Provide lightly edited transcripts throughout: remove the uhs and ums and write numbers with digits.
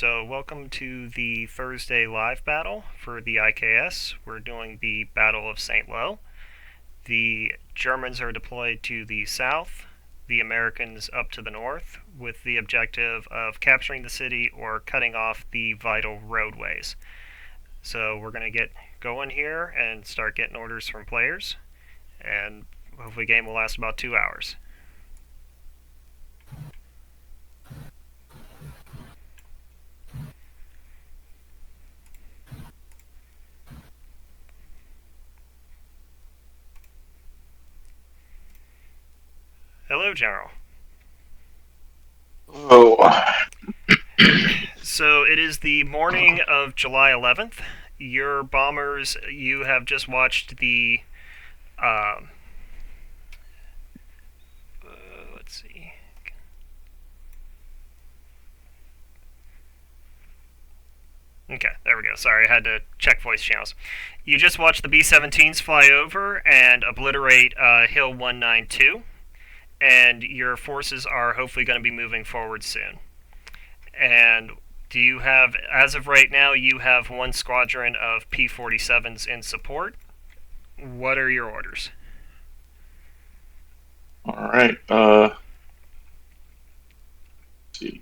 So, welcome to the Thursday live battle for the IKS. We're doing the Battle of St. Lo. The Germans are deployed to the south, the Americans up to the north, with the objective of capturing the city or cutting off the vital roadways. So, we're going to get going here and start getting orders from players, and hopefully, the game will last about 2 hours. Hello, General. Oh, So it is the morning of July 11th. Your bombers, you have just watched the. Uh, let's see. Okay, there we go. Sorry, I had to check voice channels. You just watched the B 17s fly over and obliterate Hill 192, and your forces are hopefully going to be moving forward soon. And do you have, as of right now, you have one squadron of P 47s in support? What are your orders? all right. Let's see.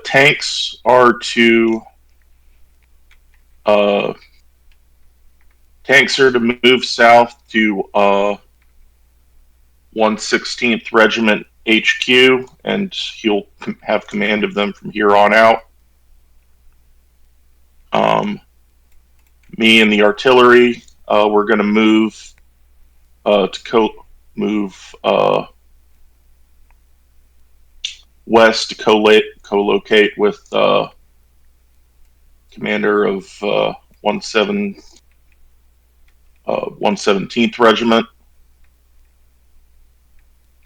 Tanks are to uh, move south to 116th Regiment HQ, and he'll have command of them from here on out. Me and the artillery, we're going to move move west to co-locate with commander of 117th Regiment,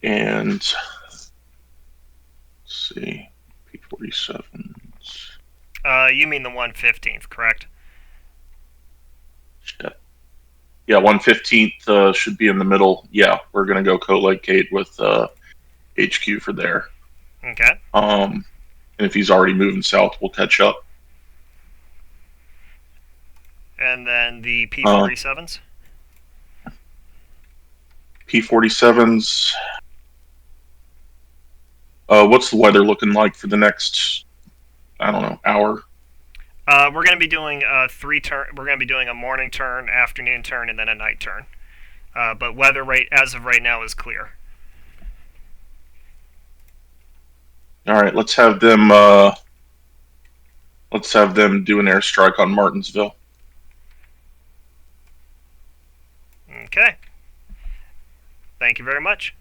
and let's see, P-47s. You mean the 115th, correct? Yeah, 115th should be in the middle. Yeah, we're gonna go co-locate with HQ for there. Okay. And if he's already moving south, we'll catch up. And then the P Uh, 47s? P-47s. What's the weather looking like for the next, I don't know, hour? We're going to be doing three turn. We're going to be doing a morning turn, afternoon turn, and then a night turn. But weather rate as of right now is clear. All right, let's have them. Let's have them do an airstrike on Martinsville. Okay. Thank you very much.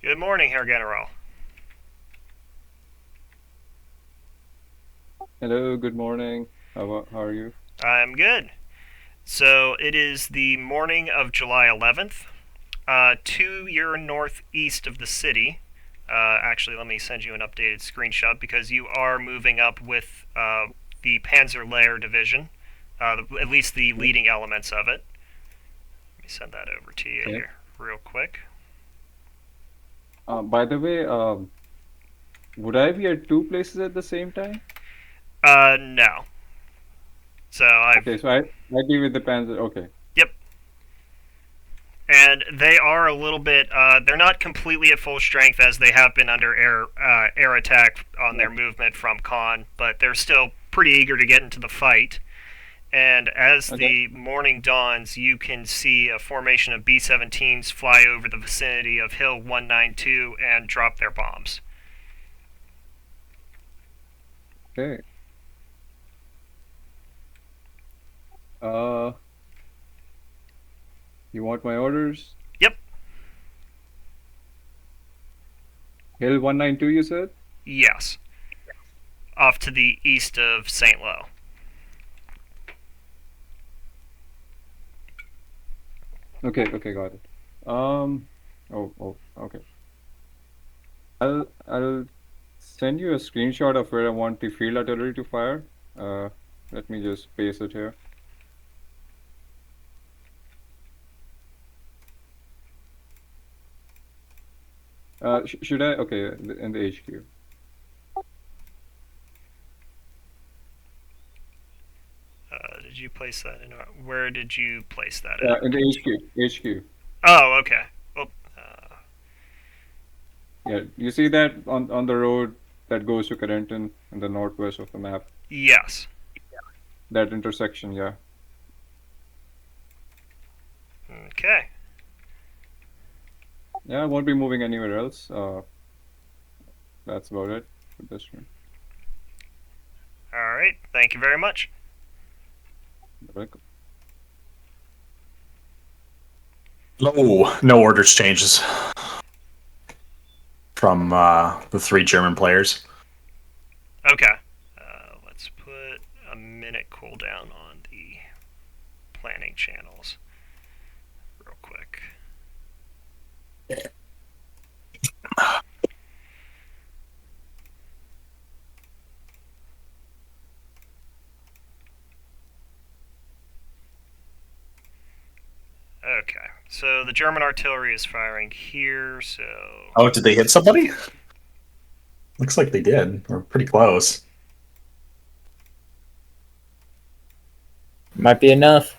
Good morning, Herr General. Hello, good morning. How are you? I'm good. So it is the morning of July 11th. To your northeast of the city. Actually, let me send you an updated screenshot because you are moving up with the Panzer Lehr division, at least the leading elements of it. Let me send that over to you Okay. here real quick. By the way, would I be at two places at the same time? No. So I've Okay, so I'd be with the Panzer. Okay. yep, and they are a little bit. They're not completely at full strength as they have been under air attack on Yeah. their movement from Khan, but they're still pretty eager to get into the fight. And as Okay. the morning dawns, you can see a formation of B 17s fly over the vicinity of Hill 192 and drop their bombs. Okay. Uh, you want my orders? Yep, Hill 192, you said? yes. Off to the east of St. Lo. Okay, okay, got it. Okay. I'll send you a screenshot of where I want the field artillery to fire. Uh, Let me just paste it here. Should I? Okay, in the HQ. Did you place that in? Where did you place that Yeah, at? in the HQ. HQ. Oh, okay. Well, Yeah, you see that on the road that goes to Carrington in the northwest of the map? yes. That intersection, yeah. Okay. Yeah, I won't be moving anywhere else. That's about it for this one. All right. Thank you very much. Welcome. No orders changes from the 3 German players. Okay. Let's put a minute cooldown on the planning channels real quick. Okay, so the German artillery is firing here, so... Oh, did they hit somebody? Looks like they did. We're pretty close. Might be enough.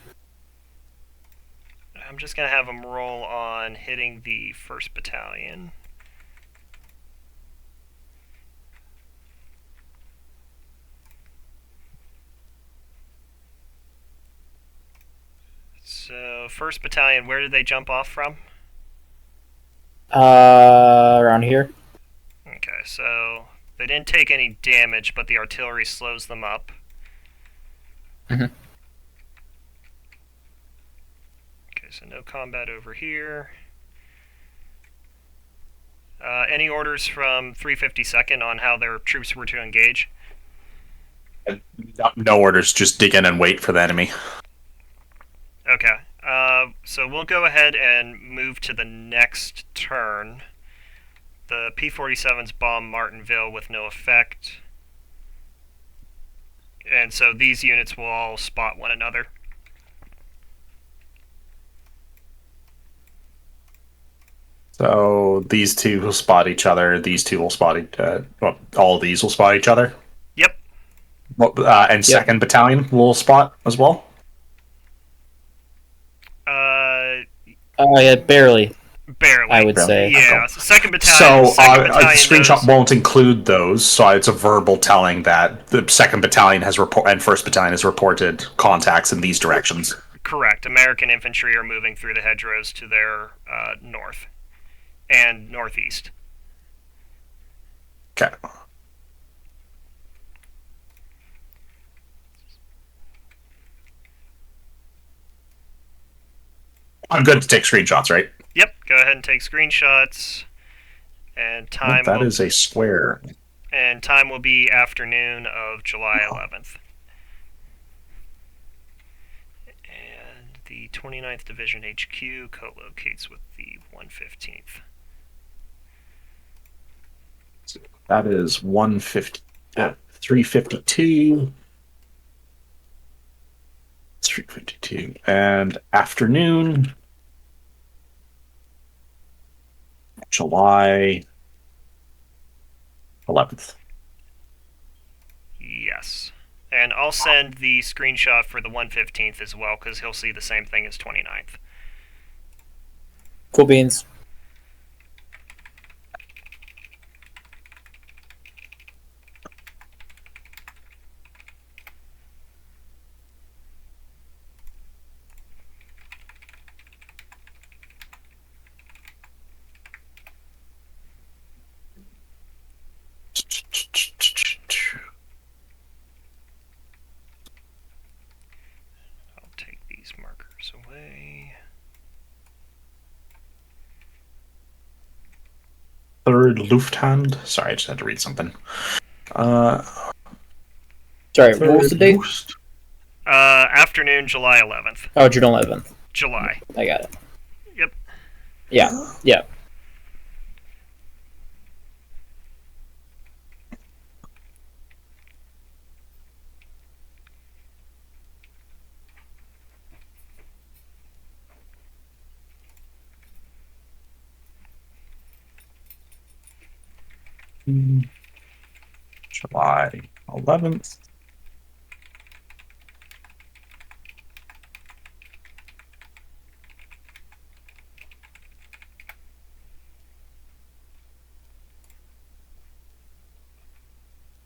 I'm just going to have them roll on hitting the 1st Battalion. So, 1st Battalion, where did they jump off from? Around here. Okay, so they didn't take any damage, but the artillery slows them up. Mhm. Okay, so no combat over here. Any orders from 352nd on how their troops were to engage? No orders, just dig in and wait for the enemy. Okay, so we'll go ahead and move to the next turn. The P-47s bomb Martinville with no effect. And so these units will all spot one another. So these two will spot each other. These two will spot well, all of these will spot each other. Yep. And 2nd Battalion will spot as well. Yeah, barely. Barely. I would say. Yeah, so 2nd Battalion. So Second the battalion screenshot knows, won't include those. So it's a verbal telling that the 2nd Battalion has and 1st Battalion has reported contacts in these directions. correct. American infantry are moving through the hedgerows to their north and northeast. Okay. I'm good to take screenshots, right? Yep. Go ahead and take screenshots. And time. That is a square. And time will be afternoon of July 11th. And the 29th Division HQ co-locates with the 115th. That is 150, 352. 352. And afternoon, July 11th. Yes. And I'll send the screenshot for the 115th as well, because he'll see the same thing as 29th. Cool beans. I'll take these markers away. 3rd Lufthand. Sorry, I just had to read something. Sorry, what was the date? Afternoon, July 11th. Oh, June 11th. July. I got it. Yep. Yeah. July 11th.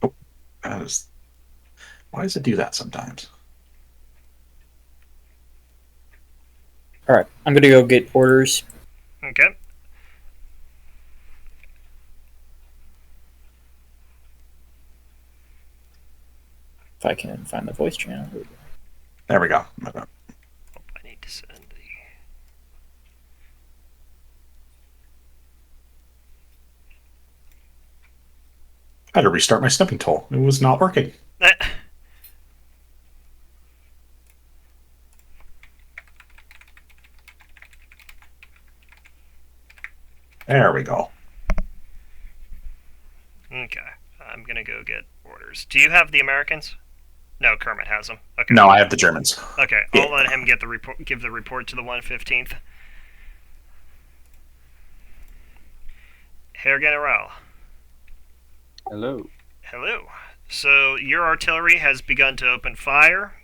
Oh, that is. Why does it do that sometimes? All right, I'm gonna go get orders. Okay. If I can find the voice channel. There we go. I need to send the. I had to restart my snipping tool. It was not working. There we go. Okay. I'm gonna go get orders. Do you have the Americans? No, Kermit has them. Okay. No, I have the Germans. Okay, Yeah. I'll let him get the report. Give the report to the 115th. Herr General. Hello. Hello. So your artillery has begun to open fire.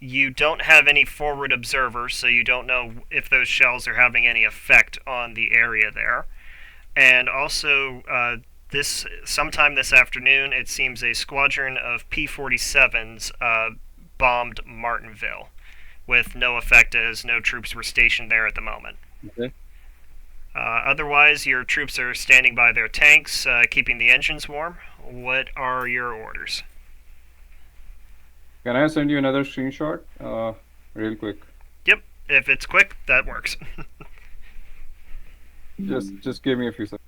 You don't have any forward observers, so you don't know if those shells are having any effect on the area there. And also, sometime this afternoon, it seems a squadron of P-47s bombed Martinville, with no effect as no troops were stationed there at the moment. Okay. Otherwise, your troops are standing by their tanks, keeping the engines warm. What are your orders? Can I send you another screenshot? Real quick. Yep, if it's quick, that works. Just give me a few seconds.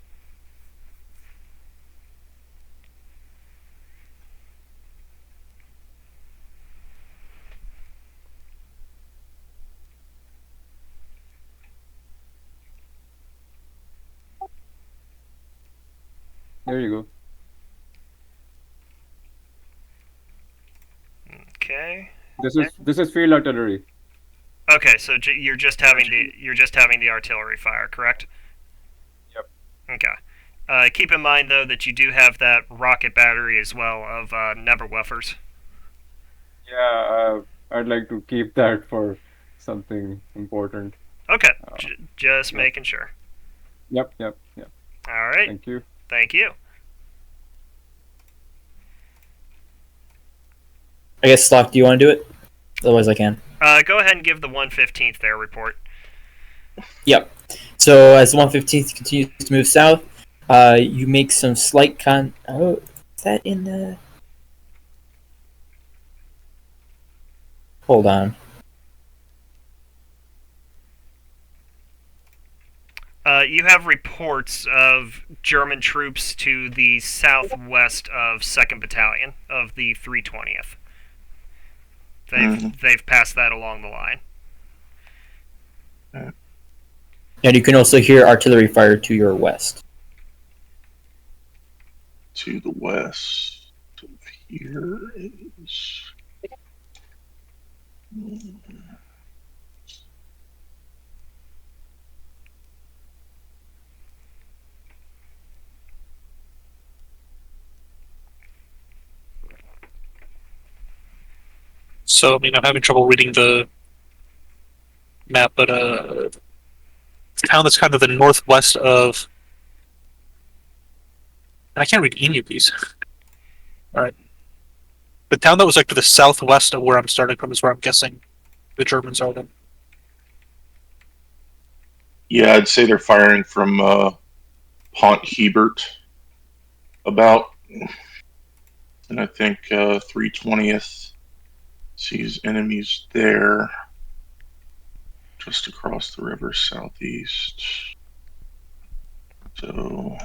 There you Okay. go. This is field artillery. Okay, so you're just having the artillery fire, correct? Yep. Okay. Keep in mind though that you do have that rocket battery as well of Neverwuffers. Yeah, I'd like to keep that for something important. Okay, Oh. just Yep. making sure. Yep. All right. Thank you. Thank you. I guess Slock, do you want to do it? Otherwise, I can. Go ahead and give the 115th their report. Yep. So as the 115th continues to move south, you make some slight Oh, is that in the? Hold on. You have reports of German troops to the southwest of 2nd Battalion of the 320th. They've passed that along the line. And you can also hear artillery fire to your west. To the west of here is. So, I mean, I'm having trouble reading the map, but the town that's kind of the northwest of. I can't read any of these. Alright. The town that was like to the southwest of where I'm starting from is where I'm guessing the Germans are then. Yeah, I'd say they're firing from Pont Hebert about. And I think 320th sees enemies there. Just across the river southeast. So.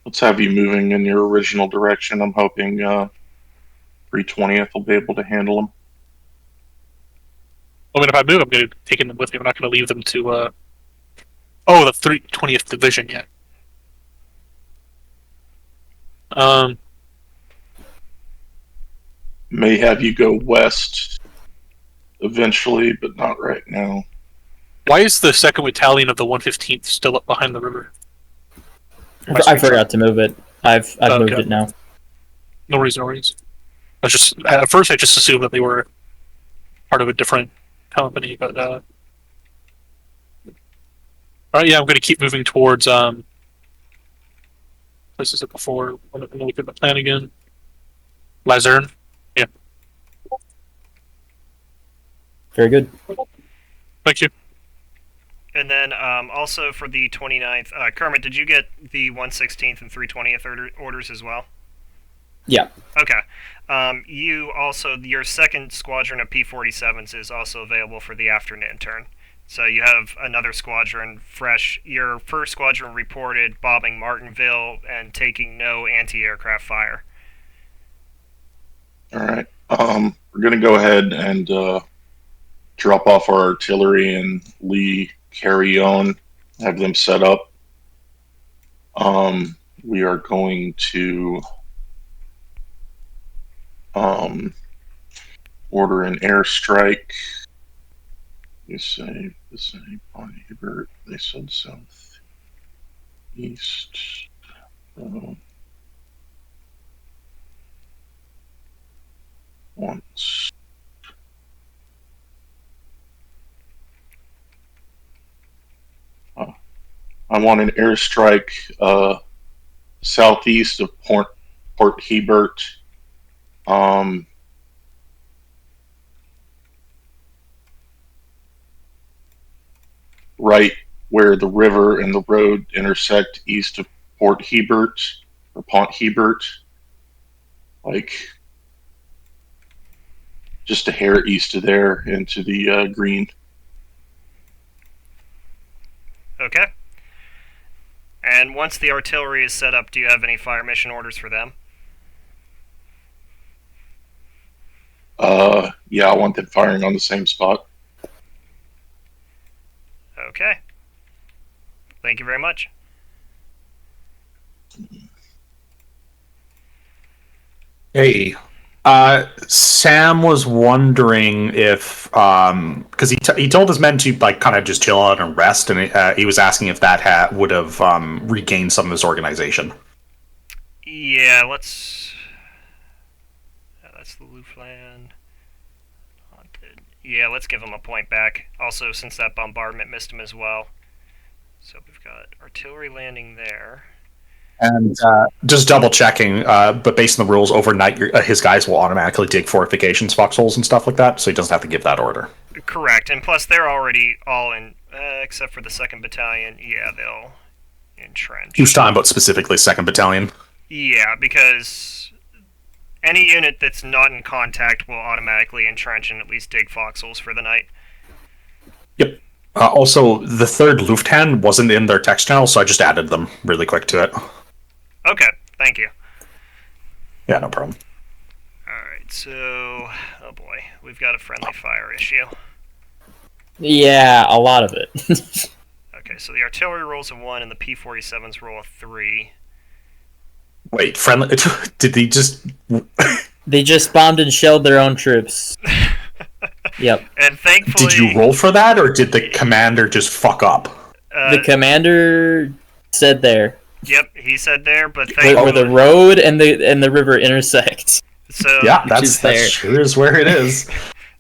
Let's have you moving in your original direction. I'm hoping 320th will be able to handle them. I mean, if I move, I'm going to take them with me. I'm not going to leave them to, the 320th Division yet. May have you go west eventually, but not right now. Why is the 2nd Battalion of the 115th still up behind the river? I forgot to move it. I've moved Okay. it now. No reason, no reason. At first I just assumed that they were part of a different company, but all right, yeah, I'm going to keep moving towards places that before. I'm going to look at the plan again. Lazerne. Very good. Thank you. And then also for the 29th, Kermit, did you get the 116th and 320th orders as well? Yeah. Okay. You also, your second squadron of P-47s is also available for the afternoon turn. So you have another squadron fresh. Your first squadron reported bombing Martinville and taking no anti-aircraft fire. All right. We're gonna go ahead and drop off our artillery and Lee carry on, have them set up. We are going to order an airstrike. You say on Hebert. They said south east. Once. I want an airstrike southeast of Port Hebert. Right where the river and the road intersect east of Port Hebert or Pont Hebert. Like just a hair east of there into the green. Okay. And once the artillery is set up, do you have any fire mission orders for them? Yeah, I want them firing on the same spot. Okay. Thank you very much. Hey, Sam was wondering if, because he told his men to like kind of just chill out and rest, and he was asking if that would have regained some of his organization. Yeah, let's. That's the Loufland. Haunted. Yeah, let's give him a point back. Also, since that bombardment missed him as well. So we've got artillery landing there. And just double checking, but based on the rules, overnight his guys will automatically dig fortifications, foxholes, and stuff like that, so he doesn't have to give that order. Correct, and plus they're already all in, except for the 2nd Battalion. Yeah, they'll entrench. He was talking about specifically 2nd Battalion. Yeah, because any unit that's not in contact will automatically entrench and at least dig foxholes for the night. Yep. Also, the 3rd Lufthansa wasn't in their text channel, so I just added them really quick to it. Okay, thank you. Yeah, no problem. Alright, so... Oh boy, we've got a friendly fire issue. Yeah, a lot of it. Okay, so the artillery rolls a 1 and the P-47s roll a 3. Wait, friendly? Did they just... They just bombed and shelled their own troops. Yep. And thankfully... Did you roll for that, or did the commander just fuck up? The commander said there. Yep, he said there, but Where thankfully... the road and the river intersect. So, Yeah, is that there. sure is where it is.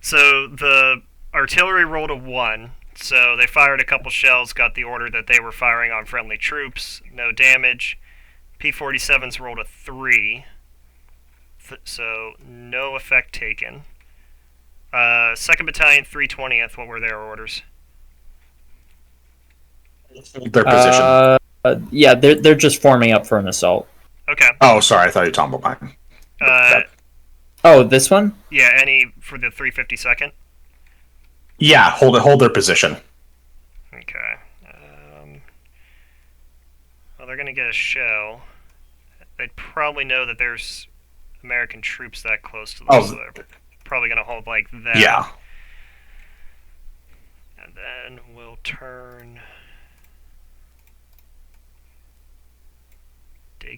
So the artillery rolled a 1, so they fired a couple shells, got the order that they were firing on friendly troops, no damage. P-47s rolled a 3, so no effect taken. 2nd Battalion, 320th, what were their orders? Their position. Yeah, they're just forming up for an assault. Okay. Oh, sorry, I thought you were talking about mine. Oh, this one? Yeah, any for the 352nd? Yeah, hold their position. Okay. Well, they're going to get a shell. They'd probably know that there's American troops that close to them, Oh, so they're probably going to hold like that. yeah. And then we'll turn...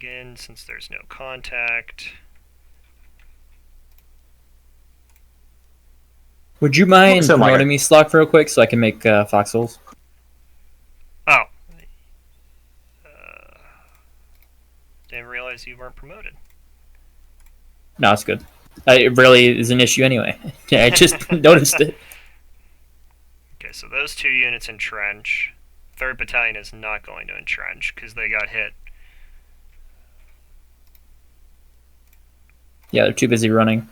Again, since there's no contact. Would you mind Looks like promoting a- me, Slock, real quick, so I can make foxholes? Oh. Didn't realize you weren't promoted. No, it's good. It really is an issue anyway. I just noticed it. Okay, so those 2 units entrench. 3rd Battalion is not going to entrench because they got hit. Yeah, they're too busy running.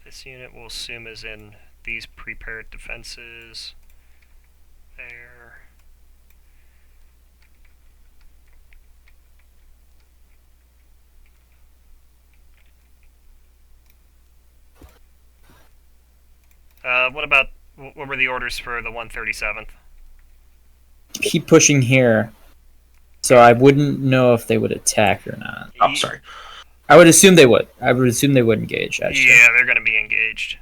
This unit we'll assume is in these prepared defenses. There. What were the orders for the 137th? Keep pushing here. So I wouldn't know if they would attack or not. Oh, sorry. I would assume they would. I would assume they would engage, actually. Yeah, they're going to be engaged.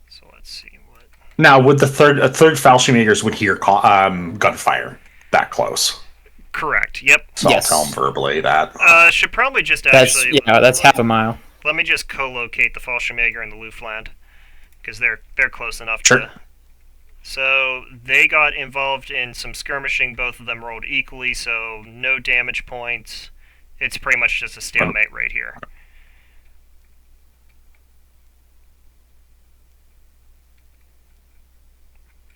So let's see what. Now, would the third Fallschirmjägers would hear gunfire that close? Correct. Yep. So Yes. I'll tell them verbally that. Should probably just That's actually. that's half a mile. Let me just co-locate the Fallschirmjäger and the Luftland because they're close enough Sure. to. So they got involved in some skirmishing. Both of them rolled equally, so no damage points. It's pretty much just a stalemate right here.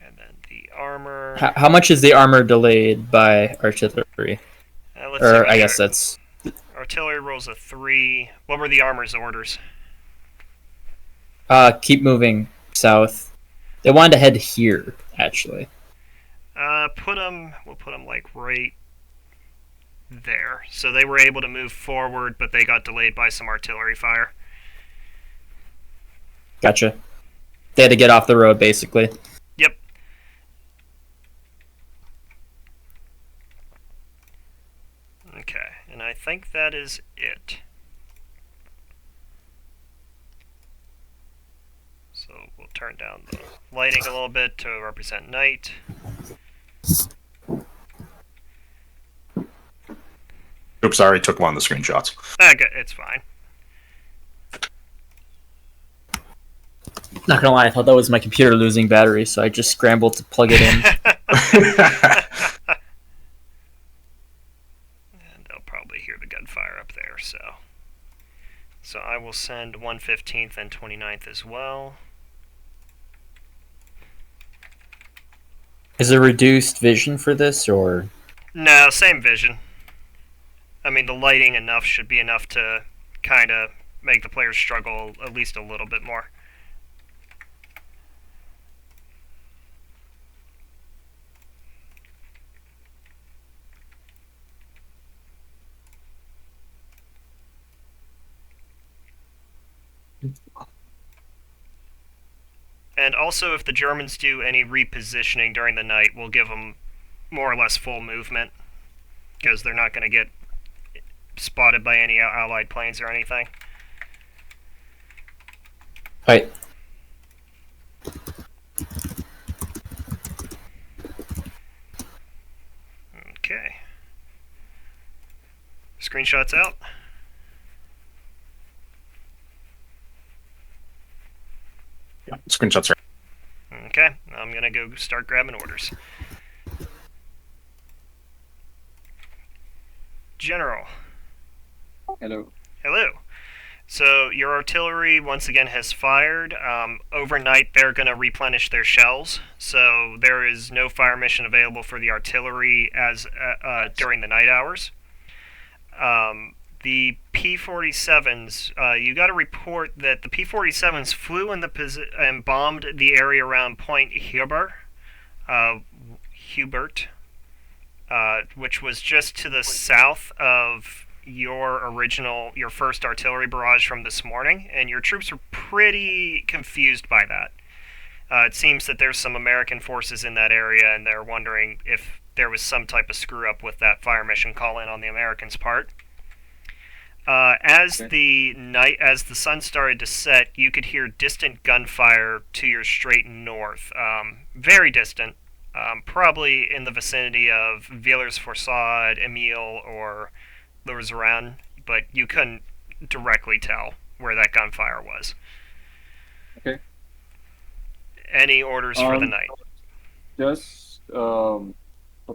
And then the armor. How much is the armor delayed by artillery? Let's see Or what I guess their- that's artillery rolls a 3. What were the armor's orders? keep moving south. They wanted to head here, actually. We'll put them like right there. So they were able to move forward, but they got delayed by some artillery fire. Gotcha. They had to get off the road, basically. Yep. Okay, and I think that is it. So we'll turn down the lighting a little bit to represent night. Oops, I already took one of the screenshots. Okay, it's fine. Not gonna lie, I thought that was my computer losing battery, so I just scrambled to plug it in. And they'll probably hear the gunfire up there, so. So I will send 115th and 29th as well. Is there reduced vision for this, or No, same vision. I mean, the lighting enough should be enough to kind of make the players struggle at least a little bit more. And also, if the Germans do any repositioning during the night, we'll give them more or less full movement, because they're not going to get spotted by any Allied planes or anything. right? Okay. Screenshots out. Yeah, screenshots are. Okay, I'm gonna go start grabbing orders. General, Hello. hello. So your artillery once again has fired. Overnight, they're gonna replenish their shells. So there is no fire mission available for the artillery as during the night hours. The P-47s, you got a report that the P-47s flew in the and bombed the area around Point Hubert, which was just to the south of your first artillery barrage from this morning, and your troops were pretty confused by that. It seems that there's some American forces in that area, and they're wondering if there was some type of screw up with that fire mission call in on the Americans' part. As the sun started to set, you could hear distant gunfire to your straight north, very distant, probably in the vicinity of Villers-Forçade, Emile, or Lourdes-Aran, but you couldn't directly tell where that gunfire was. Okay. Any orders for the night? Just for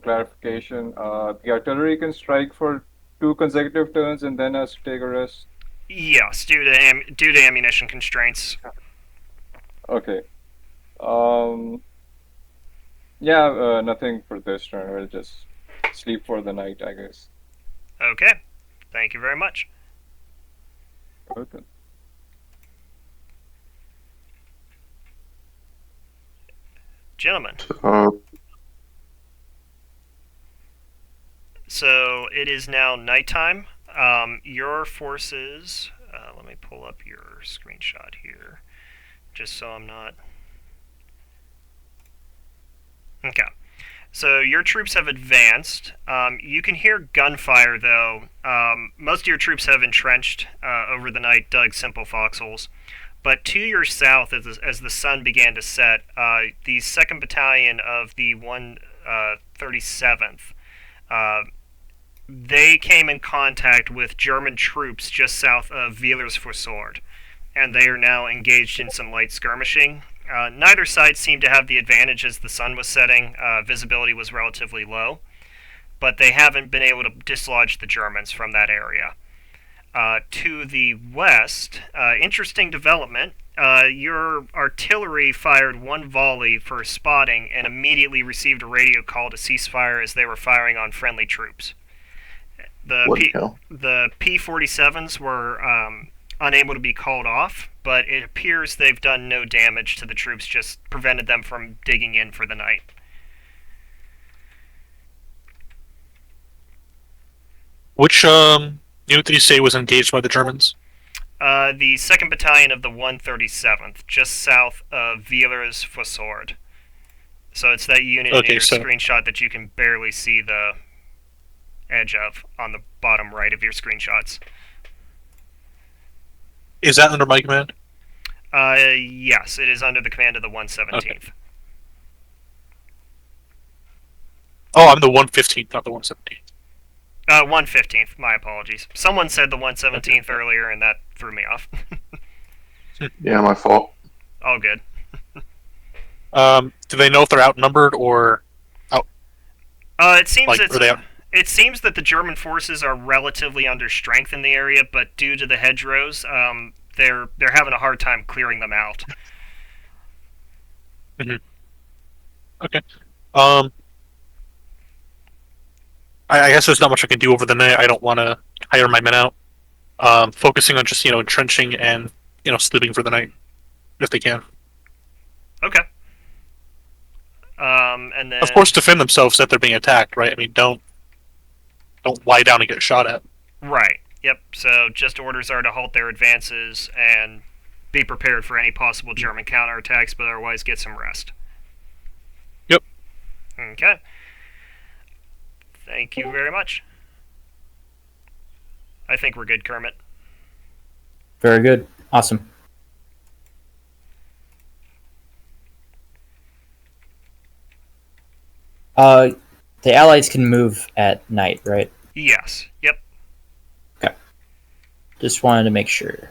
clarification, the artillery can strike for 2 consecutive turns and then has to take a rest. Yes, due to ammunition constraints. Okay. Yeah, nothing for this turn. We'll just sleep for the night, I guess. Okay, thank you very much. Okay. Gentlemen, Uh, so it is now nighttime. Your forces, let me pull up your screenshot here, just so I'm not... Okay. So your troops have advanced. You can hear gunfire, though. Most of your troops have entrenched over the night, dug simple foxholes. But to your south, as the sun began to set, the 2nd Battalion of the 137th, they came in contact with German troops just south of Villers-Forçade, and they are now engaged in some light skirmishing. Neither side seemed to have the advantage as the sun was setting. Visibility was relatively low, but they haven't been able to dislodge the Germans from that area. To the west, interesting development. Your artillery fired 1 volley for spotting and immediately received a radio call to cease fire as they were firing on friendly troops. The P-47s were unable to be called off, but it appears they've done no damage to the troops, just prevented them from digging in for the night. Which unit did you say was engaged by the Germans? The 2nd Battalion of the 137th, just south of Villers-Forçade. So it's that unit in your screenshot that you can barely see the edge of on the bottom right of your screenshots. Is that under my command? Yes, it is under the command of the 117th. Okay. Oh, I'm the 115th, not the 117th. 115th, my apologies. Someone said the 117th earlier, and that threw me off. yeah, my fault. All good. Do they know if they're outnumbered or out? It seems like, it seems that the German forces are relatively under strength in the area, but due to the hedgerows, they're having a hard time clearing them out. Mm-hmm. Okay. I guess there's not much I can do over the night. I don't want to hire my men out. Focusing on just entrenching and sleeping for the night if they can. Okay. And then of course defend themselves if they're being attacked, right? I mean, don't lie down and get shot at. Right. Yep. So just orders are to halt their advances and be prepared for any possible German counterattacks, but otherwise get some rest. Yep. Okay. Thank you very much. I think we're good, Kermit. Very good. Awesome. The Allies can move at night, right? Yes. Yep. Okay. Just wanted to make sure.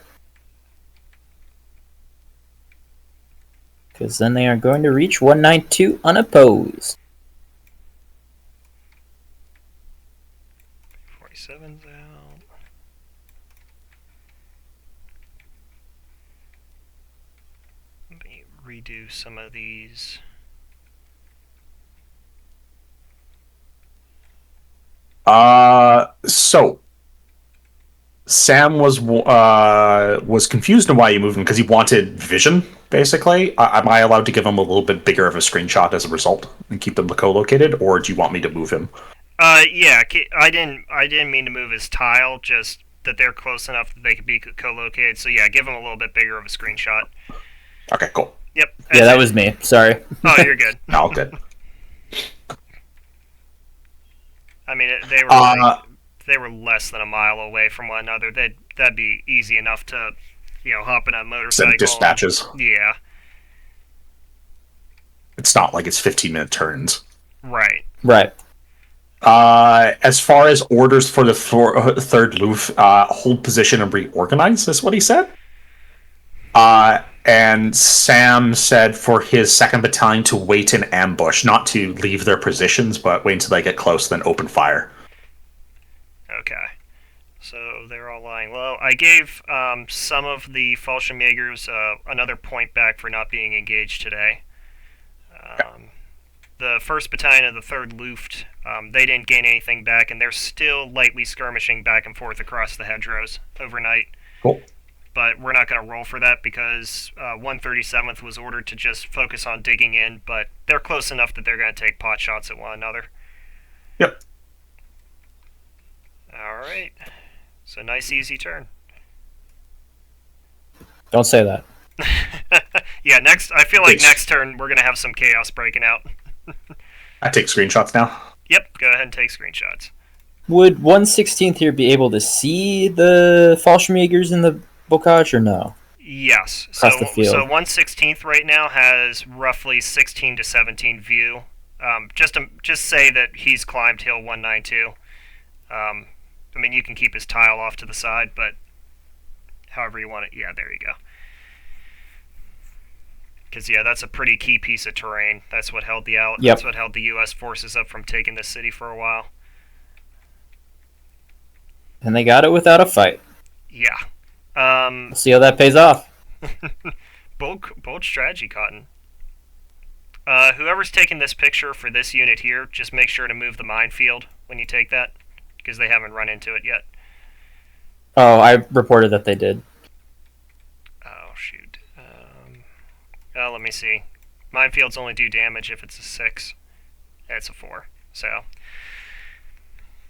Because then they are going to reach 192 unopposed. 47's out. Let me redo some of these. So Sam was confused on why you moved him because he wanted vision, basically. Am I allowed to give him a little bit bigger of a screenshot as a result and keep them co-located, or do you want me to move him? Yeah, I didn't mean to move his tile, just that they're close enough that they could be co-located. So yeah, give him a little bit bigger of a screenshot. Okay, cool. Yep. Yeah, that was me. Sorry. Oh, you're good. All good. I mean, they were Uh, they were less than a mile away from one another. That'd be easy enough to, hop in a send motorcycle. dispatches. Yeah, It's not like it's 15-minute turns. right. Right. As far as orders for the third Luft, hold position and reorganize is what he said. And Sam said for his second battalion to wait in ambush, not to leave their positions, but wait until they get close, then open fire. Okay. So they're all lying low. I gave some of the Fallschirmjägers another point back for not being engaged today. The 1st Battalion of the 3rd Luft, they didn't gain anything back, and they're still lightly skirmishing back and forth across the hedgerows overnight. Cool. But we're not going to roll for that because 137th was ordered to just focus on digging in, but they're close enough that they're going to take pot shots at one another. Yep. Alright. So nice easy turn. Don't say that. Yeah, I feel like Please. next turn we're going to have some chaos breaking out. I take screenshots now. Yep, go ahead and take screenshots. Would 1/16th here be able to see the Fallschirmjägers in the bocage or no? Yes. Across the field. So 1/16th right now has roughly 16 to 17 view. Just say that he's climbed hill 192. I mean, you can keep his tile off to the side, but however you want it. Yeah, there you go. Because that's a pretty key piece of terrain. That's what held Yep. That's what held the U.S. forces up from taking the city for a while. And they got it without a fight. Yeah. We'll see how that pays off. Bold strategy, Cotton. Whoever's taking this picture for this unit here, just make sure to move the minefield when you take that, because they haven't run into it yet. Oh, I reported that they did. Oh, shoot. Let me see. Minefields only do damage if it's a 6. It's a 4. So,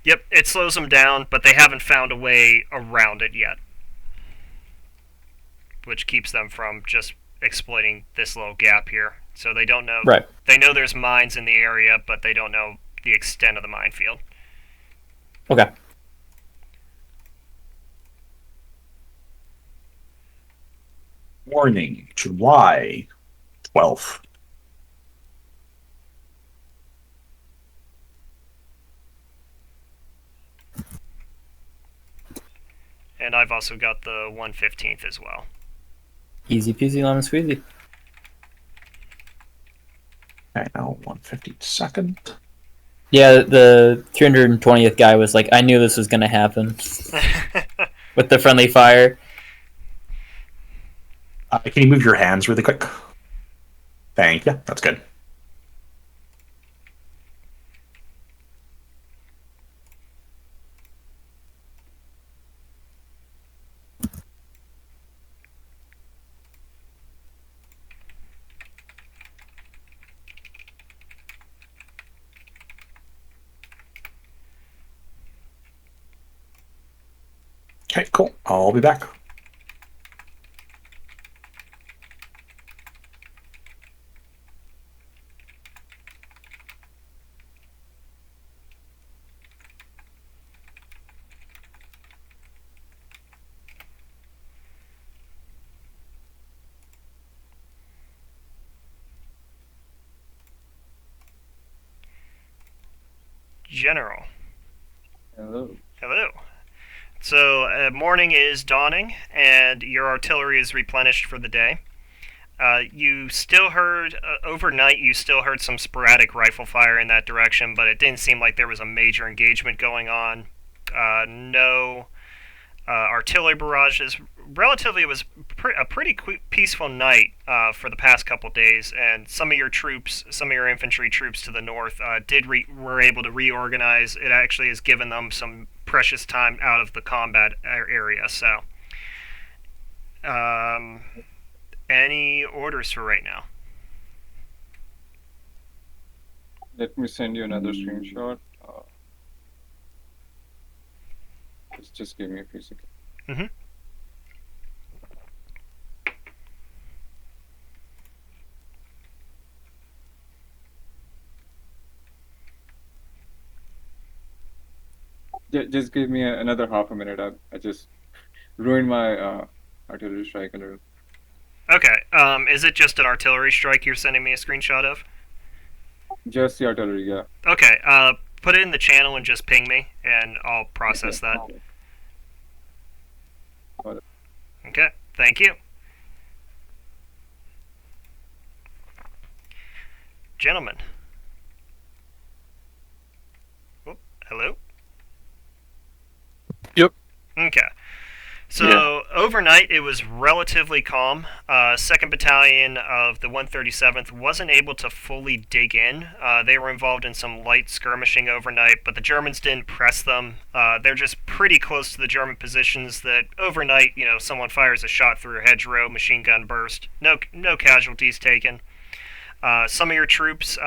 yep, it slows them down, but they haven't found a way around it yet, which keeps them from just exploiting this little gap here. So they don't know. Right. They know there's mines in the area, but they don't know the extent of the minefield. Okay. Warning, July 12th. And I've also got the 115th as well. Easy peasy lemon squeezy. Okay, now 152nd. Yeah, the 320th guy was like, I knew this was going to happen with the friendly fire. Can you move your hands really quick? Thank you. That's good. Okay, cool. I'll be back. General. Hello. Hello. So, morning is dawning, and your artillery is replenished for the day. You still heard, overnight, you still heard some sporadic rifle fire in that direction, but it didn't seem like there was a major engagement going on. No artillery barrages. Relatively, it was a pretty peaceful night for the past couple days, and some of your troops, some of your infantry troops to the north, were able to reorganize. It actually has given them some precious time out of the combat area. So, any orders for right now? Let me send you another screenshot. Just give me a few seconds. Mm-hmm. Just give me another half a minute. I just ruined my artillery strike a little. Okay. Is it just an artillery strike you're sending me a screenshot of? Just the artillery, yeah. Okay. Put it in the channel and just ping me, and I'll process that. Got it. Okay. Thank you. Gentlemen. Oh, hello? Yep. Okay. So overnight it was relatively calm. 2nd Battalion of the 137th wasn't able to fully dig in. They were involved in some light skirmishing overnight, but the Germans didn't press them. They're just pretty close to the German positions that overnight, someone fires a shot through a hedgerow, machine gun burst. No casualties taken. Some of your troops,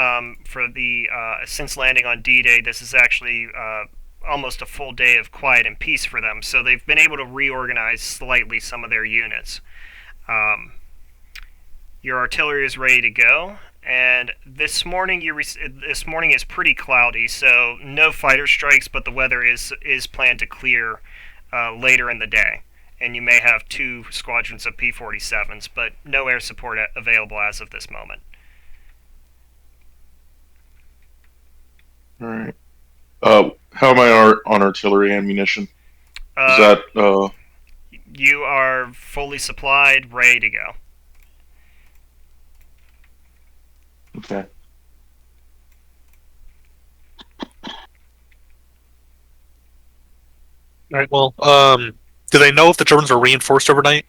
since landing on D-Day, this is actually almost a full day of quiet and peace for them, so they've been able to reorganize slightly some of their units. Your artillery is ready to go, and this morning is pretty cloudy, so no fighter strikes, but the weather is planned to clear later in the day, and you may have 2 squadrons of P-47s, but no air support available as of this moment. All right. How am I on artillery ammunition? Is that You are fully supplied, ready to go. okay? All right. Well, do they know if the Germans were reinforced overnight?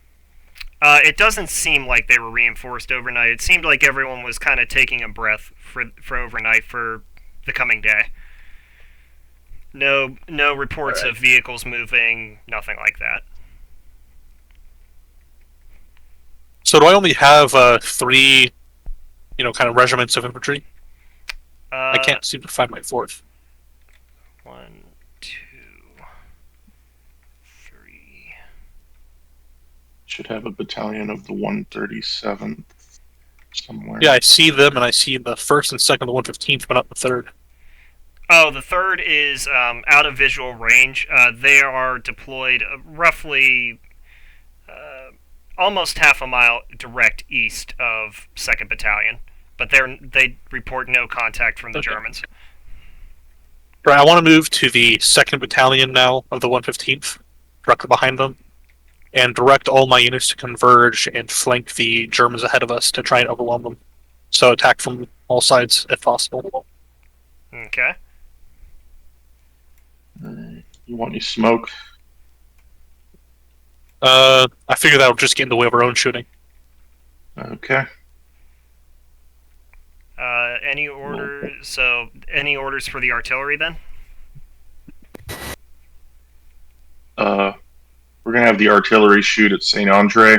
It doesn't seem like they were reinforced overnight. It seemed like everyone was kind of taking a breath for overnight for the coming day. No reports of vehicles moving, nothing like that. So do I only have 3, kind of regiments of infantry? I can't seem to find my 4th. 1, 2, 3. Should have a battalion of the 137th somewhere. Yeah, I see them, and I see the 1st and 2nd, the 115th, but not the 3rd. Oh, the 3rd is out of visual range. They are deployed roughly almost half a mile direct east of 2nd Battalion, but they report no contact from the Germans. Right, I want to move to the 2nd Battalion now of the 115th, directly behind them, and direct all my units to converge and flank the Germans ahead of us to try and overwhelm them. So attack from all sides if possible. Okay. You want any smoke? I figure that would just get in the way of our own shooting. Okay. Any orders? So, any orders for the artillery then? We're gonna have the artillery shoot at Saint Andre,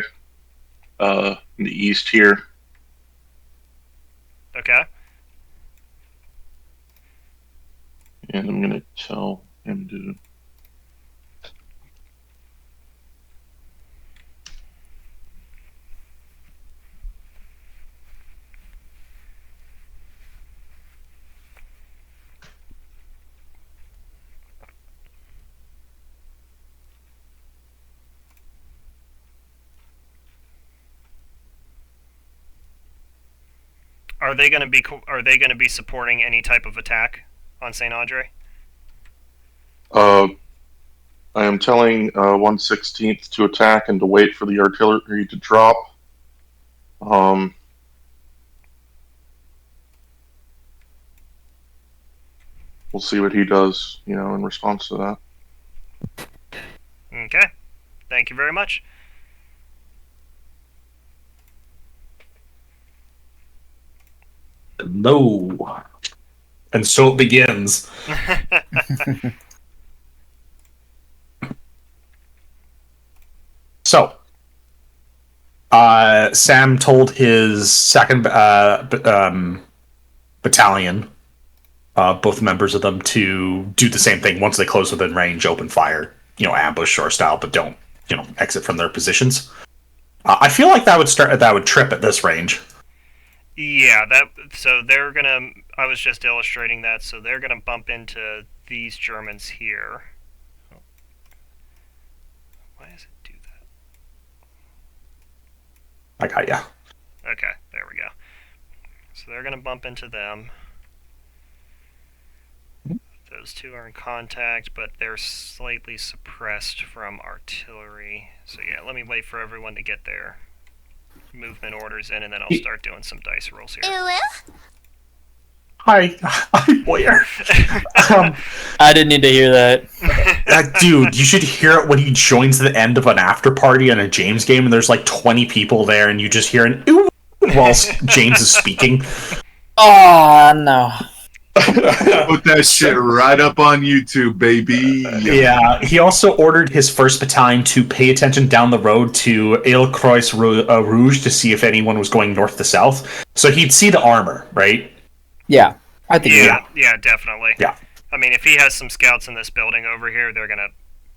in the east here. Okay. And I'm gonna tell him to. Are they going to be supporting any type of attack on Saint Andre? I am telling 116th to attack and to wait for the artillery to drop. We'll see what he does, in response to that. Okay. Thank you very much. No. And so it begins. So, Sam told his 2nd battalion, both members of them, to do the same thing once they close within range, open fire, ambush or style, but don't, exit from their positions. I feel like that would trip at this range. Yeah, so they're gonna. I was just illustrating that, so they're gonna bump into these Germans here. Why does it do that? I got ya. Okay, there we go. So they're going to bump into them. Those two are in contact, but they're slightly suppressed from artillery. So yeah, let me wait for everyone to get their movement orders in, and then I'll start doing some dice rolls here. Hi, where? I didn't need to hear that. Dude, you should hear it when he joins the end of an after party in a James game, and there's like 20 people there, and you just hear an ooh whilst James is speaking. Oh no. Put that shit right up on YouTube, baby. Yeah, he also ordered his 1st Battalion to pay attention down the road to Ile Croix Rouge to see if anyone was going north to south. So he'd see the armor, right? Yeah, I think. Yeah, definitely. Yeah. I mean, if he has some scouts in this building over here, they're gonna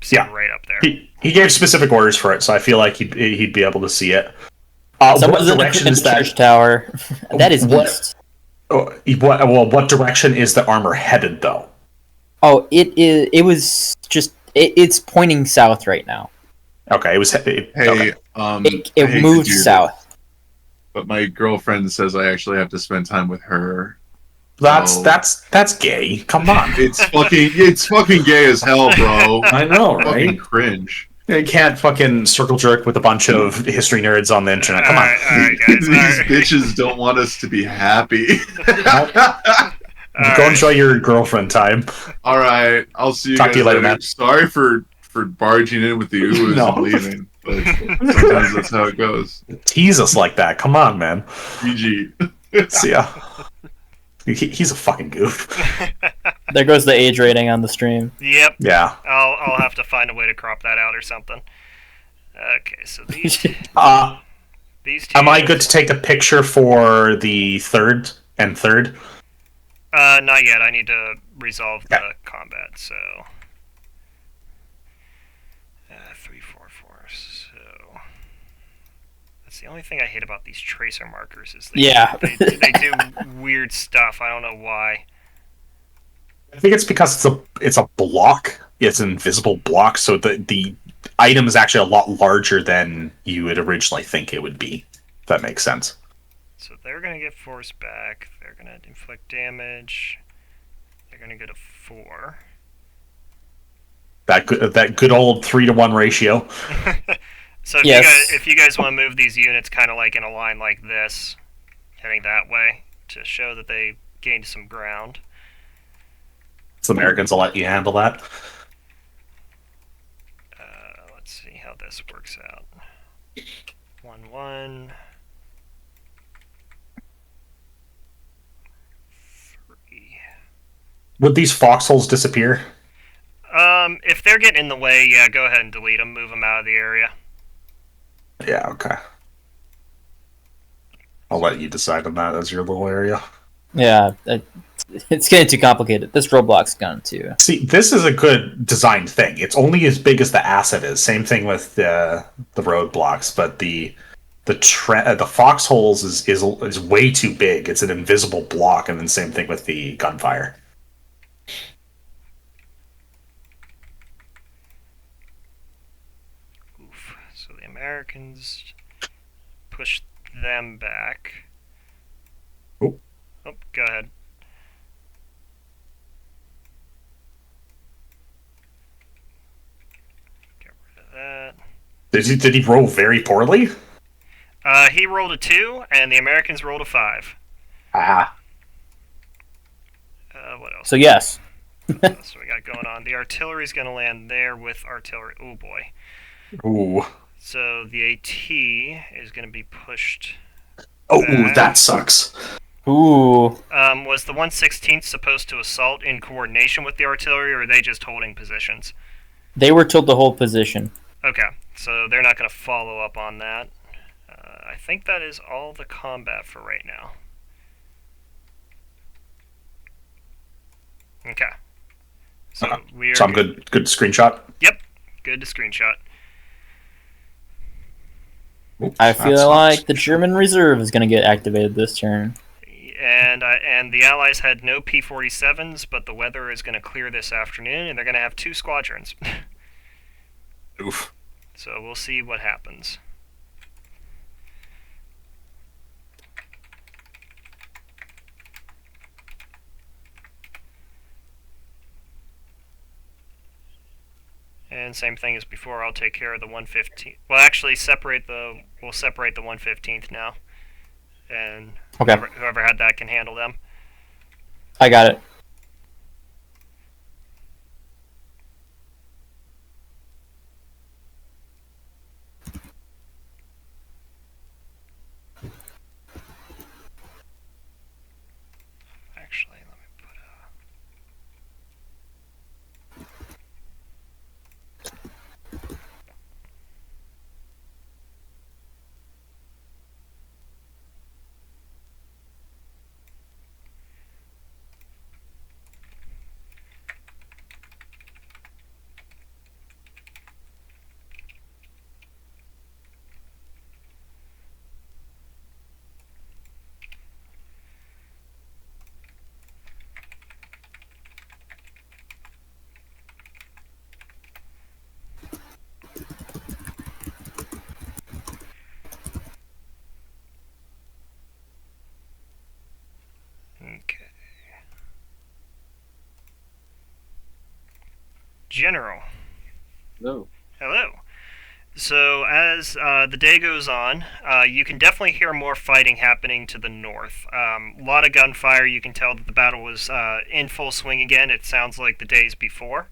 see Yeah. right up there. He gave specific orders for it, so I feel like he'd be able to see it. Someone's What in the direction is church that? tower. That is What- east. What direction is the armor headed, though? Oh, it is. It was just. It's pointing south right now. Okay, it was. Hey, It, I it hate to moved do this, south. but my girlfriend says I actually have to spend time with her. That's gay. Come on. It's fucking gay as hell, bro. I know, Fucking right? cringe. You can't fucking circle jerk with a bunch of history nerds on the internet. Come on. Alright, guys. These Alright. bitches don't want us to be happy. Go enjoy your girlfriend time. All right, I'll see you Talk guys to you later, man. Sorry for barging in with the oohs No. and leaving, but sometimes that's how it goes. Tease us like that. Come on, man. GG. See ya. He's a fucking goof. There goes the age rating on the stream. Yep. Yeah. I'll have to find a way to crop that out or something. Okay, so these two. Am I good to take a picture for the third? Not yet. I need to resolve the Okay. combat. So 3, 4, 4. So that's the only thing I hate about these tracer markers is they do weird stuff. I don't know why. I think it's because it's a block. It's an invisible block, so the item is actually a lot larger than you would originally think it would be. If that makes sense. So they're gonna get force back. They're gonna inflict damage. They're gonna get a 4. That good old 3-to-1 ratio. So if Yes. you guys want to move these units kind of like in a line like this, heading that way to show that they gained some ground. The Americans will let you handle that. Let's see how this works out. 1, 1. 3. Would these foxholes disappear? If they're getting in the way, yeah, go ahead and delete them. Move them out of the area. Yeah, okay. I'll let you decide on that as your little area. Yeah, it's getting too complicated. This roadblock's gone too. See, this is a good designed thing. It's only as big as the asset is. Same thing with the roadblocks, but the foxholes is way too big. It's an invisible block, and then same thing with the gunfire. Oof. So the Americans push them back. Oh. Oh, go ahead. Get rid of that. Did he roll very poorly? He rolled a 2, and the Americans rolled a 5. Ah, What else? So yes, What else we got going on? The artillery's going to land there with artillery. Oh boy. ooh, So the AT is going to be pushed. oh, that sucks. ooh, Was the 116th supposed to assault in coordination with the artillery, or are they just holding positions? they were told to hold position. Okay, so they're not going to follow up on that. I think that is all the combat for right now. Okay. So Okay. we are So I'm good. Good screenshot. good to screenshot. Ooh, I that feel sucks. like the German reserve is going to get activated this turn. And the Allies had no P-47s, but the weather is going to clear this afternoon, and they're going to have 2 squadrons. Oof. So we'll see what happens. And same thing as before, I'll take care of the 115th. Well, actually, we'll separate the 115th now. And Okay. whoever had that can handle them. I got it. Actually, let me put okay. General. No. Hello. So as the day goes on, you can definitely hear more fighting happening to the north. A lot of gunfire. You can tell that the battle was in full swing again. It sounds like the days before.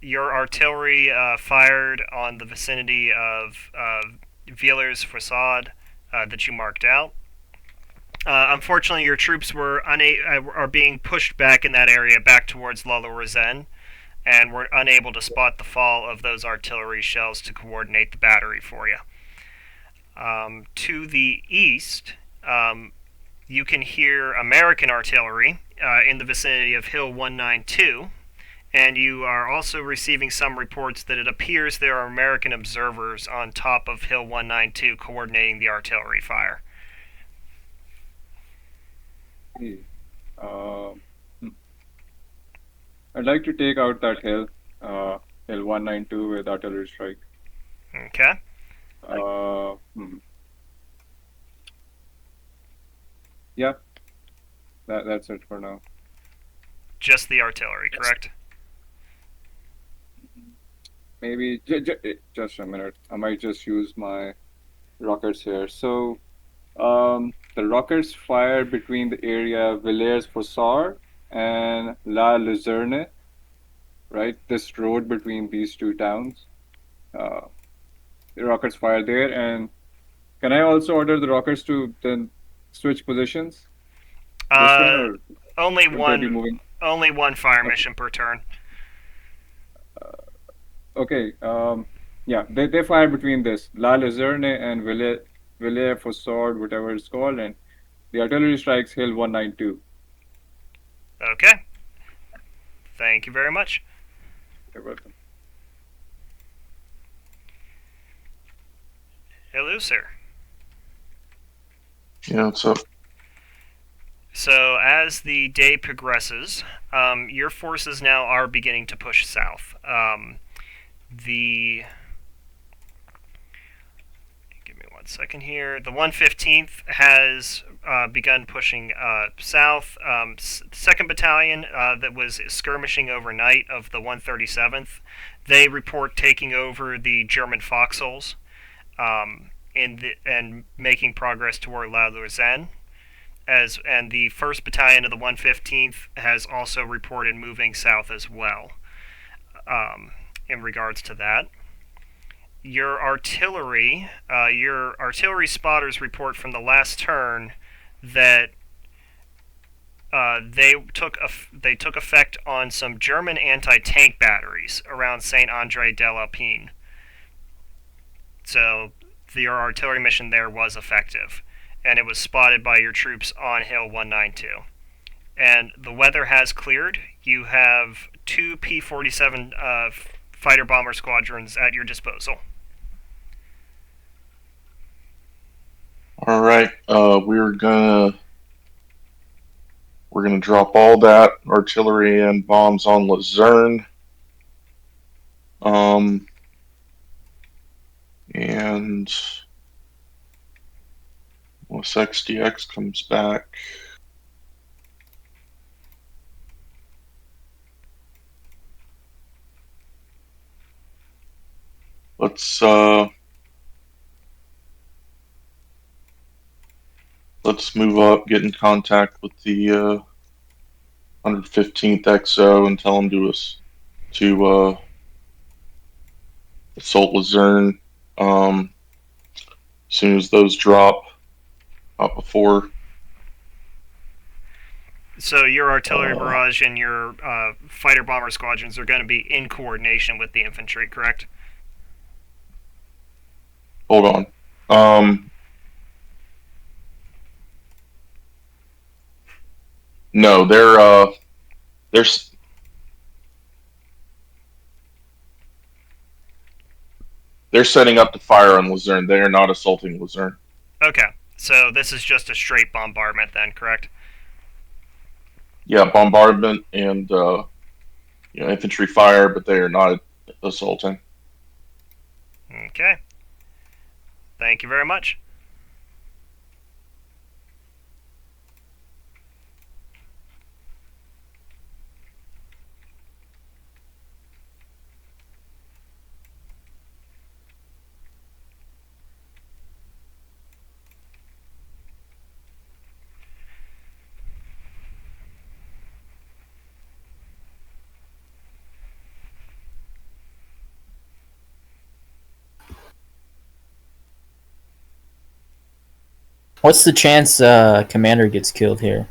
Your artillery fired on the vicinity of Villers-Fossard that you marked out. Unfortunately, your troops are being pushed back in that area, back towards La Lorezaine, and were unable to spot the fall of those artillery shells to coordinate the battery for you. To the east, you can hear American artillery in the vicinity of Hill 192, and you are also receiving some reports that it appears there are American observers on top of Hill 192 coordinating the artillery fire. I'd like to take out that hill, hill 192 with artillery strike. Okay. Yeah, that's it for now. Just the artillery, correct? Maybe just a minute. I might just use my rockets here. So, the rockets fire between the area Villers-Fossard and La Luzerne, right? This road between these two towns. The rockets fire there, and can I also order the rockets to then switch positions? This way, or Only would they be moving? only one fire mission per turn. Okay. Yeah, they fire between this La Luzerne and Villers-Fossard, whatever it's called, and the artillery strikes Hill 192. Okay. Thank you very much. You're welcome. Hello, sir. Yeah, so So, as the day progresses, your forces now are beginning to push south. Give me 1 second here. The 115th has begun pushing south. 2nd Battalion that was skirmishing overnight of the 137th, they report taking over the German foxholes and making progress toward La Lorezaine. And the 1st Battalion of the 115th has also reported moving south as well. In regards to that, your artillery spotters report from the last turn that they took effect on some German anti-tank batteries around Saint Andre de l'Alpine. So your artillery mission there was effective, and it was spotted by your troops on Hill 192. And the weather has cleared. You have 2 P-47 fighter bomber squadrons at your disposal. all right. We're gonna drop all that artillery and bombs on Luzerne. And once XDX comes back, let's move up, get in contact with the 115th XO and tell them to assault Luzerne as soon as those drop, not before. So your artillery barrage and your fighter bomber squadrons are going to be in coordination with the infantry, correct? Hold on. No, they're setting up to fire on Luzerne. They are not assaulting Luzerne. Okay, so this is just a straight bombardment then, correct? Yeah, bombardment and infantry fire, but they are not assaulting. Okay. Thank you very much. What's the chance commander gets killed here?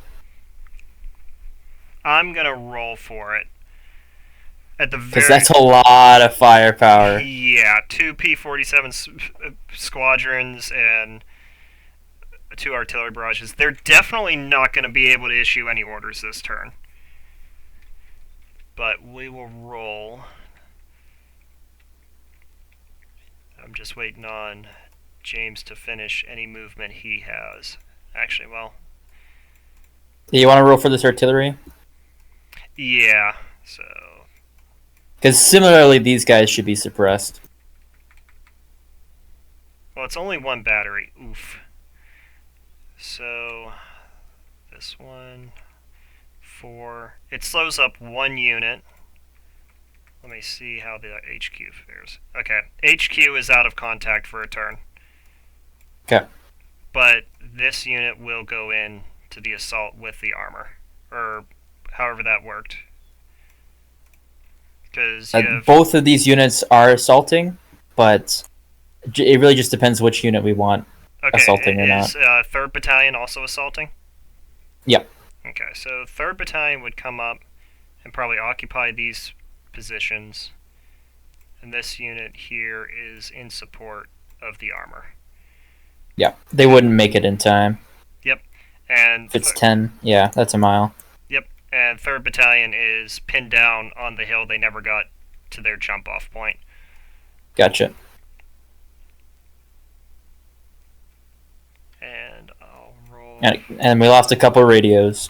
I'm gonna roll for it. At the Because very that's a lot of firepower. Yeah, 2 P-47 squadrons and 2 artillery barrages. They're definitely not going to be able to issue any orders this turn. But we will roll. I'm just waiting on James to finish any movement he has. Actually, well, Do you want to roll for this artillery? yeah, so... Because similarly, these guys should be suppressed. Well, it's only 1 battery. Oof. So, this one, 4. It slows up 1 unit. Let me see how the HQ fares. Okay, HQ is out of contact for a turn. Okay. But this unit will go in to the assault with the armor. Or however that worked. Because Both of these units are assaulting, but it really just depends which unit we want assaulting or not. Is 3rd Battalion also assaulting? Yep. Okay, so 3rd Battalion would come up and probably occupy these positions. And this unit here is in support of the armor. Yeah, they wouldn't make it in time. Yep. And If it's 10, yeah, that's a mile. Yep. And 3rd Battalion is pinned down on the hill. They never got to their jump off point. Gotcha. And I'll roll. And we lost a couple radios.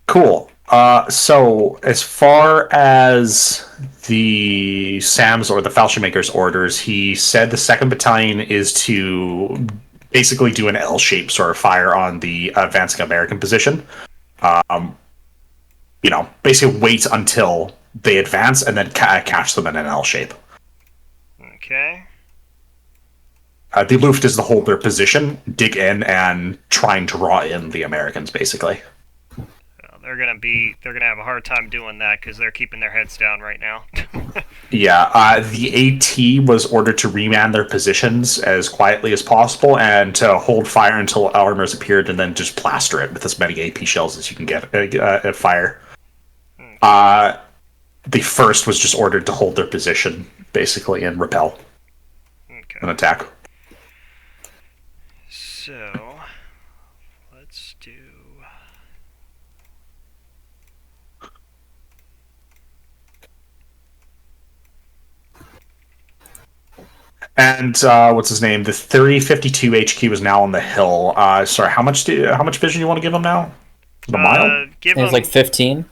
Cool. So as far as the SAM's or the Fallschirmjäger's orders, he said the 2nd Battalion is to basically do an L-shaped sort of fire on the advancing American position. Basically wait until they advance and then catch them in an L shape. Okay. The Luft is to hold their position, dig in, and try and draw in the Americans, basically. They're gonna have a hard time doing that because they're keeping their heads down right now. Yeah, the AT was ordered to remand their positions as quietly as possible and to hold fire until armors appeared, and then just plaster it with as many AP shells as you can get at fire. The 1st was just ordered to hold their position, basically, and repel an attack. So, let's do... And what's his name? The 352 HQ is now on the hill. Sorry, how much vision do you want to give him now? The mile? Give It was them. like 15.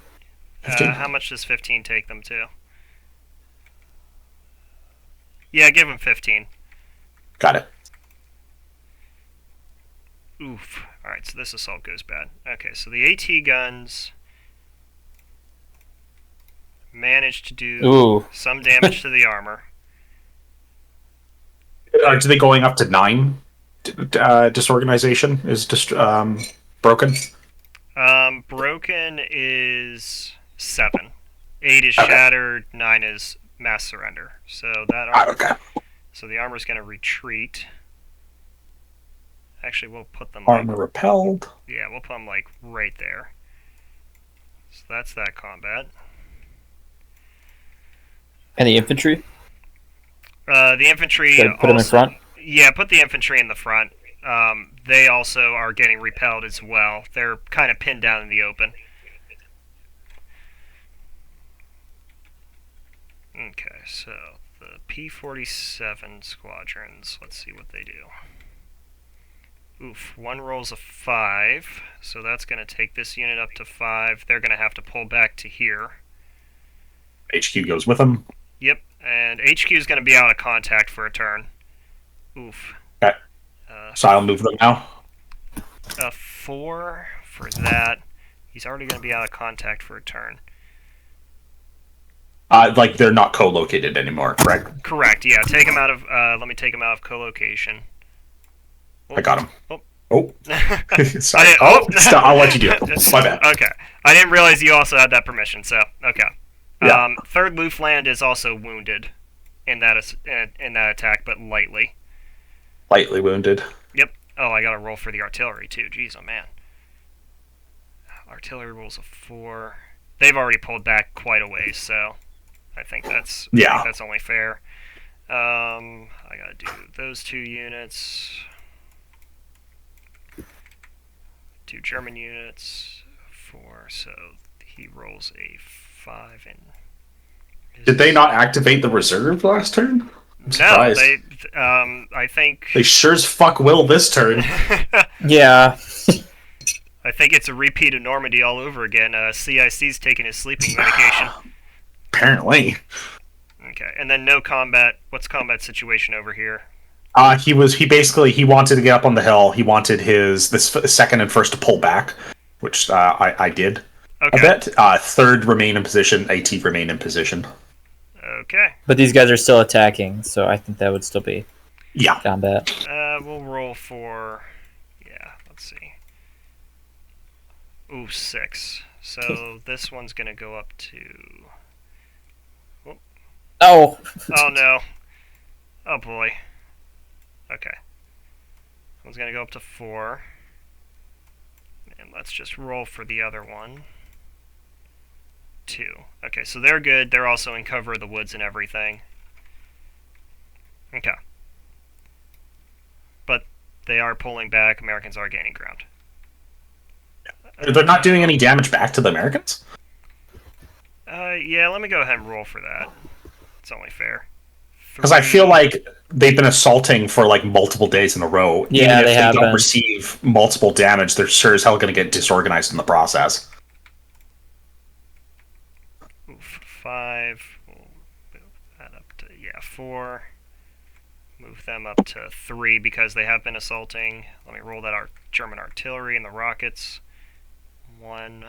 15? How much does 15 take them to? Yeah, give them 15. Got it. Oof. Alright, so this assault goes bad. Okay, so the AT guns managed to do Ooh. some damage to the armor. Are they going up to 9? Disorganization is broken. Broken is 7. 8 is Okay. shattered. 9 is mass surrender. So that Okay. so the armor's going to retreat. Actually, we'll put them Armor repelled. yeah, we'll put them like right there. So that's that combat. And the infantry? The infantry. Should I put them in also- front? Yeah, put the infantry in the front. They also are getting repelled as well. They're kind of pinned down in the open. Okay, so the P-47 squadrons, let's see what they do. Oof, one rolls a 5, so that's going to take this unit up to 5. They're going to have to pull back to here. HQ goes with him. Yep, and HQ is going to be out of contact for a turn. Oof. Okay. So I'll move them now. A 4 for that. He's already going to be out of contact for a turn. Like they're not co-located anymore, correct? Correct, yeah. Take him out of, let me take him out of co-location. I got him. Oh. Oh, sorry. I- Oh, stop. I'll let you do it. My bad. Okay. I didn't realize you also had that permission, so, okay. Yeah. Third Luftland is also wounded in that attack, but lightly. Lightly wounded. Yep. Oh, I got to roll for the artillery, too. Jeez, oh man. Artillery rolls a 4. They've already pulled back quite a ways, so I think that's only fair. I got to do those 2 units. 2 German units. 4, so he rolls a 5 and... Did they not activate the reserve last turn? I'm No, surprised. I think... They sure as fuck will this turn. Yeah. I think it's a repeat of Normandy all over again. CIC's taking his sleeping medication. Apparently. Okay, and then no combat. What's combat situation over here? He wanted to get up on the hill. He wanted this second and first to pull back, which I did Okay. a bit. Third remain in position. AT remain in position. Okay. But these guys are still attacking, so I think that would still be Yeah. combat. We'll roll for... Yeah, let's see. Ooh, 6. So this one's gonna go up to... Oh! Oh no. Oh boy. Okay. One's gonna go up to 4. And let's just roll for the other one. 2. Okay, so they're good. They're also in cover of the woods and everything. Okay. But they are pulling back. Americans are gaining ground. They're not doing any damage back to the Americans? Yeah, let me go ahead and roll for that. It's only fair. Because I feel 3. like they've been assaulting for like multiple days in a row. Yeah, Even they if have don't been. receive multiple damage, they're sure as hell going to get disorganized in the process. Oof, 5. We'll move that up to, 4. Move them up to 3 because they have been assaulting. Let me roll that German artillery and the rockets. 1.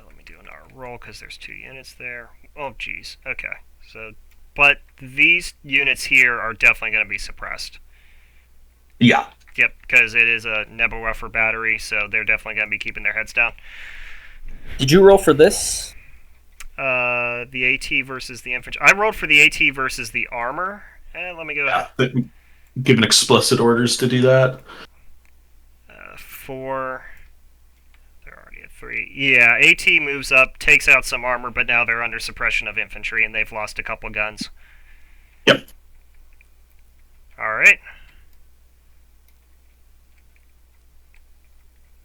Let me do another roll because there's 2 units there. Oh, geez. Okay. So, but these units here are definitely going to be suppressed. Yeah. Yep, because it is a Nebelwerfer battery, so they're definitely going to be keeping their heads down. Did you roll for this? The AT versus the infantry. I rolled for the AT versus the armor. Let me go ahead. Given explicit orders to do that. 4. They're already at 3. Yeah, AT moves up, takes out some armor, but now they're under suppression of infantry, and they've lost a couple guns. Yep. Alright.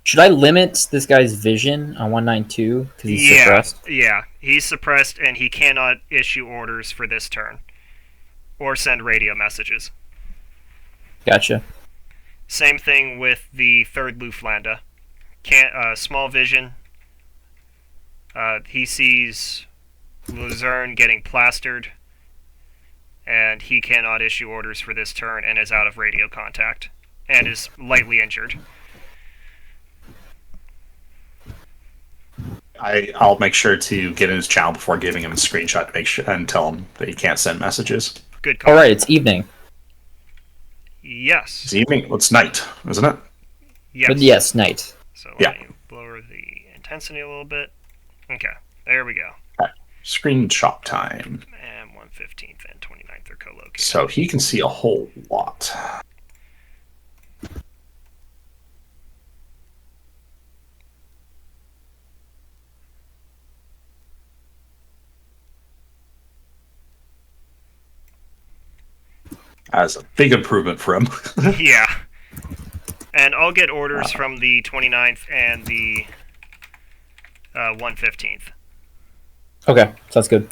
Should I limit this guy's vision on 192 because he's suppressed? Yeah, he's suppressed, and he cannot issue orders for this turn. or send radio messages. Gotcha. Same thing with the 3rd Luftlandde. Small vision. He sees Luzerne getting plastered, and he cannot issue orders for this turn and is out of radio contact, and is lightly injured. I'll make sure to get in his channel before giving him a screenshot to make sure and tell him that he can't send messages. Good call. All right, it's evening. Yes. It's evening. Well, it's night, isn't it? Yes. But yes, night. So Yeah. let me lower the intensity a little bit. Okay, there we go. Screenshot time. And 115th and 29th are co-located. So he can see a whole lot. That's a big improvement for him. Yeah. And I'll get orders from the 29th and the 115th. Okay, sounds good.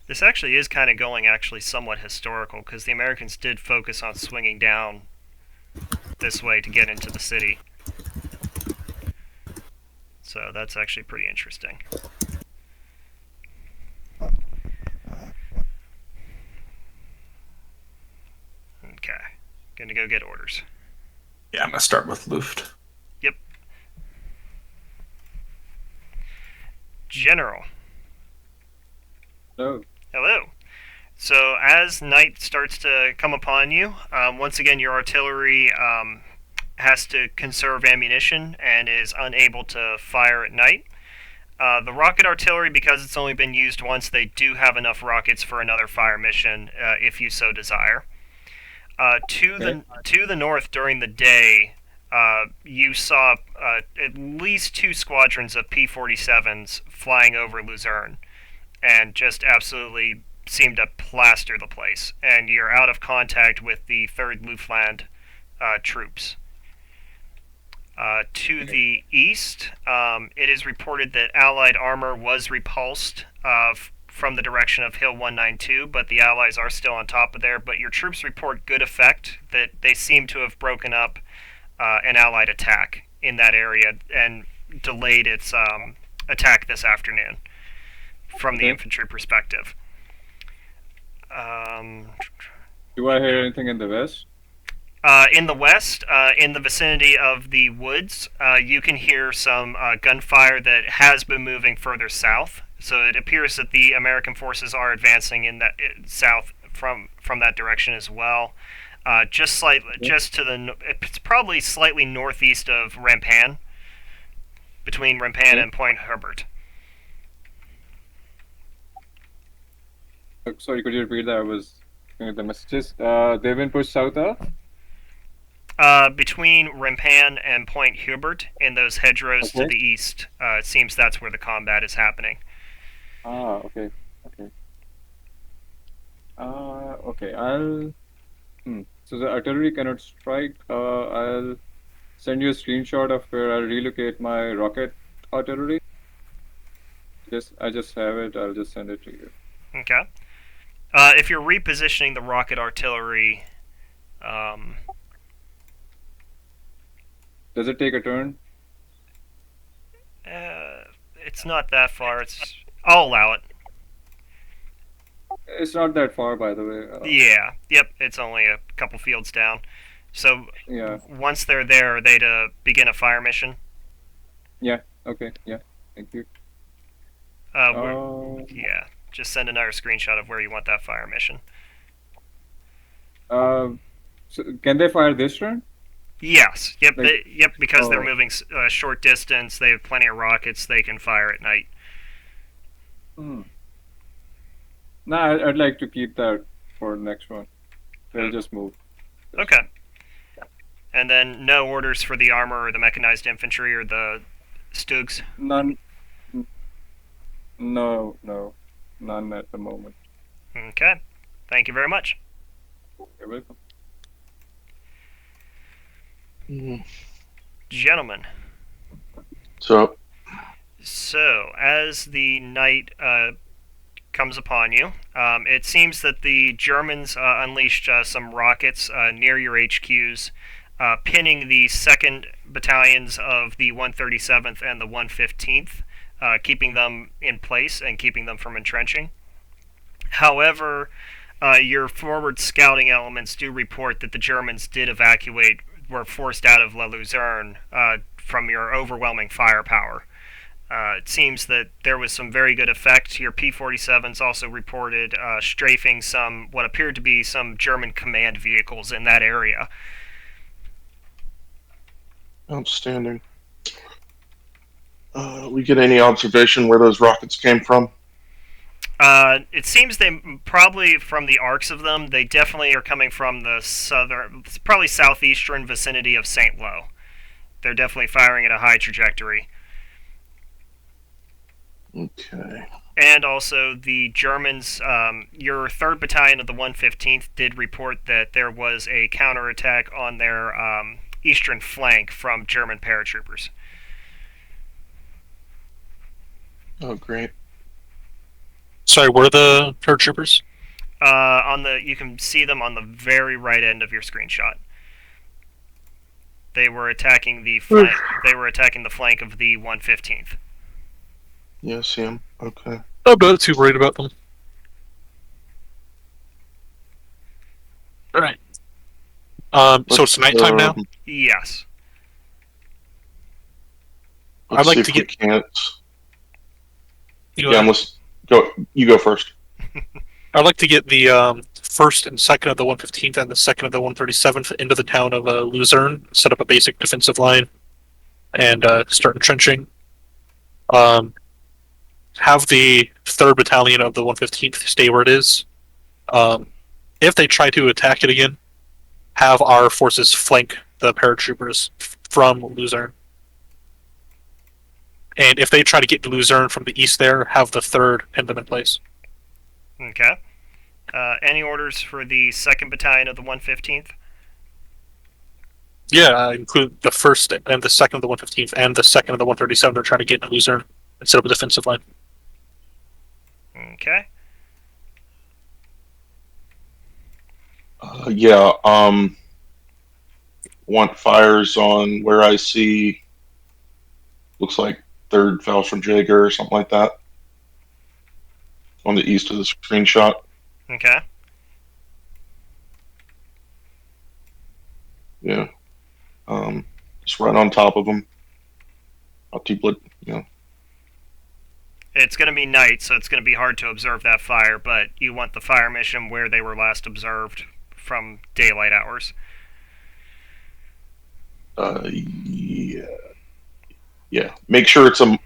This actually is kind of going somewhat historical, because the Americans did focus on swinging down this way to get into the city. So that's actually pretty interesting. Okay, gonna go get orders. Yeah, I'm gonna start with Luft. Yep. General. No. Hello. So as night starts to come upon you, once again your artillery has to conserve ammunition and is unable to fire at night. The rocket artillery, because it's only been used once, they do have enough rockets for another fire mission if you so desire. To the north during the day, you saw at least 2 squadrons of P-47s flying over Luzerne, and just absolutely seemed to plaster the place. And you're out of contact with the 3rd Luftland troops. To the east, it is reported that Allied armor was repulsed from the direction of Hill 192, but the Allies are still on top of there. But your troops report good effect, that they seem to have broken up an Allied attack in that area and delayed its attack this afternoon from the infantry perspective. Do I hear anything in the west? In the west, in the vicinity of the woods, you can hear some gunfire that has been moving further south. So it appears that the American forces are advancing in that south from that direction as well. Just to the, it's probably slightly northeast of Rampan, between Rampan and Point Herbert. Sorry, could you repeat that? I was looking at the messages. They've been pushed south of? Between Rampan and Point Hubert, in those hedgerows to the east, it seems that's where the combat is happening. Ah, okay. Okay, I'll... So the artillery cannot strike. I'll send you a screenshot of where I'll relocate my rocket artillery. I just have it. I'll just send it to you. Okay. If you're repositioning the rocket artillery, Does it take a turn? it's not that far. I'll allow it. It's not that far, by the way. Yeah. Yep. It's only a couple fields down. So Yeah. once they're there, are they to begin a fire mission? Yeah. Okay. Yeah. Thank you. Yeah. Just send another screenshot of where you want that fire mission. So can they fire this turn? Yes. Yep. Like- Yep. Because they're Oh. moving a short distance, they have plenty of rockets they can fire at night. Hmm. No, I'd like to keep that for the next one. They'll just move. Okay. And then no orders for the armor or the mechanized infantry or the Stugs. None. No, none at the moment. Okay. Thank you very much. You're welcome. Gentlemen. So, So, as the night comes upon you, it seems that the Germans unleashed some rockets near your HQs, pinning the 2nd battalions of the 137th and the 115th, keeping them in place and keeping them from entrenching. However, your forward scouting elements do report that the Germans did evacuate, were forced out of La Luzerne from your overwhelming firepower. It seems that there was some very good effect. Your P-47s also reported strafing some, what appeared to be some German command vehicles in that area. outstanding. We get any observation where those rockets came from? It seems they probably from the arcs of them, they definitely are coming from the southern, probably southeastern vicinity of St. Lo. They're definitely firing at a high trajectory. Okay. And also, the Germans, your 3rd Battalion of the 115th did report that there was a counterattack on their eastern flank from German paratroopers. Oh, great. Sorry, were the paratroopers? You can see them on the very right end of your screenshot. They were attacking the flank. They were attacking the flank of the 115th. Yeah, see him. Okay. I'm not too worried about them. Alright. So it's nighttime now? Yes. Let's I'd like see if to we get- can't. You Yeah, know, let's go. You go first. I'd like to get the 1st and 2nd of the 115th and the 2nd of the 137th into the town of Luzerne, set up a basic defensive line, and start entrenching. Have the 3rd Battalion of the 115th stay where it is. If they try to attack it again, have our forces flank the paratroopers from Luzerne. And if they try to get to Luzerne from the east there, have the 3rd pin them in place. Okay. Any orders for the 2nd Battalion of the 115th? Yeah, include the 1st and the 2nd of the 115th and the 2nd of the 137th are trying to get into Luzerne and set up a defensive line. Okay. Yeah. Want fires on where I see. Looks like 3rd Fallschirmjäger or something like that. On the east of the screenshot. Okay. Yeah. Just right on top of them. I'll keep it. You know. It's going to be night, so it's going to be hard to observe that fire, but you want the fire mission where they were last observed from daylight hours. Yeah. Yeah. Make sure it's a.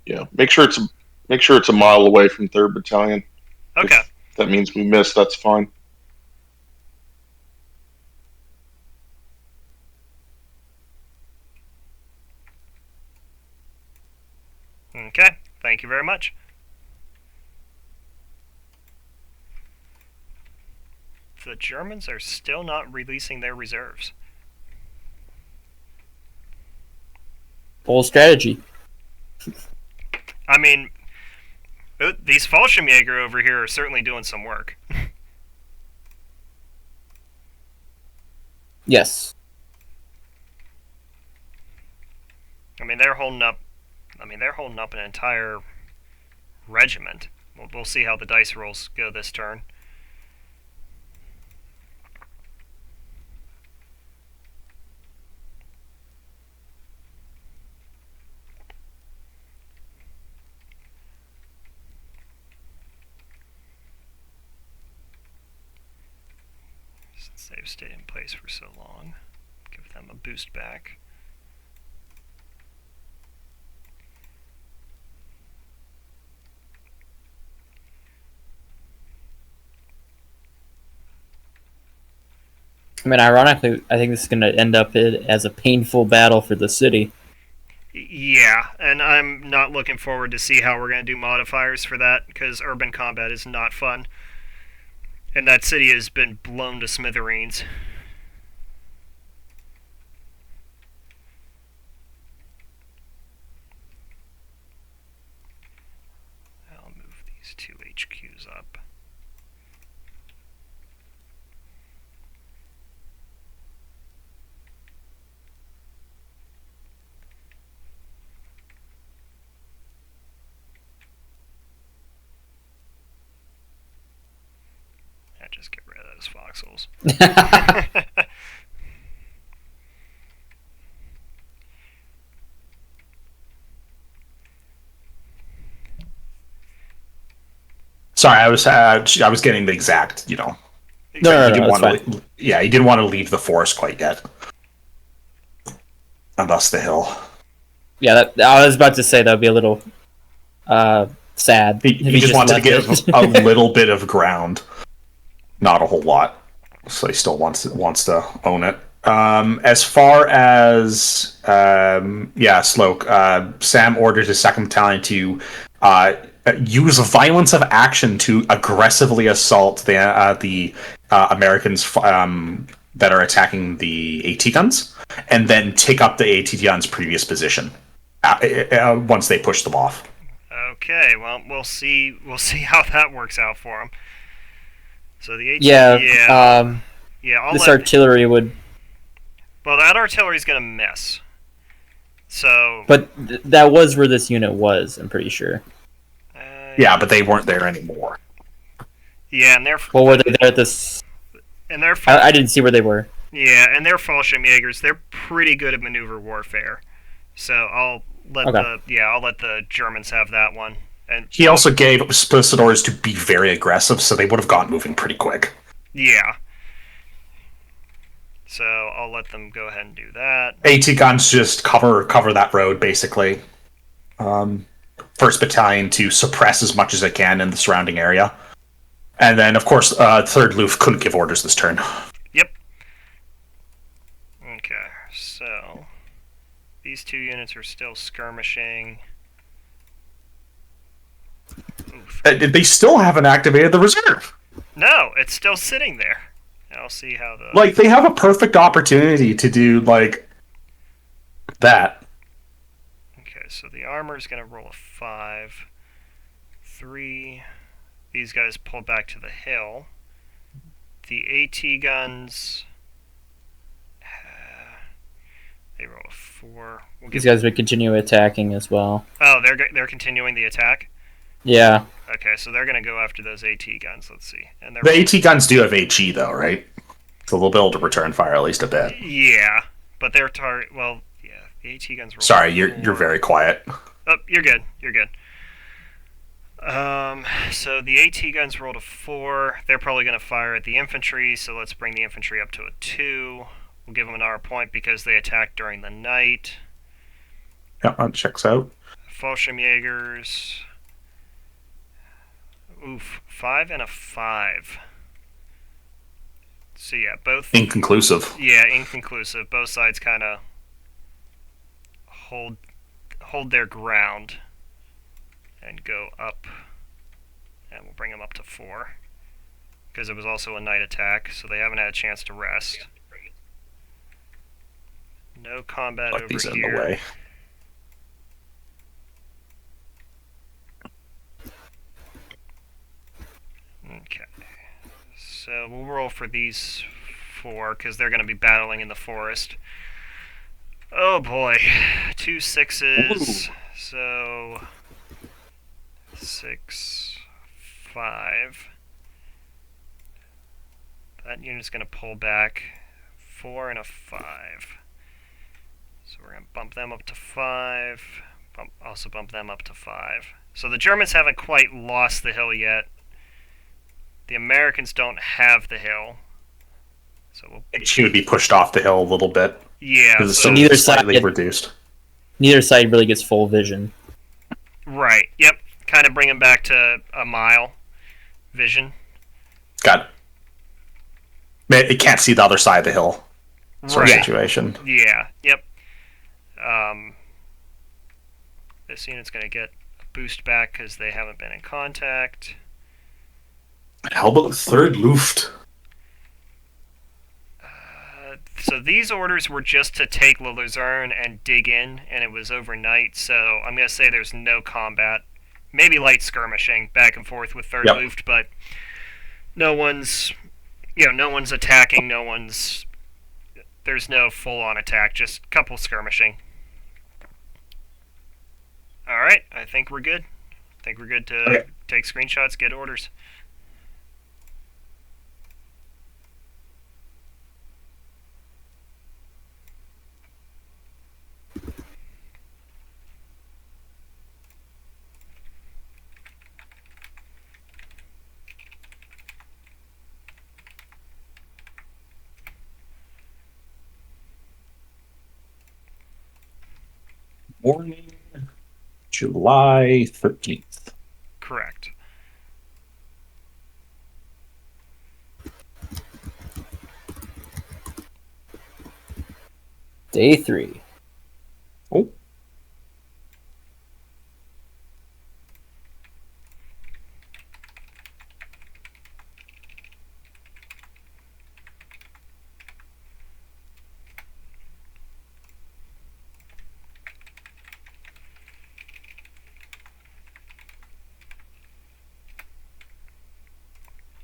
Yeah. Make sure it's a mile away from 3rd Battalion. Okay. If that means we missed. That's fine. Okay. Thank you very much. The Germans are still not releasing their reserves. Bold strategy. I mean, these Fallschirmjäger over here are certainly doing some work. Yes. I mean, they're holding up. They're holding up an entire regiment. We'll see how the dice rolls go this turn. Since they've stayed in place for so long. them a boost back. I mean, ironically, I think this is going to end up as a painful battle for the city. Yeah, and I'm not looking forward to see how we're going to do modifiers for that, because urban combat is not fun. And that city has been blown to smithereens. I'll move these two HQs up. Yeah, just get rid of those foxholes. Sorry, I was getting the exact, you know. No, he didn't it's want fine. to. Yeah, he didn't want to leave the forest quite yet, and thus the hill. Yeah, I was about to say that would be a little sad. He if just wanted to left give it. a little bit of ground, not a whole lot. So he still wants to own it. As far as Sloke, Sam orders his second battalion to use violence of action to aggressively assault the Americans that are attacking the AT guns, and then take up the AT guns' previous position once they push them off. Okay, well, we'll see how that works out for him. So the AT, Yeah, I'll this let, artillery would, well, that artillery's gonna miss. So, but that was where this unit was. I'm pretty sure. Yeah, but they weren't there anymore. Yeah, and they're Well, were they there at this? I didn't see where they were. Yeah, and they're Fallschirmjägers. They're pretty good at maneuver warfare. So I'll let the Germans have that one. And He also gave explicit orders to be very aggressive, so they would have gotten moving pretty quick. yeah. So I'll let them go ahead and do that. AT guns just cover that road basically. First battalion to suppress as much as they can in the surrounding area, and then of course Third Luft couldn't give orders this turn. Yep. Okay, so these two units are still skirmishing. Oof. They still haven't activated the reserve. No, it's still sitting there. I'll see how the Like they have a perfect opportunity to do like that. Okay, so the armor's gonna roll a 5. 3. These guys pull back to the hill. The AT guns. They roll a 4. We'll These give, guys would continue attacking as well. oh, they're continuing the attack. Yeah. Okay, so they're gonna go after those AT guns. Let's see, and they're The AT guns do have HE though, right? So they'll be able to return fire at least a bit. Yeah, but their target. Well, yeah, the AT guns roll. Sorry, a you're 4. very quiet. Oh, you're good. You're good. So the AT guns rolled a 4. They're probably going to fire at the infantry, so let's bring the infantry up to a 2. We'll give them an hour point because they attacked during the night. Yeah, that checks out. Fallschirmjägers. Oof, 5 and a 5. So yeah, both. Inconclusive. Yeah, inconclusive. Both sides kind of hold their ground and go up, and we'll bring them up to 4 because it was also a night attack, so they haven't had a chance to rest. No combat Fuck over these in here. the way. Okay, so we'll roll for these 4 because they're going to be battling in the forest. Oh boy, 2 6s. Ooh. So 6, 5. That unit's going to pull back 4 and a 5. So we're going to bump them up to 5. Also bump them up to 5. So the Germans haven't quite lost the hill yet. The Americans don't have the hill. So we'll She would be pushed off the hill a little bit. Yeah, Because it's so, so neither side slightly get- reduced. Neither side really gets full vision. right. Yep. Kind of bring him back to a mile vision. Got it. It can't see the other side of the hill sort of Right. situation. Yeah. Yep. This unit's gonna get a boost back because they haven't been in contact. How about the third Luft? So these orders were just to take La Luzerne and dig in, and it was overnight. So I'm gonna say there's no combat, maybe light skirmishing back and forth with Third Yep. Luft, but no one's, no one's attacking. There's no full-on attack, just a couple skirmishing. All right, I think we're good. I think we're good to Okay. take screenshots, get orders. Morning, July 13th. Correct. Day 3. Oh.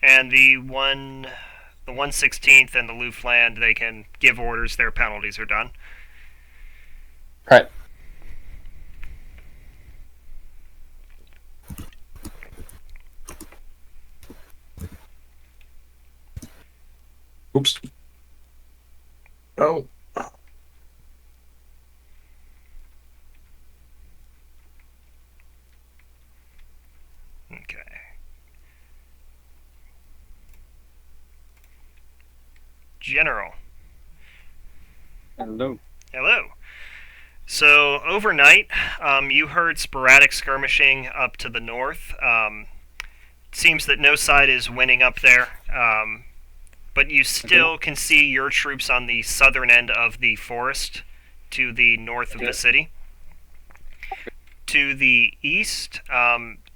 And the 116th and the Luftland, they can give orders. Their penalties are done. Right. Oops. Oh. Okay. General. Hello. Hello. So overnight, you heard sporadic skirmishing up to the north. Seems that no side is winning up there, but you still can see your troops on the southern end of the forest to the north of the city. To the east,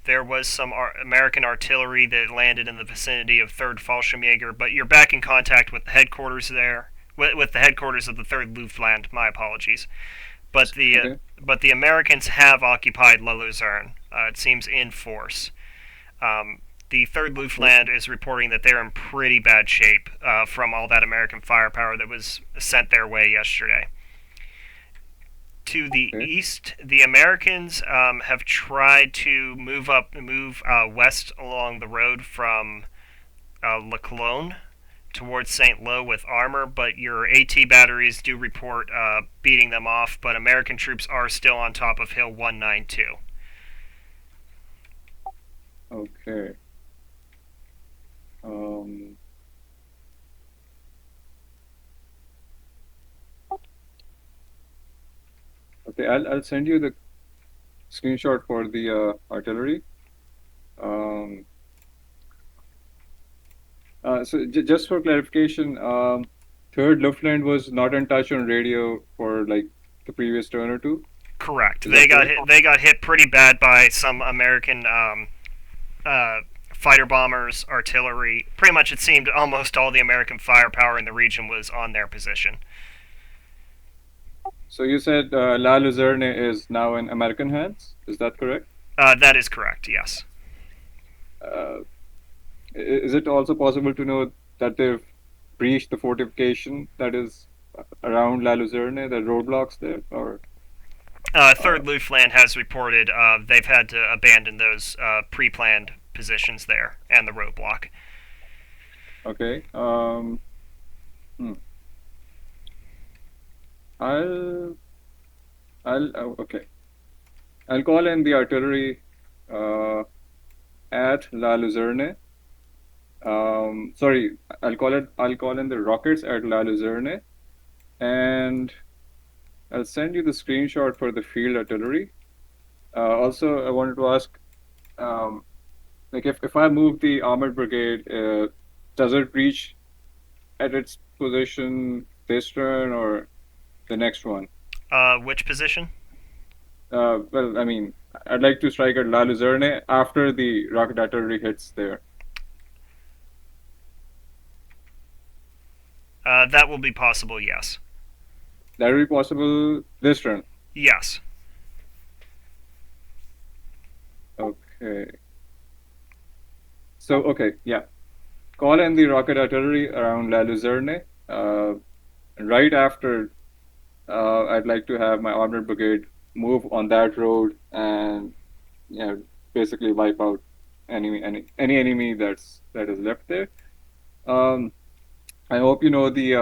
there was some American artillery that landed in the vicinity of 3rd Fallschirmjäger, but you're back in contact with the headquarters there, with the headquarters of the 3rd Luftland. My apologies. But the Americans have occupied La Luzerne. It seems in force. The 3rd Luftland is reporting that they're in pretty bad shape from all that American firepower that was sent their way yesterday. To the east, the Americans have tried to move west along the road from La Cologne towards St. Lo with armor, but your AT batteries do report beating them off, but American troops are still on top of Hill 192. Okay. Okay, I'll send you the screenshot for the artillery. So just for clarification, 3rd Luftland was not in touch on radio for like the previous turn or two. Correct. Is They that got correct? hit. They got hit pretty bad by some American fighter bombers, artillery. Pretty much, it seemed almost all the American firepower in the region was on their position. So you said La Luzerne is now in American hands. Is that correct? That is correct. Yes. Is it also possible to know that they've breached the fortification that is around La Luzerne, the roadblocks there, or? 3rd Luftland has reported they've had to abandon those pre-planned positions there and the roadblock. Okay. Okay. I'll call in the artillery at La Luzerne. Sorry, I'll call in the rockets at La Luzerne, and I'll send you the screenshot for the field artillery. Also, I wanted to ask, like if I move the armored brigade, does it reach at its position this turn or the next one? Which position? Well, I mean, I'd like to strike at La Luzerne after the rocket artillery hits there. That will be possible, yes. That will be possible this turn. Yes. Okay. So, okay, yeah. Call in the rocket artillery around La Luzerne. Right after, I'd like to have my armored brigade move on that road and, basically wipe out any enemy that is left there. I hope you know the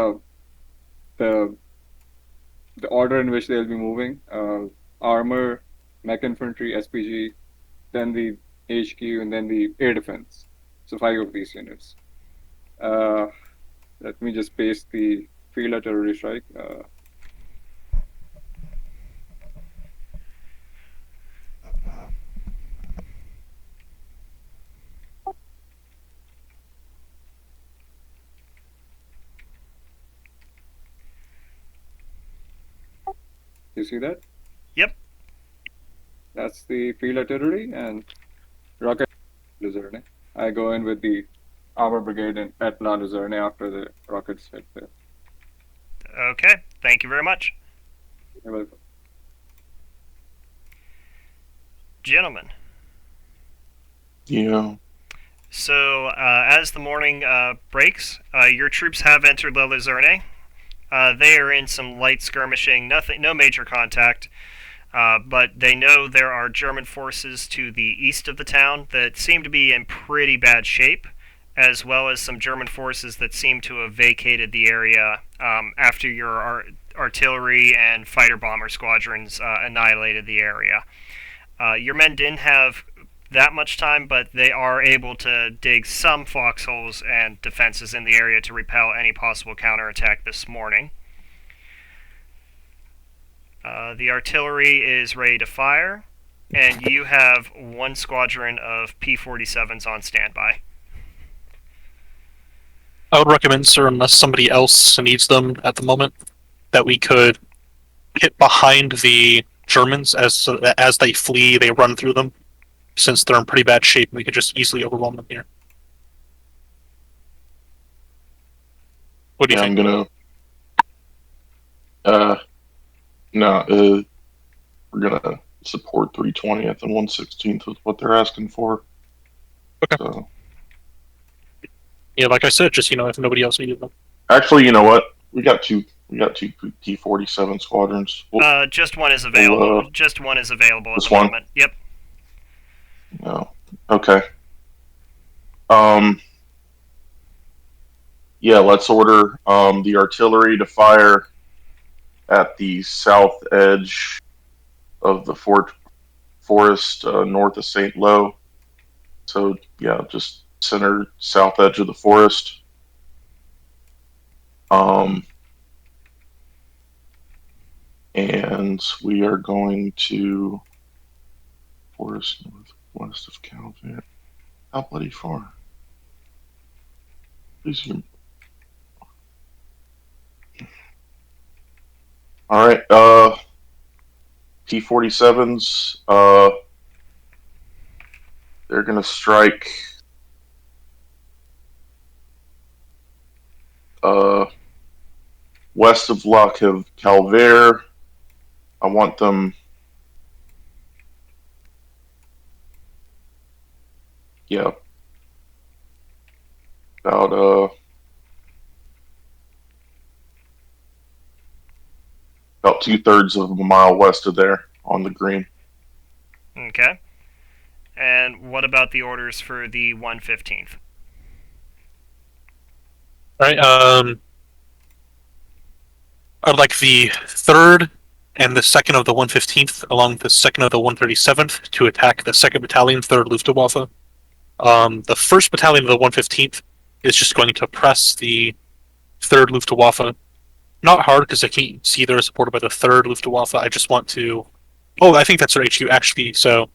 order in which they'll be moving. Armor, mech infantry, SPG, then the HQ, and then the air defense. So 5 of these units. Let me just paste the field artillery strike. You see that? Yep. That's the field artillery and rocket Luzerne. I go in with the armor brigade at La Luzerne after the rockets hit there. Okay. Thank you very much. You're welcome. Gentlemen. Yeah. So, as the morning breaks, your troops have entered La Luzerne. They are in some light skirmishing, no major contact, but they know there are German forces to the east of the town that seem to be in pretty bad shape, as well as some German forces that seem to have vacated the area after your artillery and fighter bomber squadrons annihilated the area. Your men didn't have that much time, but they are able to dig some foxholes and defenses in the area to repel any possible counterattack this morning. The artillery is ready to fire, and you have one squadron of P-47s on standby. I would recommend, sir, unless somebody else needs them at the moment, that we could hit behind the Germans as they flee, they run through them. Since they're in pretty bad shape, we could just easily overwhelm them here. What do you think? I'm gonna. No, we're gonna support 320th and 116th with what they're asking for. Okay. So, Yeah, like I said, just if nobody else needed them. actually, you know what? We got two P-47 squadrons. Just one is available. Just one is available at this the one? moment. Yep. No. Okay. Yeah, let's order the artillery to fire at the south edge of the forest north of St. Lo. So, yeah, just center south edge of the forest. And we are going to forest northwest of Calvert. How bloody far? These are... All right, P-47s. They're gonna strike. West of La Calvert. I want them. Yeah. About 2/3 of a mile west of there on the green. Okay. And what about the orders for the 115th? Alright, I'd like the 3rd and the 2nd of the 115th, along the 2nd of the 137th, to attack the 2nd Battalion, 3rd Luftwaffe. The 1st Battalion of the 115th is just going to press the 3rd Luftwaffe not hard because I can see they're supported by the 3rd Luftwaffe. I just want to. Oh, I think that's their HQ actually. So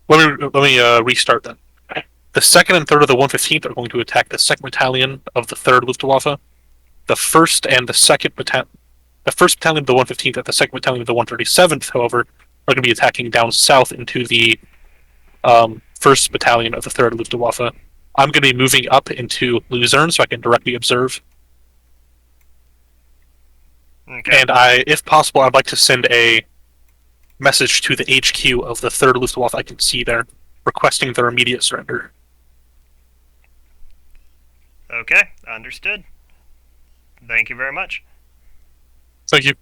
let me restart then. The 2nd and 3rd of the 115th are going to attack the 2nd Battalion of the 3rd Luftwaffe. The 1st and the 2nd Battalion, the 1st Battalion of the 115th and the 2nd Battalion of the 137th, however, are going to be attacking down south into the 1st Battalion of the 3rd Luftwaffe. I'm going to be moving up into Luzerne so I can directly observe. Okay. And if possible, I'd like to send a message to the HQ of the 3rd Luftwaffe I can see there, requesting their immediate surrender. Okay, understood. Thank you very much. Thank you.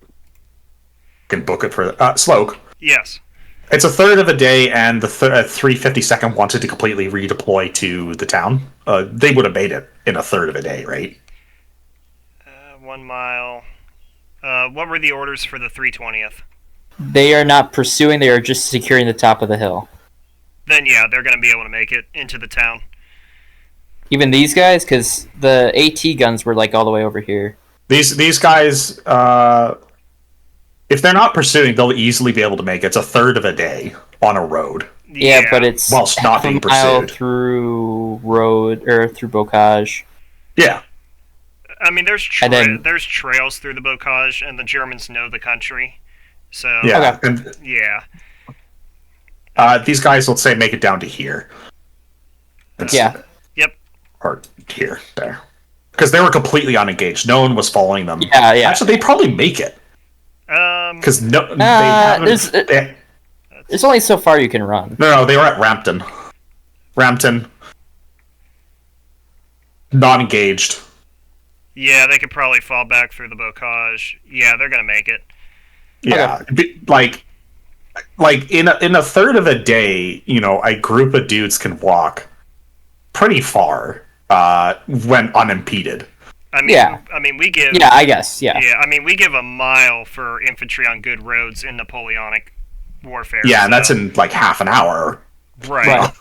Can book it for Sloke. Yes. It's a third of a day, and the 352nd wanted to completely redeploy to the town. They would have made it in a third of a day, right? 1 mile. What were the orders for the 320th? They are not pursuing, they are just securing the top of the hill. Then yeah, they're going to be able to make it into the town. Even these guys, because the AT guns were like all the way over here. These guys, if they're not pursuing, they'll easily be able to make it. It's a third of a day on a road. Yeah, but it's Whilst not being half a mile pursued. through road or through Bocage. Yeah. I mean, there's And then- there's trails through the Bocage, and the Germans know the country. So Yeah. Okay. And yeah. these guys, let's say, make it down to here. Yeah. Or here, there. Because they were completely unengaged. No one was following them. Yeah, yeah. Actually, they probably make it. Because they haven't. There's only so far you can run. No, they were at Rampton. Rampton. Not engaged. Yeah, they could probably fall back through the Bocage. Yeah, they're gonna make it. Yeah. Like in a third of a day, a group of dudes can walk pretty far when unimpeded. I mean, Yeah. I mean, we give. Yeah, I guess. Yeah. Yeah, I mean, we give a mile for infantry on good roads in Napoleonic warfare. Yeah, and so- that's in like half an hour. right. Right.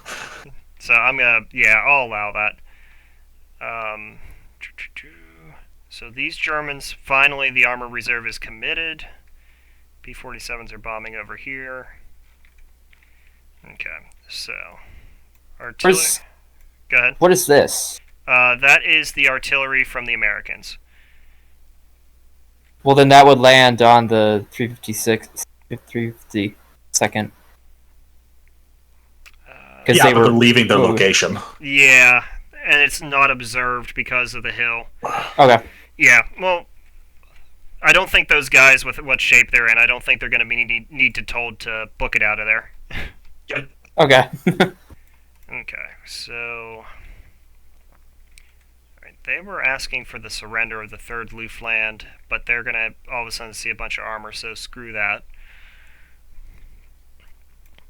So I'm gonna, yeah, I'll allow that. So these Germans, finally, the armor reserve is committed. B-47s are bombing over here. Okay, so artillery. Where's- Go ahead. What is this? That is the artillery from the Americans. Well, then that would land on the 352nd. Because Yeah, they but were they're leaving their moved. location. Yeah, and it's not observed because of the hill. Okay. Yeah, well, I don't think those guys with what shape they're in, I don't think they're going to be need to told to book it out of there. Okay. Okay, so alright, they were asking for the surrender of the 3rd Luftland, but they're going to all of a sudden see a bunch of armor, so screw that.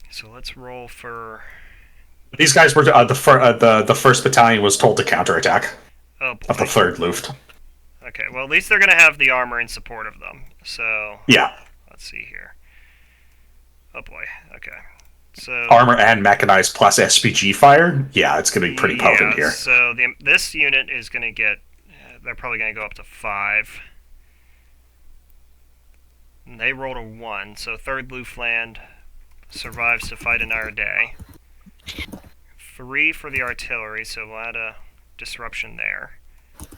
So let's roll for... These guys were the first battalion was told to counterattack Oh of the boy. third Luft. Okay, well at least they're going to have the armor in support of them. So Yeah, let's see here. Oh boy. Okay. So armor and mechanized plus SPG fire. Yeah, it's going to be pretty potent here. So this unit is going to get. They're probably going to go up to 5. And they rolled a 1, so 3rd Luftland survives to fight another day. 3 for the artillery, so we'll add a disruption there. We've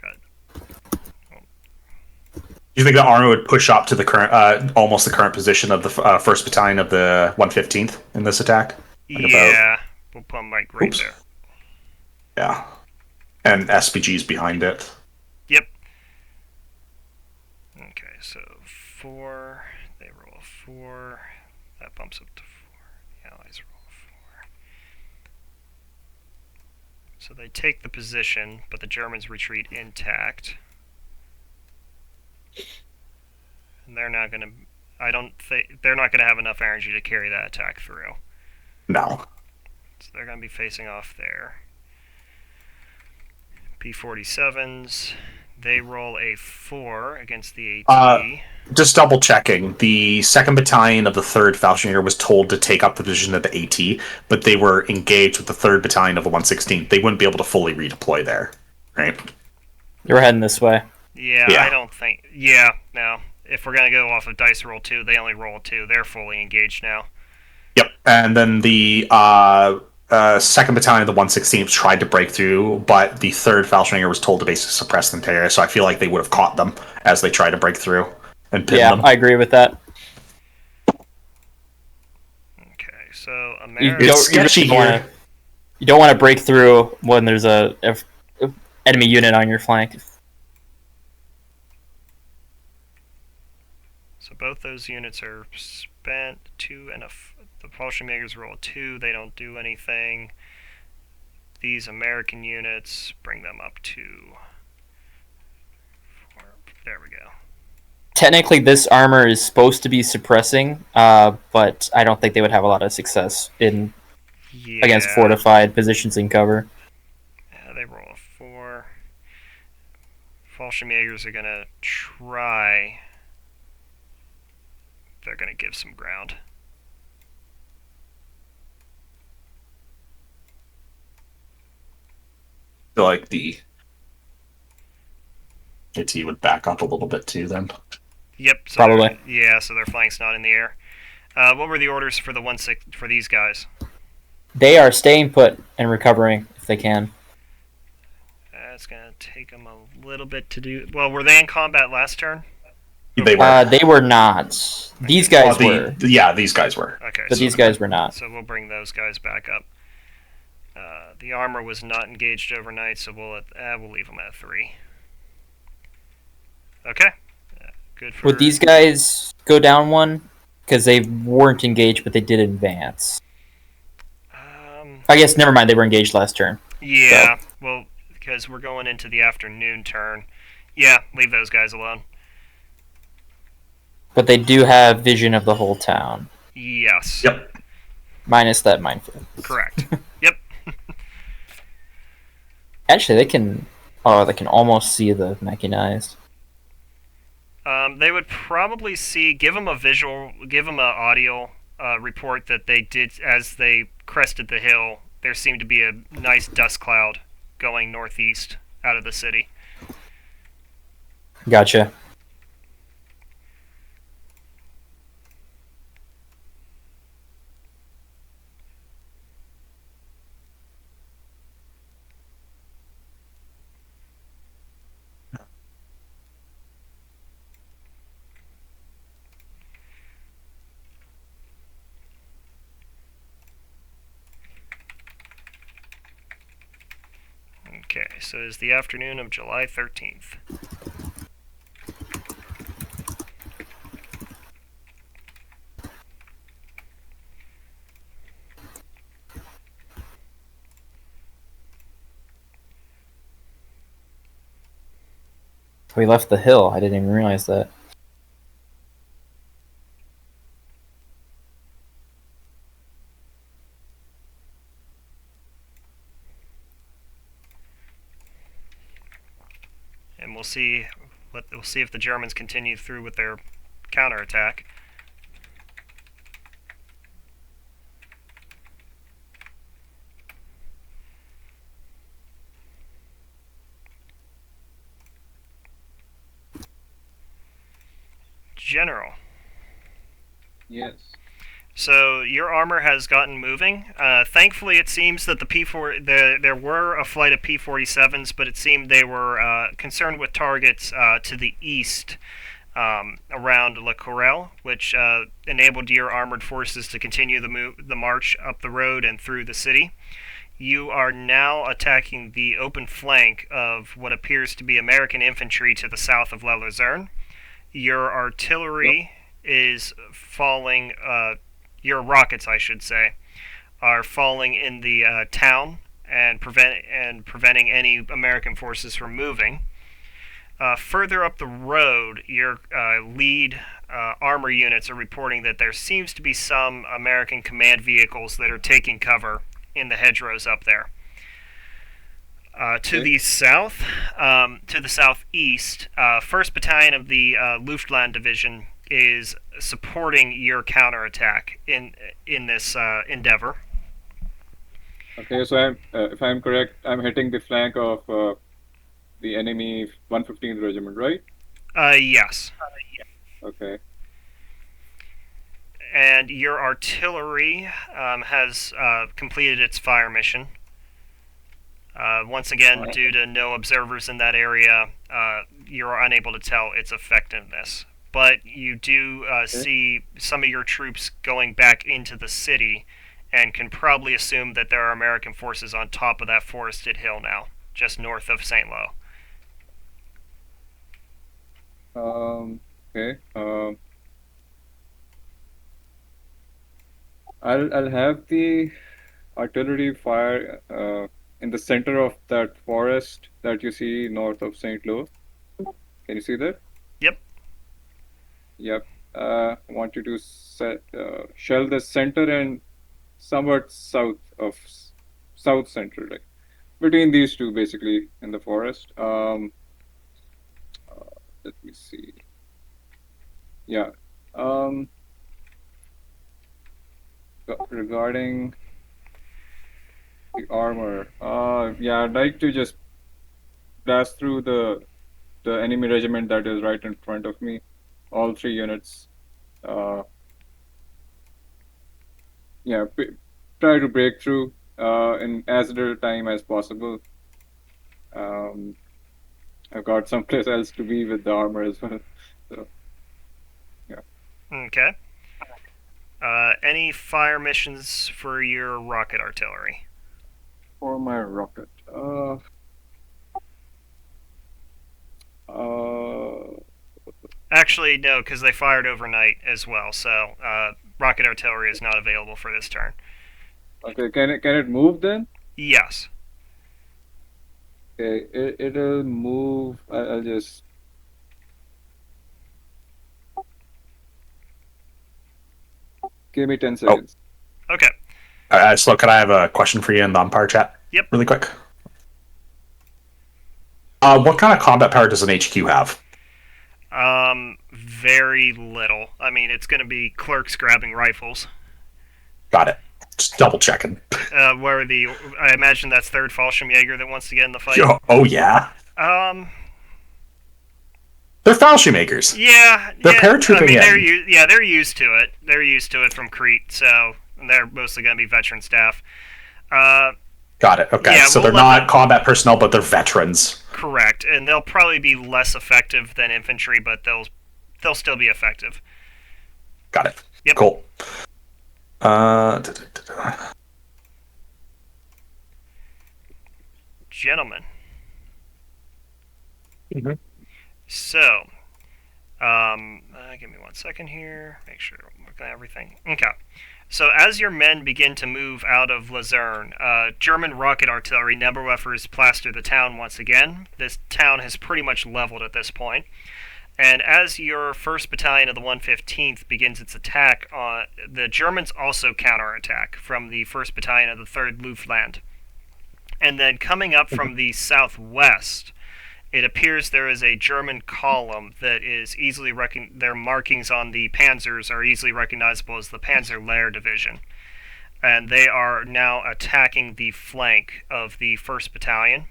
got. Do you think the armor would push up to the current, almost the current position of the first battalion of the 115th in this attack? Like Yeah, we'll put them right Oops. there. Yeah, and SPG's behind it. Yep. Okay, so 4. They roll a 4. That bumps up to 4. The Allies roll a 4. So they take the position, but the Germans retreat intact. And they're not gonna. I don't think they're not gonna have enough energy to carry that attack through. No. So they're gonna be facing off there. P-47s. they roll a 4 against the AT. Just double checking. The 2nd Battalion of the 3rd Fallschirmjäger was told to take up the position of the AT, but they were engaged with the 3rd Battalion of the 116th. They wouldn't be able to fully redeploy there, right? You're heading this way. Yeah, Yeah. I don't think. Yeah, no. If we're gonna go off of dice roll 2, they only roll 2. They're fully engaged now. Yep. And then the 2nd Battalion of the 116th tried to break through, but the 3rd Fallschirmjäger was told to basically suppress them there, so I feel like they would have caught them as they tried to break through and pin Yeah, them. I agree with that. Okay, so You America. It's sketchy here. You don't want to break through when there's a enemy unit on your flank. So both those units are spent. 2 and the Fallschirmjägers roll 2. They don't do anything. These American units bring them up to 4. There we go. Technically, this armor is supposed to be suppressing, but I don't think they would have a lot of success in Yeah. against fortified positions in cover. Yeah, they roll a 4. Fallschirmjägers are gonna try. They're gonna give some ground. I feel like the AT would back up a little bit too then. Yep. So Probably. Yeah. So their flank's not in the air. What were the orders for the 1/6 for these guys? They are staying put and recovering if they can. It's gonna take them a little bit to do. Well, were they in combat last turn? They were. They were not. These guys were, Yeah, these guys were. Okay. but so these guys were not. So we'll bring those guys back up. The armor was not engaged overnight, so we'll leave them at 3. Okay. Good for. Would these guys go down one? Because they weren't engaged, but they did advance. I guess, never mind, they were engaged last turn. Yeah. Well, because we're going into the afternoon turn. Yeah, leave those guys alone. But they do have vision of the whole town. Yes. Yep. Minus that minefield. Correct. Yep. Actually, they can... Oh, they can almost see the mechanized. They would probably see, give them a visual, give them an audio report that they did as they crested the hill. There seemed to be a nice dust cloud going northeast out of the city. Gotcha. Okay, so it's the afternoon of July 13th. We left the hill. I didn't even realize that. And we'll see if the Germans continue through with their counterattack. General. Yes. So your armor has gotten moving. Thankfully, it seems that the there were a flight of P-47s, but it seemed they were concerned with targets to the east around Le Corel, which enabled your armored forces to continue the march up the road and through the city. You are now attacking the open flank of what appears to be American infantry to the south of La Luzerne. Your artillery is falling. Your rockets, I should say, are falling in the town and preventing any American forces from moving. Further up the road, your lead armor units are reporting that there seems to be some American command vehicles that are taking cover in the hedgerows up there. To Okay. the south, to the southeast, 1st Battalion of the Luftland Division is supporting your counterattack in this endeavor. Okay, so if I'm correct, I'm hitting the flank of the enemy 115th Regiment, right? Yes. Okay. And your artillery has completed its fire mission. Once again, due to no observers in that area, you're unable to tell its effectiveness. But you do see some of your troops going back into the city, and can probably assume that there are American forces on top of that forested hill now, just north of St. Lo. Okay. I'll have the artillery fire in the center of that forest that you see north of St. Lo. Can you see that? Yep. Yep. I want you to shell the center and somewhat south center, like between these two, basically in the forest. Let me see. Yeah. Regarding the armor, yeah, I'd like to just blast through the enemy regiment that is right in front of me, all 3 units. Yeah, try to break through in as little time as possible. I've got someplace else to be with the armor as well. So, Okay. Any fire missions for your rocket artillery? for my rocket, Actually, no, because they fired overnight as well, so rocket artillery is not available for this turn. okay, can it move then? Yes. Okay, it'll move. I'll just. Give me 10 seconds. Okay. So can I have a question for you in the umpire chat? Yep. Really quick. What kind of combat power does an HQ have? Very little. I mean, it's going to be clerks grabbing rifles. Got it. Just double checking. I imagine that's 3rd Fallschirmjäger that wants to get in the fight. Oh yeah. They're Fallschirmjägers. Yeah. They're yeah, paratrooping I mean, in. they're used to it. They're used to it from Crete, so they're mostly going to be veteran staff. Got it. Okay. Yeah, So we'll they're let not them- combat personnel, but they're veterans. Correct, and they'll probably be less effective than infantry, but they'll still be effective. Got it. Yep. Cool. Gentlemen. Mhm. So, give me 1 second here. Make sure I'm looking at everything. Okay. So, as your men begin to move out of Luzerne, German rocket artillery Nebelwerfers plaster the town once again. This town has pretty much leveled at this point. And as your 1st Battalion of the 115th begins its attack, the Germans also counterattack from the 1st Battalion of the 3rd Luftland. And then coming up from the southwest, it appears there is a German column that is easily their markings on the panzers are easily recognizable as the Panzerlehr Division. And they are now attacking the flank of the 1st Battalion.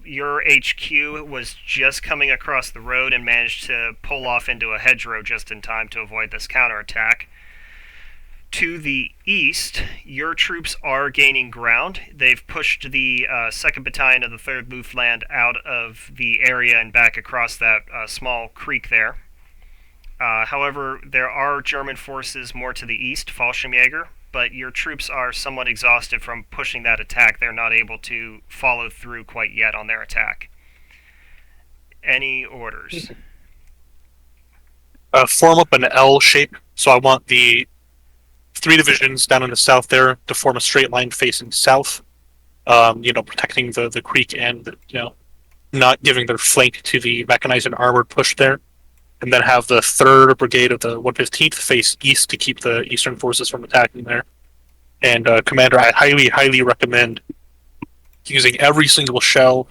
Your HQ was just coming across the road and managed to pull off into a hedgerow just in time to avoid this counterattack. To the east, your troops are gaining ground. They've pushed the 2nd Battalion of the 3rd Luftland out of the area and back across that small creek there. However, there are German forces more to the east, Fallschirmjäger, but your troops are somewhat exhausted from pushing that attack. They're not able to follow through quite yet on their attack. Any orders? Form up an L shape. So I want the 3 divisions down in the south there to form a straight line facing south. Protecting the creek and not giving their flank to the mechanized and armored push there. And then have the 3rd Brigade of the 115th face east to keep the eastern forces from attacking there. And Commander, I highly, highly recommend using every single shell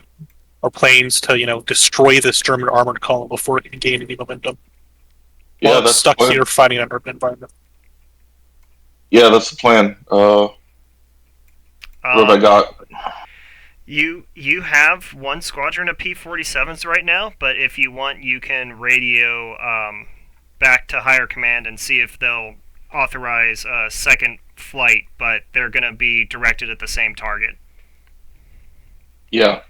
or planes to, destroy this German armored column before it can gain any momentum. Yeah, While it's that's stuck the plan. here fighting an urban environment. Yeah, that's the plan. What have I got? You have one squadron of P-47s right now, but if you want, you can radio back to higher command and see if they'll authorize a second flight, but they're going to be directed at the same target. Yeah,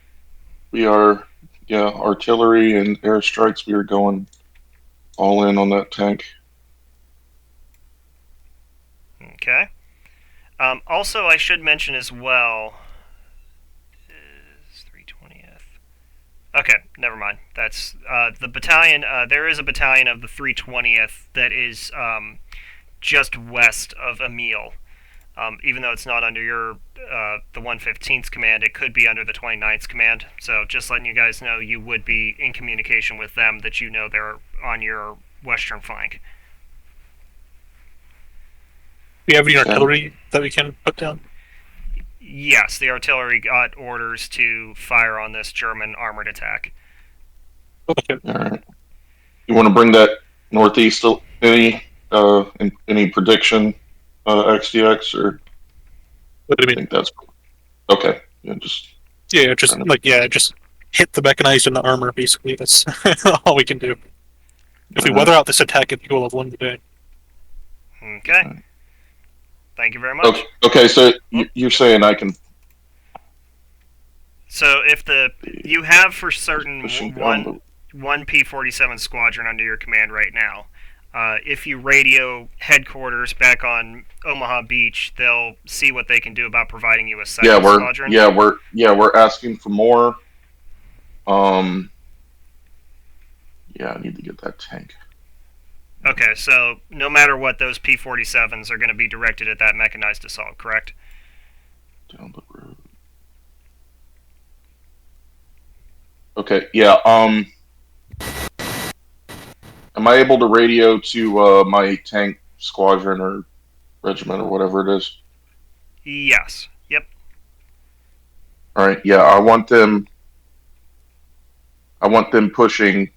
we are. Yeah, artillery and airstrikes. We are going all in on that tank. Okay. Also, I should mention as well. Is 320th? Okay, never mind. That's the battalion. There is a battalion of the 320th that is just west of Emil. Even though it's not under your the 115th command, it could be under the 29th command. So just letting you guys know, you would be in communication with them, that you know they're on your western flank. Do you have any artillery that we can put down? Yes, the artillery got orders to fire on this German armored attack. Okay. All right. You want to bring that northeast? Any prediction? XDX or What do you I mean? think that's okay. Yeah, just Just hit the mechanized and the armor. Basically, that's all we can do. If we Uh-huh. weather out this attack, I think we'll have won the day. Okay. Thank you very much. okay. So you're saying I can So if you have for certain pushing down one P-47 squadron under your command right now. If you radio headquarters back on Omaha Beach, they'll see what they can do about providing you a second squadron. we're asking for more. Yeah, I need to get that tank. Okay, so no matter what, those P-47s are going to be directed at that mechanized assault, correct? Down the road. Okay, yeah, am I able to radio to my tank squadron or regiment or whatever it is? Yes. Yep. Alright, yeah, I want them pushing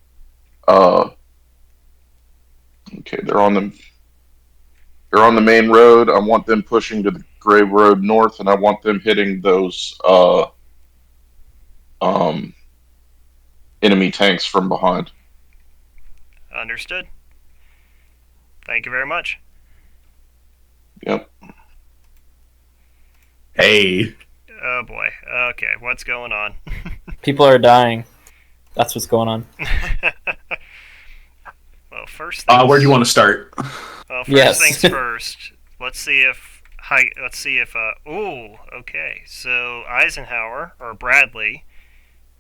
okay, they're on the main road. I want them pushing to the Grave Road north, and I want them hitting those enemy tanks from behind. Understood. Thank you very much. Yep. Hey. Oh boy. Okay, what's going on? People are dying. That's what's going on. Well, first Where do you want to start? Well, first Yes. things first. Let's see if okay. So Eisenhower or Bradley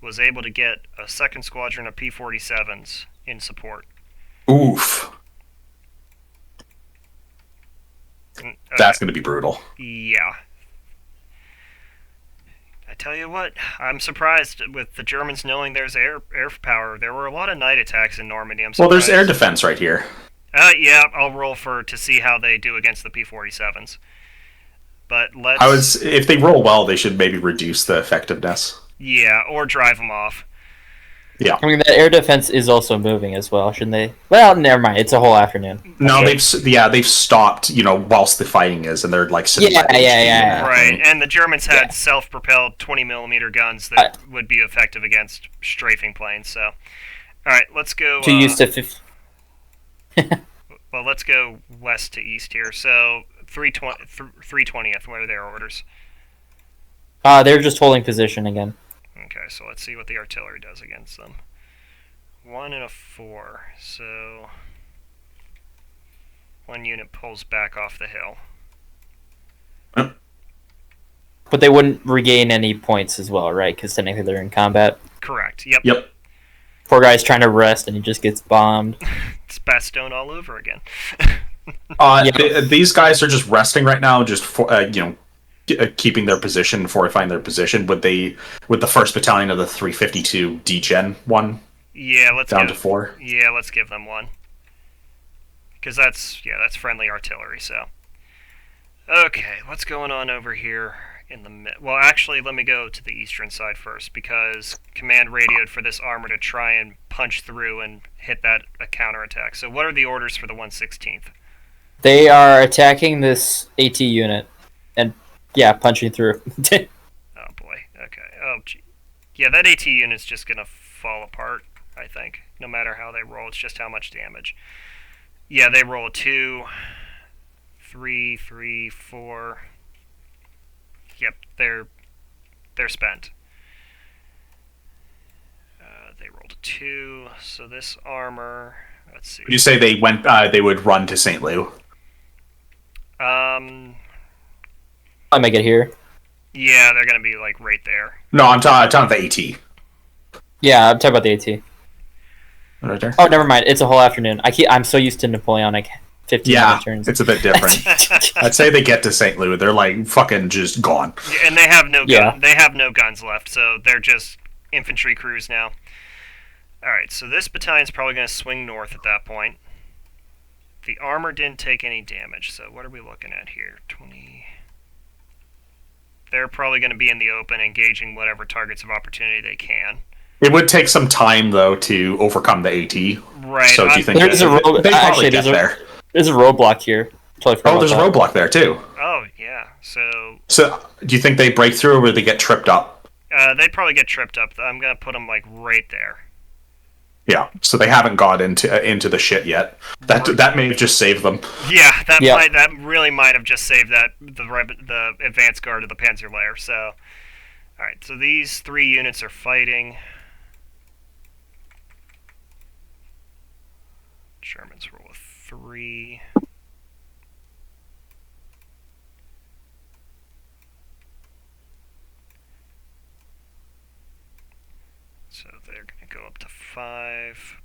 was able to get a second squadron of P-47s in support. Oof. Okay. That's going to be brutal. Yeah. I tell you what, I'm surprised with the Germans knowing there's air power. There were a lot of night attacks in Normandy. I'm Well, surprised. there's air defense right here. Yeah, I'll roll to see how they do against the P-47s. But let's... If they roll well, they should maybe reduce the effectiveness. Yeah, or drive them off. Yeah. I mean, the air defense is also moving as well, shouldn't they? Well, never mind. It's a whole afternoon. No, Okay. they've stopped, whilst the fighting is, and they're like sitting Yeah, by the yeah. HQ. Right, and the Germans had Yeah. self-propelled 20mm guns that would be effective against strafing planes. So, all right, let's go. Too used to 50. Well, let's go west to east here. So, 320th. What are their orders? They're just holding position again. Okay, so let's see what the artillery does against them. 1 and a 4. So, one unit pulls back off the hill. But they wouldn't regain any points as well, right? Because technically they're in combat. Correct. Yep. Yep. Poor guy's trying to rest and he just gets bombed. It's Bastogne all over again. These guys are just resting right now, just for, keeping their position, fortifying their position. With the first battalion of the 352 D-Gen one Yeah, let's down to 4. Yeah, let's give them one. Because that's friendly artillery, so. Okay, what's going on over here in the well, actually, let me go to the eastern side first because command radioed for this armor to try and punch through and hit that a counterattack. So, what are the orders for the 116th? They are attacking this AT unit, and yeah, punching through. Oh boy. Okay. Oh gee. Yeah, that AT unit's just gonna fall apart. I think, no matter how they roll, it's just how much damage. Yeah, they roll a 2, 3, 3, 4. Yep, they're spent. They rolled a 2, so this armor. Let's see. Would you say they went? They would run to St. Lou. Um. I make it here. Yeah, they're gonna be like right there. No, I'm talking about the AT. Yeah, I'm talking about the AT. Right there. Oh, never mind. It's a whole afternoon. I'm so used to Napoleonic 15-minute turns. It's a bit different. I'd say they get to St. Louis, they're like fucking just gone. Yeah, and they have no Yeah. they have no guns left, so they're just infantry crews now. All right, so this battalion's probably going to swing north at that point. The armor didn't take any damage, so what are we looking at here? 20. They're probably going to be in the open, engaging whatever targets of opportunity they can. It would take some time though to overcome the AT. Right. So do you think There's a road- they probably actually, get there? There's a roadblock here. Totally forgot Oh, there's a about roadblock there too. Oh yeah. So So do you think they break through, or will they get tripped up? they probably get tripped up. I'm going to put them like right there. Yeah. So they haven't got into the shit yet. That may have just saved them. Yeah, that Yeah. really might have just saved the advance guard of the Panzer layer. So, all right. So these 3 units are fighting. Germans roll a 3. So they're going to go up to 5,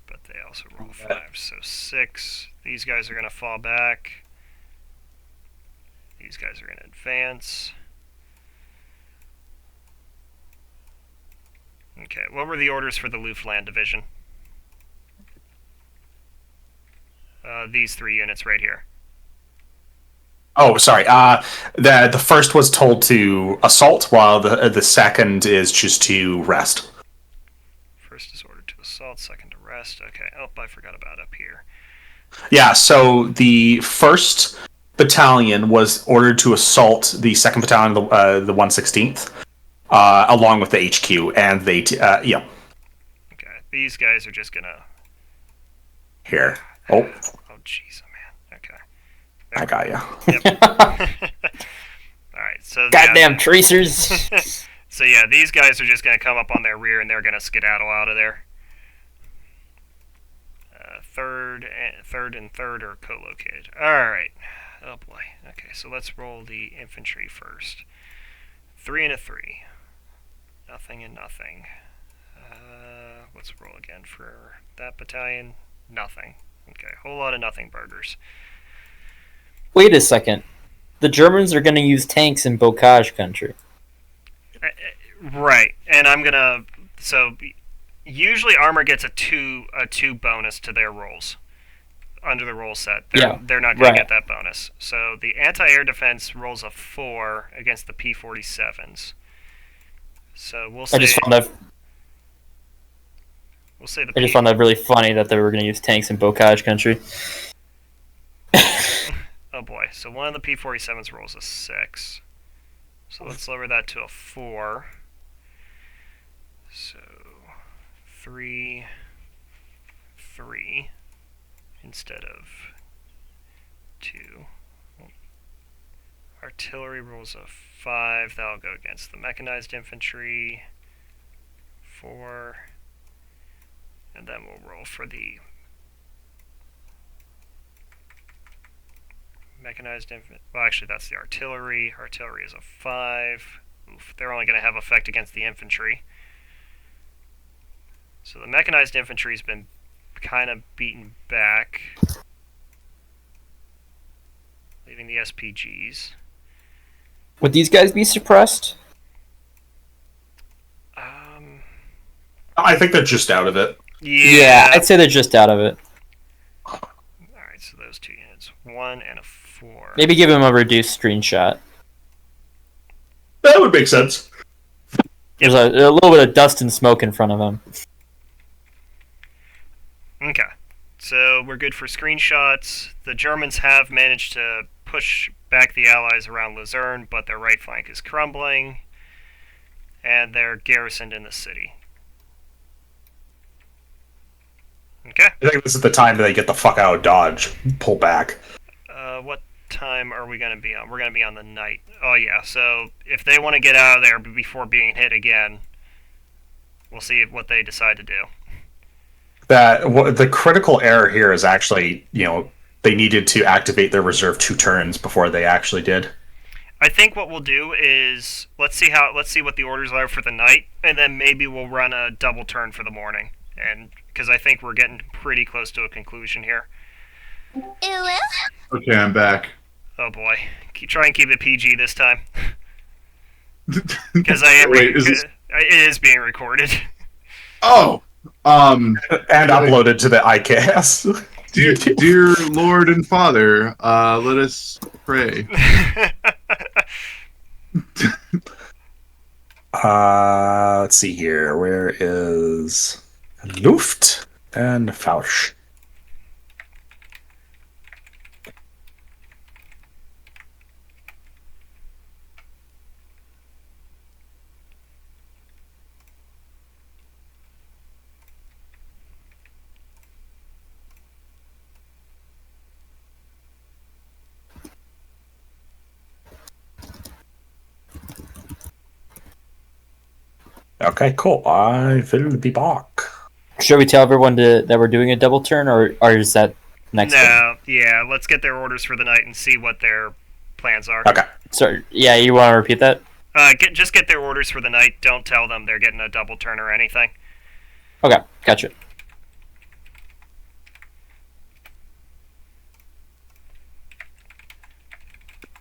but they also roll 5, so 6. These guys are going to fall back. These guys are going to advance. Okay, what were the orders for the Luftland division? These 3 units right here. Oh, sorry. The first was told to assault, while the second is just to rest. First is ordered to assault, second to rest. Okay, oh, I forgot about up here. Yeah. So the first battalion was ordered to assault the second battalion, the 116th, along with the HQ, and they yeah. Okay, these guys are just gonna... Here. Oh, Oh, jeez, man. Okay. I got you. Alright, so... Goddamn yeah, tracers. so yeah, these guys are just gonna come up on their rear and they're gonna skedaddle out of there. Third and third are co-located. Alright. Oh boy. Okay, so let's roll the infantry first. 3 and a 3. Nothing and nothing. Let's roll again for that battalion. Nothing. Okay, whole lot of nothing burgers. Wait a second. The Germans are going to use tanks in Bocage country. Right, and I'm gonna... So, usually armor gets a 2 bonus to their rolls. Under the roll set. They're not going right. to get that bonus. So, the anti-air defense rolls a 4 against the P-47s. So, we'll say... I just found that We'll say the I just found that really funny that they were going to use tanks in Bocage country. Oh boy, so one of the P-47s rolls a 6. So let's lower that to a 4. So 3, 3 instead of 2. Artillery rolls a 5. That'll go against the mechanized infantry. 4. And then we'll roll for the mechanized infantry. Well, actually, that's the artillery. Artillery is a 5. Oof, they're only going to have effect against the infantry. So the mechanized infantry's been kind of beaten back, leaving the SPGs. Would these guys be suppressed? I think they're just out of it. Yeah. I'd say they're just out of it. Alright, so those 2 units. 1 and a 4. Maybe give them a reduced screenshot. that would make sense. There's a little bit of dust and smoke in front of him. Okay. So we're good for screenshots. The Germans have managed to push back the Allies around Luzerne, but their right flank is crumbling. And they're garrisoned in the city. Okay. I think this is the time that they get the fuck out of Dodge, pull back. What time are we going to be on? We're going to be on the night. Oh, yeah. So if they want to get out of there before being hit again, we'll see what they decide to do. The critical error here is actually, they needed to activate their reserve 2 turns before they actually did. I think what we'll do is let's see what the orders are for the night, and then maybe we'll run a double turn for the morning, and because I think we're getting pretty close to a conclusion here. Okay, I'm back. Oh boy, try and keep it PG this time, because I am. Wait, is this... It is being recorded. Oh, and uploaded to the IKS. dear Lord and Father, let us pray. Let's see here. Where is Luft and Fausch? Okay, cool. I will be back. Should we tell everyone that we're doing a double turn, or is that next turn? No, yeah, let's get their orders for the night and see what their plans are. Okay. Sorry, yeah, you want to repeat that? Just get their orders for the night. Don't tell them they're getting a double turn or anything. Okay, gotcha.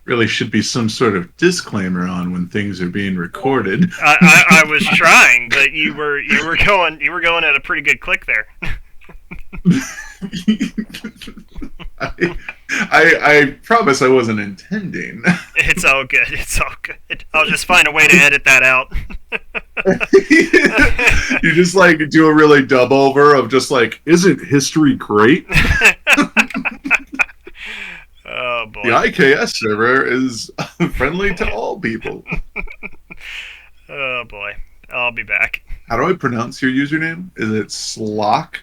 Really should be some sort of disclaimer on when things are being recorded. I was trying, but you were going at a pretty good click there. I promise I wasn't intending. It's all good. It's all good. I'll just find a way to edit that out. You just like do a really dub over of just like, isn't history great? Oh boy. The IKS server is friendly to all people. Oh boy. I'll be back. How do I pronounce your username? Is it Slock?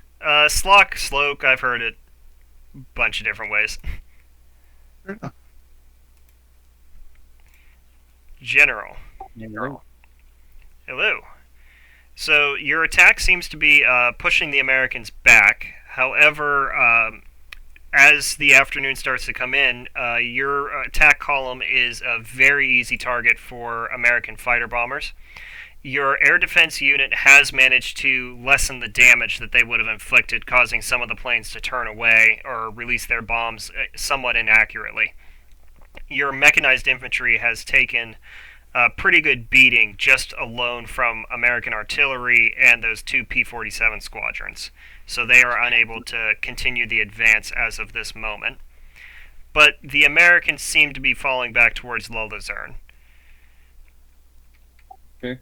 Sloke, I've heard it a bunch of different ways. Fair enough. General. Hello. So your attack seems to be pushing the Americans back. However, as the afternoon starts to come in, your attack column is a very easy target for American fighter bombers. Your air defense unit has managed to lessen the damage that they would have inflicted, causing some of the planes to turn away or release their bombs somewhat inaccurately. Your mechanized infantry has taken a pretty good beating just alone from American artillery and those 2 P-47 squadrons. So they are unable to continue the advance as of this moment. But the Americans seem to be falling back towards La Luzerne. Okay.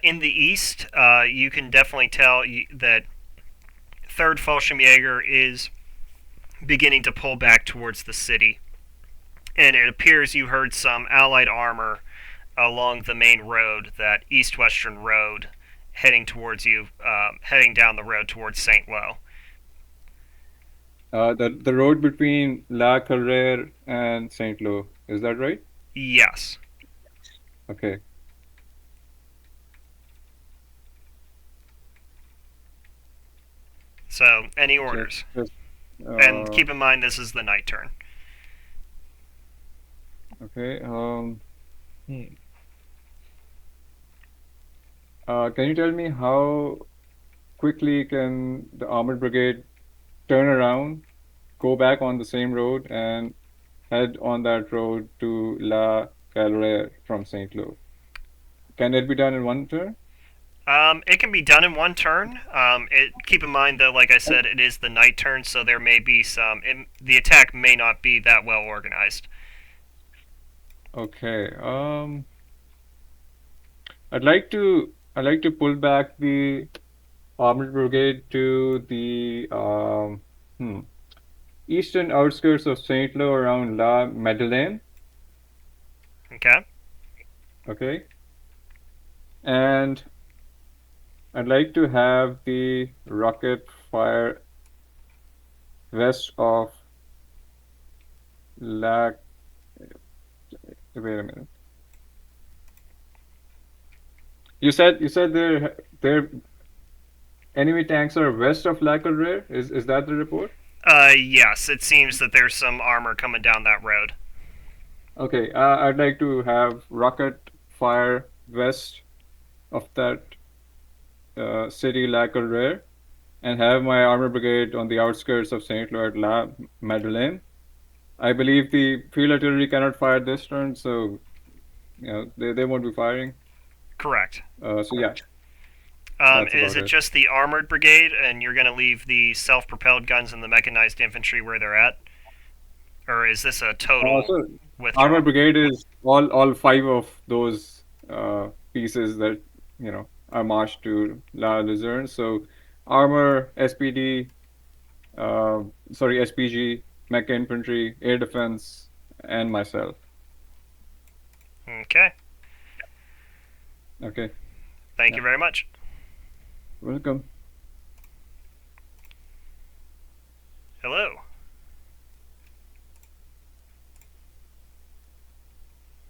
In the east, you can definitely tell that 3rd Fallschirmjäger is beginning to pull back towards the city. And it appears you heard some Allied armor along the main road, that east-western road, heading towards you, heading down the road towards St. Lo. The road between La Carrère and St. Lo, is that right? Yes. Okay. So, any orders? And keep in mind, this is the night turn. Okay. Can you tell me how quickly can the armored brigade turn around, go back on the same road, and head on that road to La Carrère from St. Lo? Can it be done in one turn? It can be done in one turn. Keep in mind, though, like I said, it is the night turn, so there may be some... the attack may not be that well organized. Okay. I'd like to pull back the armored brigade to the eastern outskirts of Saint Lo around La Madeleine. Okay. Okay. And I'd like to have the rocket fire west of La. Wait a minute. You said their enemy tanks are west of La Colrère? Is that the report? Yes, it seems that there's some armor coming down that road. Okay, I'd like to have rocket fire west of that city, La Colrère, and have my armor brigade on the outskirts of Saint Lo at La Madeleine. I believe the field artillery cannot fire this turn, so they won't be firing. Correct. So yeah. Is it just the armored brigade, and you're going to leave the self-propelled guns and the mechanized infantry where they're at, or is this a total So withdrawal? armor brigade is all 5 of those pieces that are marched to La Luzerne. So armor, SPD, SPG, mecha infantry, air defense, and myself. Okay. Okay. Thank you very much. Welcome. Hello.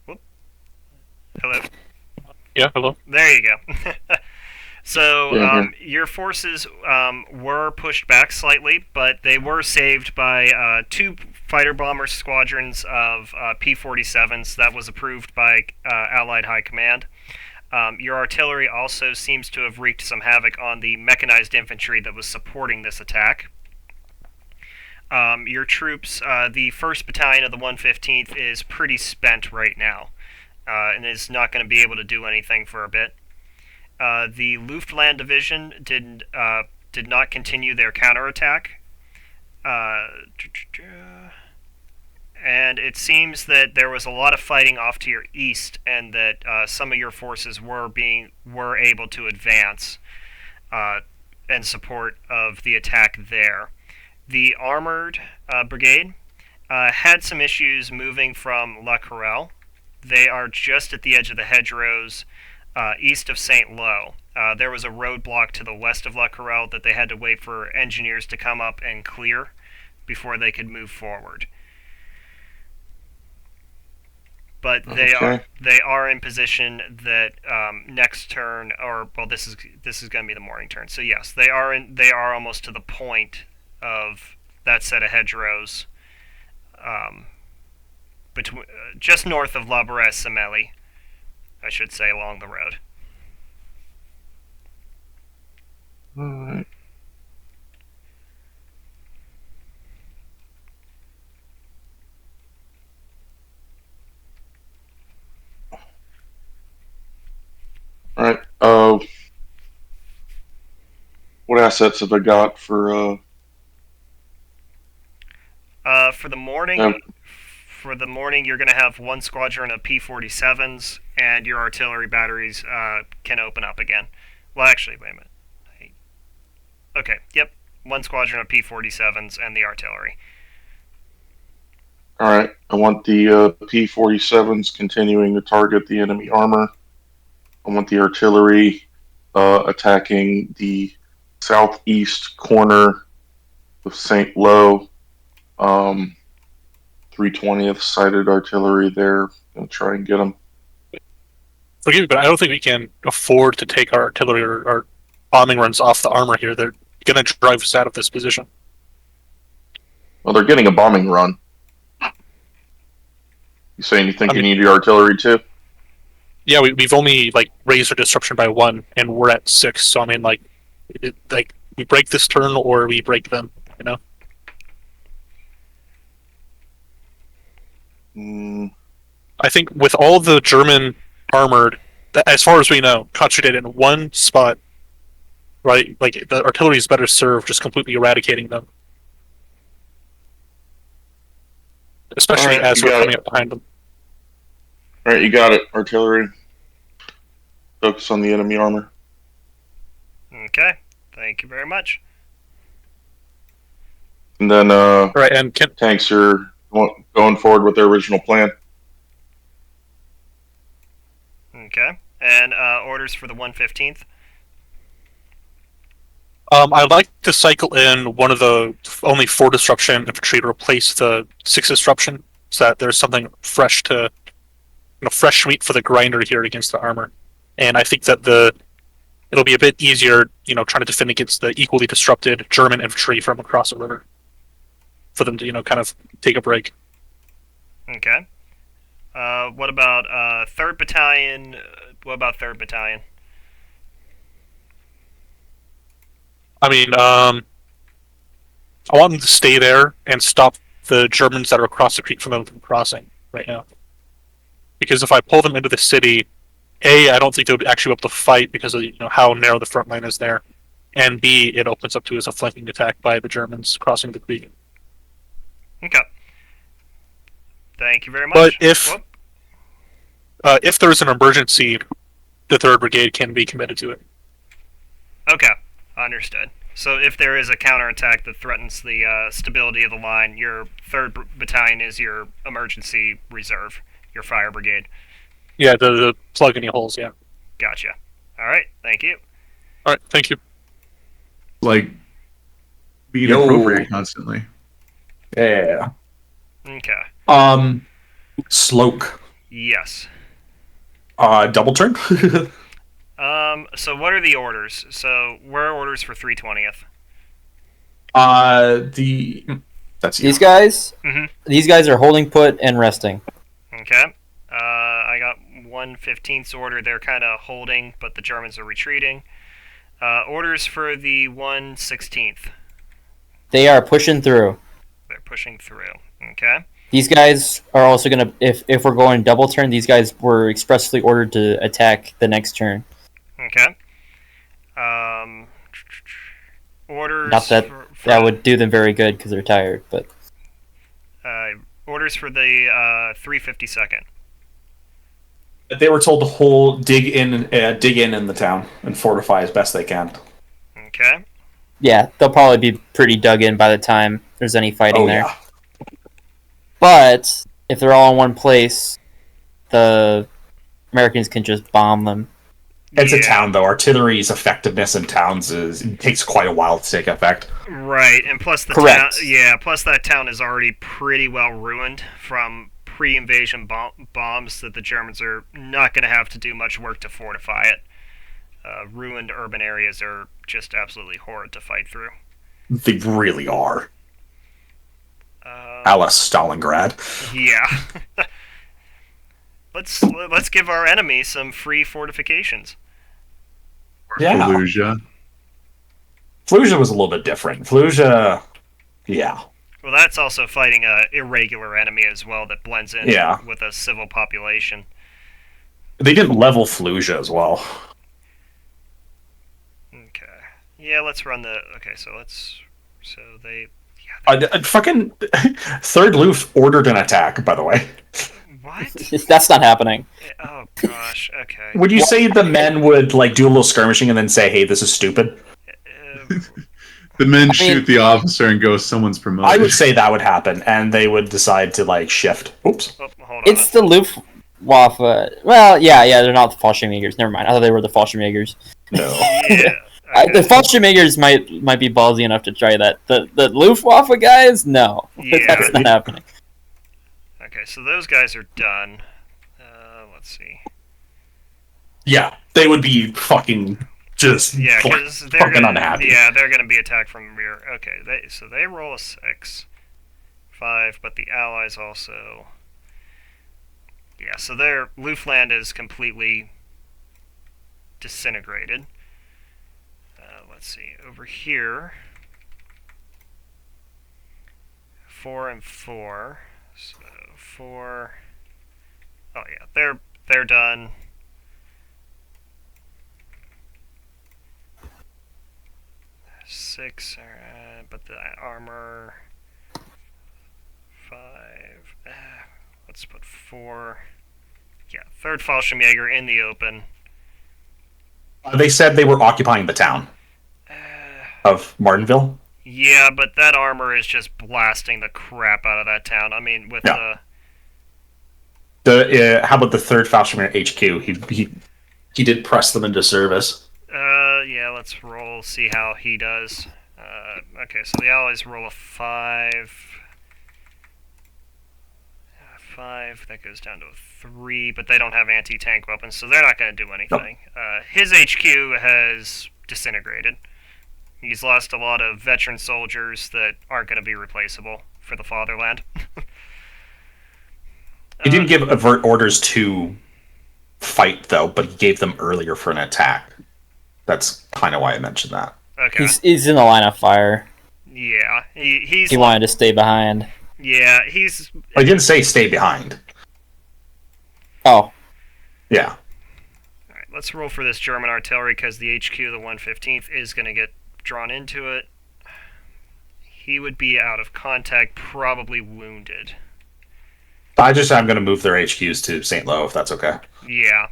Whoop. Hello. Yeah, hello. There you go. So Yeah, your forces were pushed back slightly, but they were saved by 2 fighter bomber squadrons of P-47s. That was approved by Allied High Command. Your artillery also seems to have wreaked some havoc on the mechanized infantry that was supporting this attack. Your troops, the 1st Battalion of the 115th, is pretty spent right now, and is not going to be able to do anything for a bit. The Luftland Division did not continue their counterattack. And it seems that there was a lot of fighting off to your east, and that some of your forces were able to advance in support of the attack there. The armored brigade had some issues moving from La Corelle. They are just at the edge of the hedgerows east of Saint Lo. There was a roadblock to the west of La Corelle that they had to wait for engineers to come up and clear before they could move forward. But they are in position that next turn, or well, this is going to be the morning turn. So yes, they are almost to the point of that set of hedgerows, between just north of La Barresse-Semely, I should say, along the road. Alright. Alright. What assets have I got for For the morning, Yeah. You're going to have 1 squadron of P-47s, and your artillery batteries can open up again. Well, actually, wait a minute. Okay, yep. 1 squadron of P-47s and the artillery. Alright, I want the P-47s continuing to target the enemy armor. I want the artillery attacking the southeast corner of St. Lo. 320th sighted artillery there. Gonna try and get them. Forgive me, but I don't think we can afford to take our artillery or our bombing runs off the armor here. They're going to drive us out of this position. Well, they're getting a bombing run. You saying you think you need your artillery too? Yeah, we've only raised our disruption by 1, and we're at 6. So I mean, we break this turn or we break them. I think with all the German armored, as far as we know, concentrated in one spot, right? The artillery is better served just completely eradicating them, especially as we're coming up behind them. All right, you got it. Artillery. Focus on the enemy armor. Okay. Thank you very much. And then Right, and tanks are going forward with their original plan. Okay. And orders for the 115th. I'd like to cycle in one of the only 4 disruption infantry to replace the 6 disruption, so that there's something fresh to, fresh meat for the grinder here against the armor. And I think that it'll be a bit easier, trying to defend against the equally disrupted German infantry from across the river, for them to, kind of take a break. Okay. What about 3rd Battalion? What about 3rd Battalion? I mean, I want them to stay there and stop the Germans that are across the creek from crossing right now. Because if I pull them into the city, A, I don't think they would actually be able to fight because of how narrow the front line is there, and B, it opens up to as a flanking attack by the Germans crossing the creek. Okay. Thank you very much. But if there is an emergency, the 3rd Brigade can be committed to it. Okay, understood. So if there is a counterattack that threatens the stability of the line, your 3rd Battalion is your emergency reserve, your fire brigade. Yeah, the plug any holes, yeah. Gotcha. All right, thank you. Alright, thank you. Like being Yo. appropriate constantly. Yeah. Okay. Sloke. Yes. Double turn. So what are the orders? So where are orders for 320th? That's you. These guys, Mhm. these guys are holding put and resting. Okay. I got 115th's order. They're kind of holding, but the Germans are retreating. Orders for the 116th. They are pushing through. They're pushing through. Okay. These guys are also gonna, if we're going double turn, these guys were expressly ordered to attack the next turn. Okay. Orders. Not that for that would do them very good because they're tired, but orders for the 352nd. They were told to dig in in the town and fortify as best they can. Okay. yeah, they'll probably be pretty dug in by the time there's any fighting Oh there. yeah. But if they're all in one place, the Americans can just bomb them. It's a Yeah. town though. Artillery's effectiveness in towns it takes quite a while to take effect. Right, and plus the Correct. town. Yeah, plus that town is already pretty well ruined from pre-invasion bombs that the Germans are not going to have to do much work to fortify it. Ruined urban areas are just absolutely horrid to fight through. They really are. Uh, Alice Stalingrad. yeah. Let's give our enemy some free fortifications. Yeah. Fallujah. Fallujah was a little bit different. Fallujah, yeah. Well, that's also fighting a irregular enemy as well that blends in Yeah. with a civil population. They didn't level Fallujah as well. Okay. Yeah, let's run the. Okay, so let's. So they. Fucking Third Luft ordered an attack, by the way. What? That's not happening. Oh gosh. Okay. Would you say the men would like do a little skirmishing and then say, "Hey, this is stupid"? The men mean- shoot the officer and go, someone's promoted. I would say that would happen, and they would decide to like shift. Oops. Oh, hold on. It's the Luftwaffe. Well, yeah, they're not the Fallschirmjägers. Never mind. I thought they were the Fallschirmjägers. No. Yeah. The Fallschirmjägers might be ballsy enough to try that. The Luftwaffe guys, no. Yeah. That's not happening. Okay, so those guys are done. Let's see. Yeah, they would be fucking just Yeah, like, because they're fucking gonna. unhappy. Yeah, they're gonna be attacked from the rear. Okay, so they roll a 6, 5, but the Allies also. Yeah, so their Luftland is completely disintegrated. Let's see over here. 4 and 4. So 4. Oh yeah, they're done. Six, but the armor 5. Let's put 4. Yeah, 3rd Fallschirmjäger in the open. They said they were occupying the town of Martinville. Yeah, but that armor is just blasting the crap out of that town. I mean, with Yeah. How about the 3rd Fallschirmjäger HQ? He did press them into service. yeah, let's roll, see how he does. Okay, so the allies roll a 5. 5, that goes down to a 3, but they don't have anti-tank weapons, so they're not going to do anything. His HQ has disintegrated. He's lost a lot of veteran soldiers that aren't going to be replaceable for the fatherland. He didn't give avert orders to fight, though, but he gave them earlier for an attack. That's kind of why I mentioned that. Okay. He's in the line of fire. Yeah, he's. He wanted to stay behind. Yeah, he's. I didn't say stay behind. Oh, Yeah. All right, let's roll for this German artillery because the HQ, the 115th, is going to get drawn into it. He would be out of contact, probably wounded. I'm going to move their HQs to St. Lo, if that's okay. Yeah.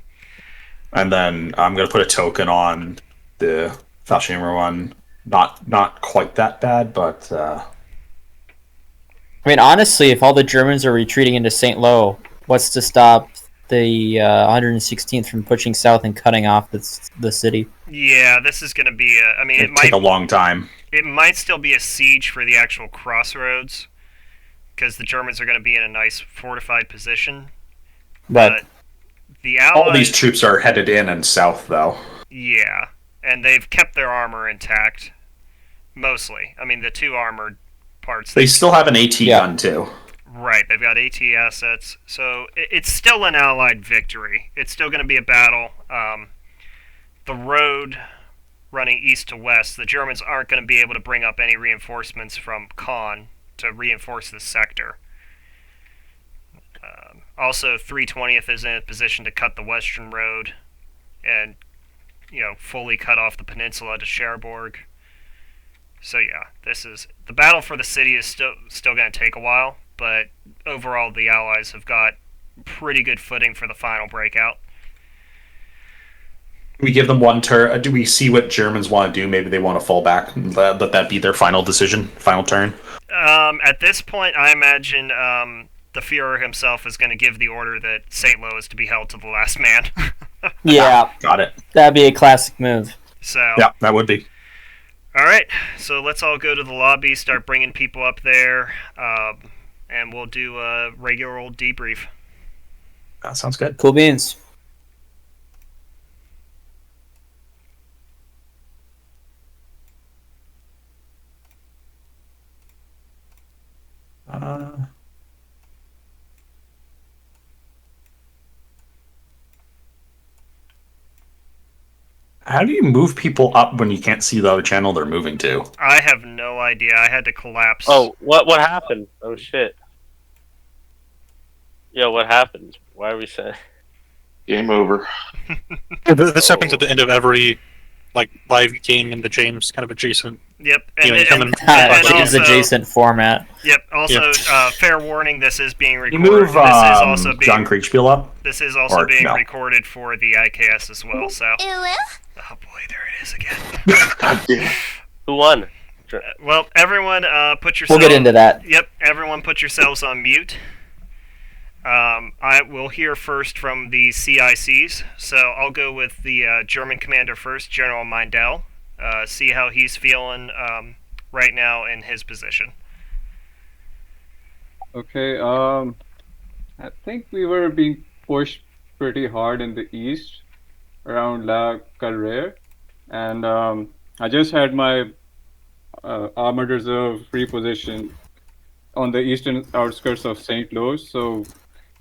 And then I'm going to put a token on the Fallschirmjäger one. Not quite that bad, but... I mean, honestly, if all the Germans are retreating into St. Lo, what's to stop the 116th from pushing south and cutting off the city? Yeah, this is going to be I mean, it'd take a long time. It might still be a siege for the actual crossroads, because the Germans are going to be in a nice fortified position. But the Allies... All these troops are headed in and south, though. Yeah, and they've kept their armor intact, mostly. I mean, the 2 armored parts... They still have an AT gun, too. Right, they've got AT assets, so it's still an Allied victory. It's still going to be a battle. The road running east to west, the Germans aren't going to be able to bring up any reinforcements from Caen to reinforce this sector. Also, 320th is in a position to cut the western road and, fully cut off the peninsula to Cherbourg. So yeah, the battle for the city is still going to take a while, but overall the Allies have got pretty good footing for the final breakout. We give them one turn. Do we see what Germans want to do? Maybe they want to fall back and let that be their final decision, final turn? At this point, I imagine the Führer himself is going to give the order that St. Lo is to be held to the last man. yeah, got it. That'd be a classic move. So yeah, that would be. All right, so let's all go to the lobby, start bringing people up there, and we'll do a regular old debrief. That sounds good. Cool beans. How do you move people up when you can't see the other channel they're moving to? I have no idea. I had to collapse. Oh, what happened? Oh shit. Yo, what happened? Why are we saying? Game over. This happens at the end of every live game in the James kind of adjacent. Yep, James adjacent format. Yep. Also, fair warning: this is being recorded. You move this is also being, John Kriegspiel up. This is also being recorded for the IKS as well. So, oh boy, there it is again. Who won? Well, everyone, put yourselves. We'll get into that. Yep, everyone, put yourselves on mute. I will hear first from the CICs, so I'll go with the German commander first, General Meindel. See how he's feeling right now in his position. Okay, I think we were being pushed pretty hard in the east around La Carrere, and I just had my armored reserve repositioned on the eastern outskirts of St. Louis, so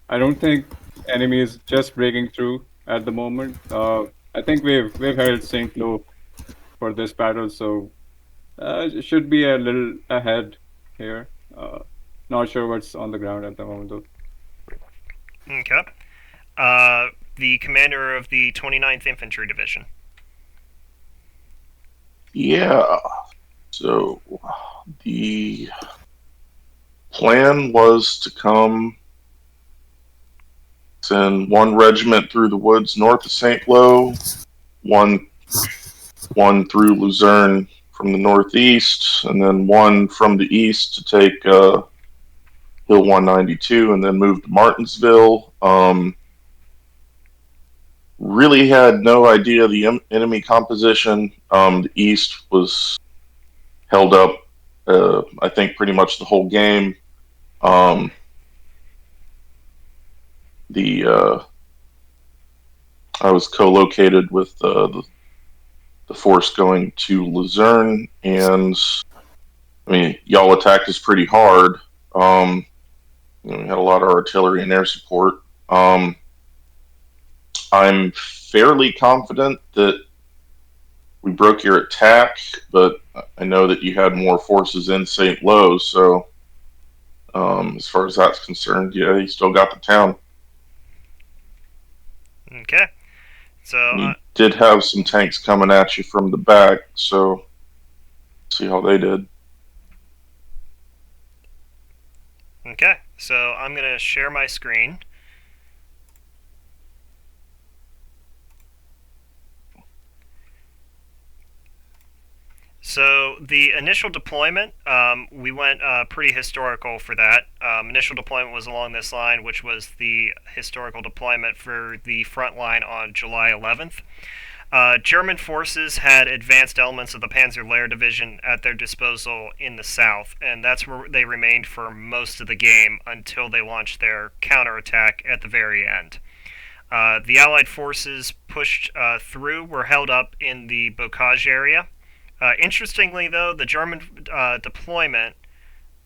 I don't think enemy is just breaking through at the moment. I think we've held St. Louis for this battle, so it should be a little ahead here. Not sure what's on the ground at the moment, though. Okay. The commander of the 29th Infantry Division. Yeah. So the plan was to come Send one regiment through the woods north of St. Lo, one through Luzerne from the northeast, and then one from the east to take Hill 192, and then move to Martinsville. Really had no idea the enemy composition. The east was held up, I think, pretty much the whole game. I was co-located with the force going to Luzerne, and I mean, y'all attacked us pretty hard. We had a lot of artillery and air support. I'm fairly confident that we broke your attack, but I know that you had more forces in St. Lo, so as far as that's concerned, yeah, you still got the town. Okay. So You did have some tanks coming at you from the back, so see how they did. okay. So I'm gonna share my screen. So the initial deployment, we went pretty historical for that. Initial deployment was along this line, which was the historical deployment for the front line on July 11th. German forces had advanced elements of the Panzer-Lehr Division at their disposal in the south, and that's where they remained for most of the game until they launched their counterattack at the very end. The Allied forces pushed through, were held up in the Bocage area. Interestingly, though, the German deployment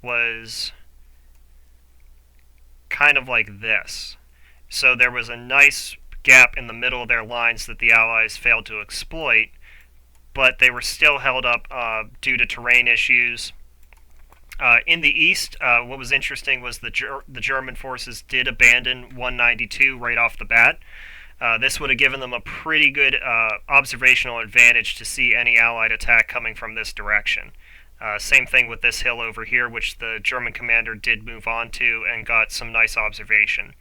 was kind of like this. So there was a nice gap in the middle of their lines that the Allies failed to exploit, but they were still held up due to terrain issues. In the east, what was interesting was the German forces did abandon 192 right off the bat. This would have given them a pretty good observational advantage to see any Allied attack coming from this direction. Same thing with this hill over here, which the German commander did move on to and got some nice observation.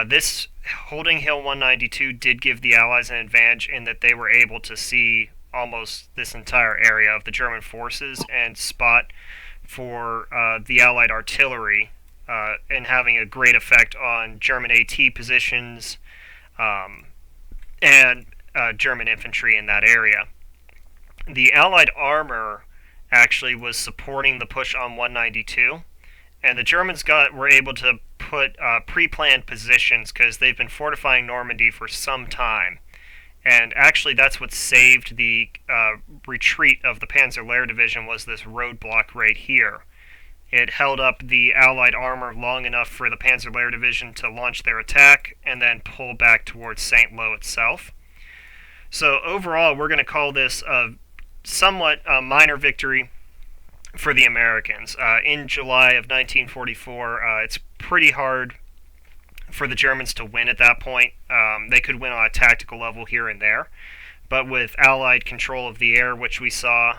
This holding Hill 192 did give the Allies an advantage in that they were able to see almost this entire area of the German forces and spot for the Allied artillery and having a great effect on German AT positions and German infantry in that area. The Allied armor actually was supporting the push on 192, and the Germans were able to put pre-planned positions because they've been fortifying Normandy for some time. And actually, that's what saved the retreat of the Panzer-Lehr Division was this roadblock right here. It held up the Allied armor long enough for the Panzer-Lehr Division to launch their attack and then pull back towards St. Lo itself. So overall, we're going to call this a somewhat minor victory for the Americans. In July of 1944, it's pretty hard for the Germans to win at that point. They could win on a tactical level here and there, but with Allied control of the air, which we saw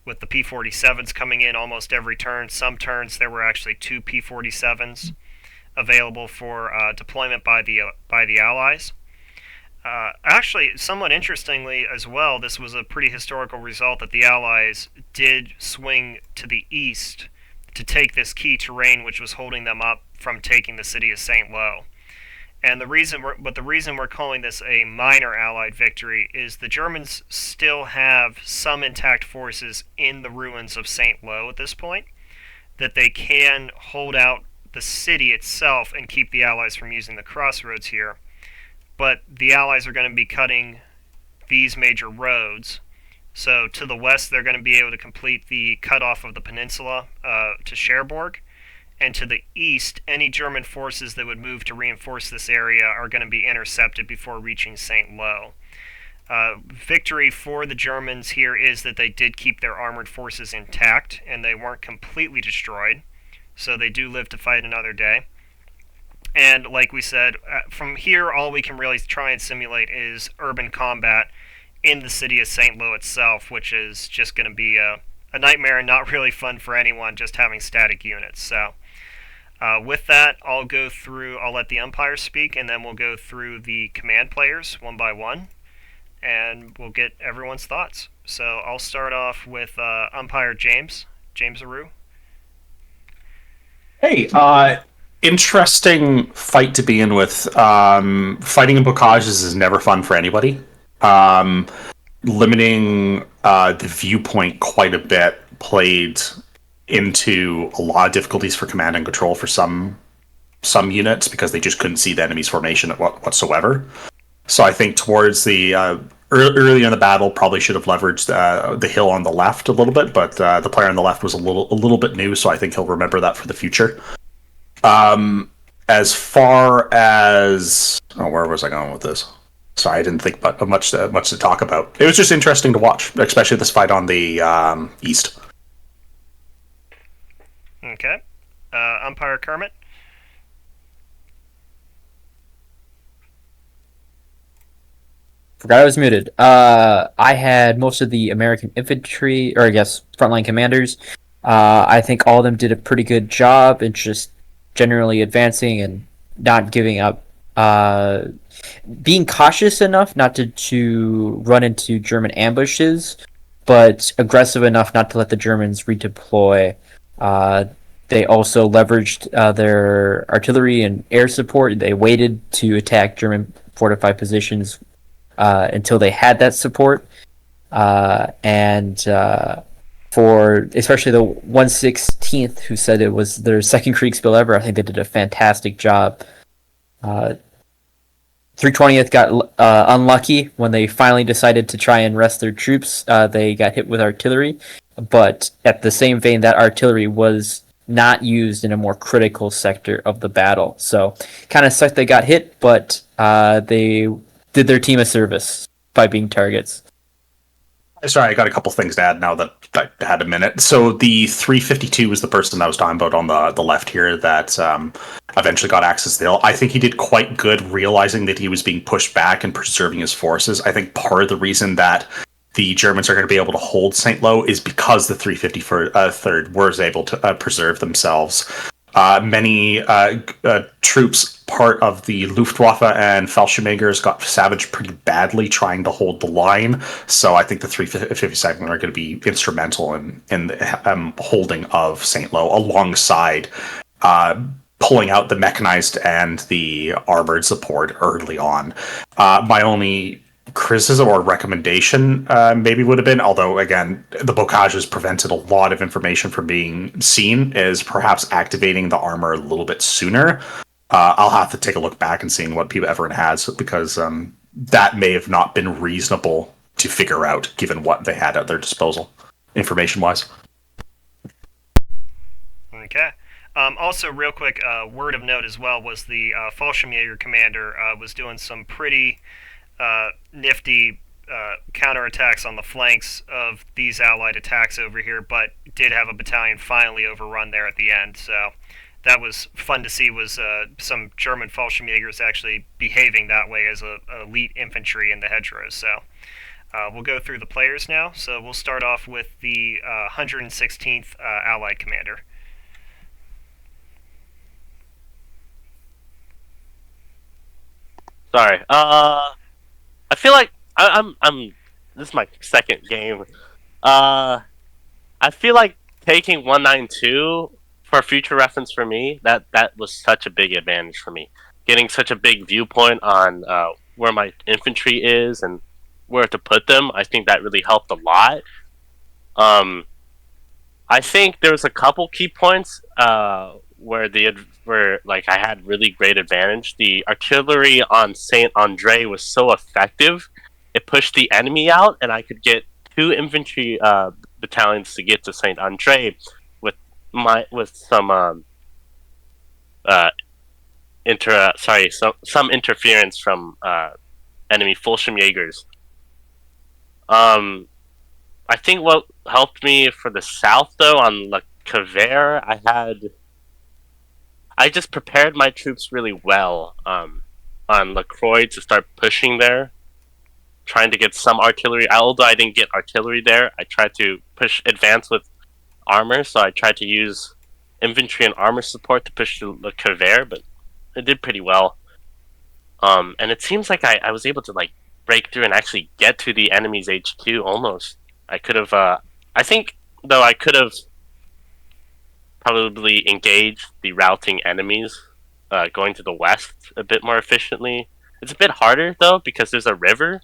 with the P-47s coming in almost every turn, some turns there were actually 2 P-47s available for deployment by the Allies. Actually, somewhat interestingly as well, this was a pretty historical result that the Allies did swing to the east to take this key terrain which was holding them up from taking the city of St. Lo. And the reason we're calling this a minor Allied victory is the Germans still have some intact forces in the ruins of St. Lo at this point, that they can hold out the city itself and keep the Allies from using the crossroads here. But the Allies are going to be cutting these major roads. So to the west, they're going to be able to complete the cutoff of the peninsula to Cherbourg. And to the east, any German forces that would move to reinforce this area are going to be intercepted before reaching St. Lo. Victory for the Germans here is that they did keep their armored forces intact, and they weren't completely destroyed. So they do live to fight another day. And like we said, from here, all we can really try and simulate is urban combat in the city of St. Lo itself, which is just going to be a nightmare and not really fun for anyone just having static units. So With that, I'll let the umpires speak, and then we'll go through the command players one by one, and we'll get everyone's thoughts. So I'll start off with umpire James Aru. Hey, interesting fight to begin with. Fighting in bocages is never fun for anybody. Limiting the viewpoint quite a bit played into a lot of difficulties for command and control for some units because they just couldn't see the enemy's formation whatsoever. So I think towards the early in the battle, probably should have leveraged the hill on the left a little bit, but the player on the left was a little bit new, so I think he'll remember that for the future. As far as where was I going with this? Sorry, I didn't think about much to talk about. It was just interesting to watch, especially this fight on the east. Okay. Umpire Kermit. Forgot I was muted. I had most of the American infantry, or I guess frontline commanders. I think all of them did a pretty good job in just generally advancing and not giving up. Being cautious enough not to run into German ambushes, but aggressive enough not to let the Germans redeploy. They also leveraged their artillery and air support. They waited to attack German fortified positions until they had that support. And for especially the 116th, who said it was their second Kriegspiel ever, I think they did a fantastic job. 320th got unlucky when they finally decided to try and rest their troops. They got hit with artillery, but at the same vein, that artillery was not used in a more critical sector of the battle. So kind of sucked they got hit, but they did their team a service by being targets. Sorry, I got a couple things to add now that I had a minute. So the 352 was the person I was talking about on the left here that eventually got access to the hill. I think he did quite good realizing that he was being pushed back and preserving his forces. I think part of the reason that the Germans are going to be able to hold St. Lo is because the 353rd was able to preserve themselves. Many troops, part of the Luftwaffe and Fallschirmjägers, got savaged pretty badly trying to hold the line. So I think the 352nd are going to be instrumental in the holding of St. Lo alongside pulling out the mechanized and the armored support early on. My only criticism or recommendation maybe would have been, although again the bocages prevented a lot of information from being seen, is perhaps activating the armor a little bit sooner. I'll have to take a look back and seeing what everyone has, because that may have not been reasonable to figure out given what they had at their disposal information wise. Okay. Also, real quick, word of note as well was the Fallschirmjäger commander was doing some pretty nifty counterattacks on the flanks of these allied attacks over here, but did have a battalion finally overrun there at the end. So that was fun to see, was some German Fallschirmjägers actually behaving that way as elite infantry in the hedgerows. So we'll go through the players now. So we'll start off with the 116th Allied commander. Sorry. I feel like I'm. This is my second game. I feel like taking 192 for future reference for me. That was such a big advantage for me. Getting such a big viewpoint on where my infantry is and where to put them. I think that really helped a lot. I think there was a couple key points where like I had really great advantage. The artillery on Saint Andre was so effective; it pushed the enemy out, and I could get 2 infantry battalions to get to Saint Andre with some some interference from enemy Fallschirmjägers. I think what helped me for the south though on Le Caver, I just prepared my troops really well on La Croix to start pushing there, trying to get some artillery. Although I didn't get artillery there, I tried to advance with armor, so I tried to use infantry and armor support to push the Kavir, but it did pretty well. And it seems like I was able to like break through and actually get to the enemy's HQ almost. I could have, I think, though, I could have probably engaged the routing enemies going to the west a bit more efficiently. It's a bit harder though because there's a river,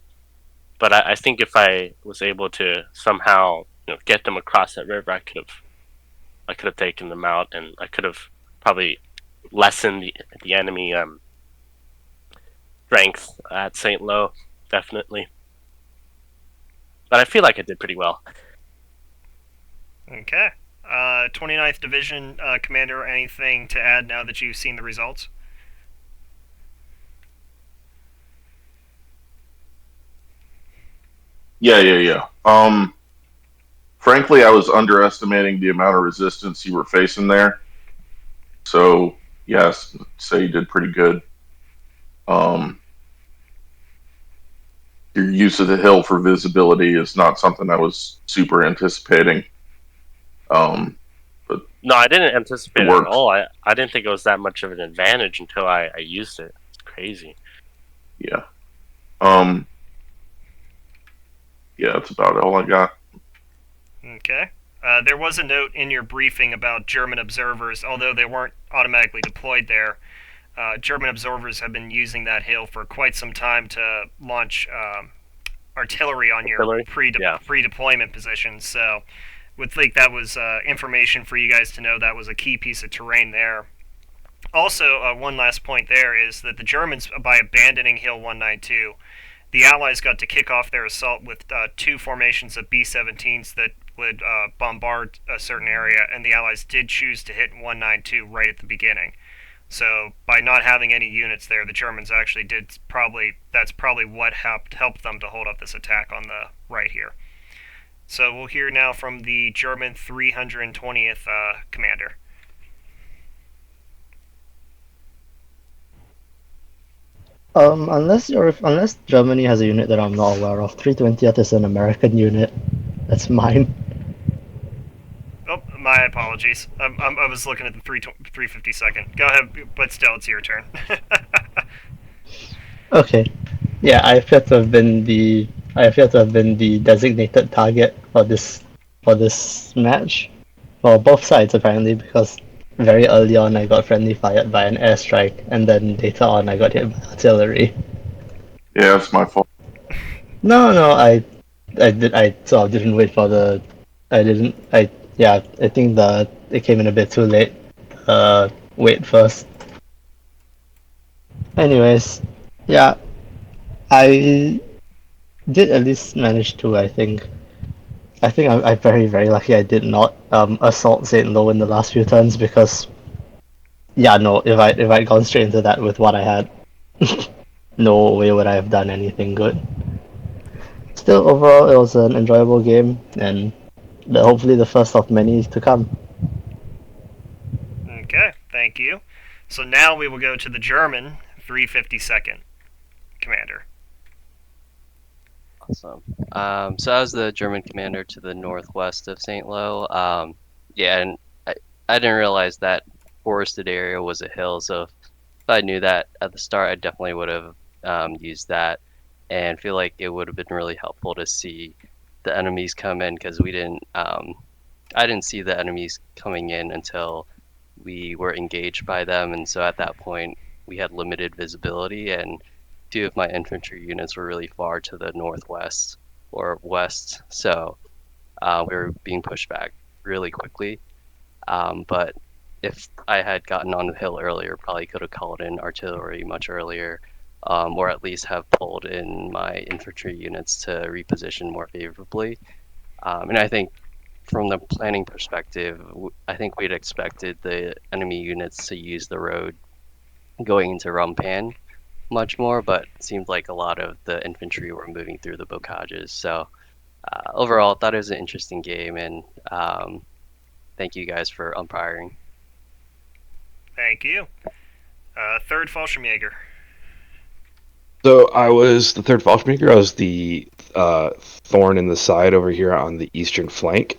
but I think if I was able to somehow get them across that river, I could have taken them out, and I could have probably lessened the enemy strength at St. Lo, definitely. But I feel like I did pretty well. Okay. 29th Division Commander, anything to add now that you've seen the results? Yeah. Frankly, I was underestimating the amount of resistance you were facing there. So, yes, say you did pretty good. Your use of the hill for visibility is not something I was super anticipating. No, I didn't anticipate it worked. at all. I didn't think it was that much of an advantage until I used it. It's crazy. Yeah. Yeah, that's about all I got. Okay. There was a note in your briefing about German observers, although they weren't automatically deployed there. German observers have been using that hill for quite some time to launch artillery on your pre-deployment positions. So, would think that was information for you guys to know. That was a key piece of terrain there. Also, one last point there is that the Germans, by abandoning Hill 192, the Allies got to kick off their assault with 2 formations of B-17s that would bombard a certain area, and the Allies did choose to hit 192 right at the beginning. So by not having any units there, the Germans actually that's probably what helped them to hold up this attack on the right here. So we'll hear now from the German 320th commander. Unless Germany has a unit that I'm not aware of, 320th is an American unit. That's mine. Oh, my apologies. I was looking at the 352nd. Go ahead, but still, it's your turn. Okay. Yeah, I appear to have been the designated target for this match. For both sides apparently, because very early on I got friendly fired by an airstrike, and then later on I got hit by artillery. Yeah, it's my fault. No, I sort of didn't wait for the. I think it came in a bit too late. Wait first. Anyways, yeah, I did at least manage to. I think I'm very, very lucky I did not assault St. Lo in the last few turns, because if I'd gone straight into that with what I had, no way would I have done anything good. Still, overall, it was an enjoyable game, and hopefully the first of many to come. Okay, thank you. So now we will go to the German 352nd commander. Awesome. So I was the German commander to the northwest of St. Lo. And I didn't realize that forested area was a hill, so if I knew that at the start, I definitely would have used that, and feel like it would have been really helpful to see the enemies come in, because I didn't see the enemies coming in until we were engaged by them, and so at that point we had limited visibility, and 2 of my infantry units were really far to the northwest or west, so we were being pushed back really quickly. But if I had gotten on the hill earlier, probably could have called in artillery much earlier, or at least have pulled in my infantry units to reposition more favorably. And I think from the planning perspective, I think we'd expected the enemy units to use the road going into Rumpan much more, but it seemed like a lot of the infantry were moving through the bocages. So overall, I thought it was an interesting game, and thank you guys for umpiring. Thank you. Third Fallschirmjäger. So I was the 3rd Fallschirmjäger. I was the thorn in the side over here on the eastern flank.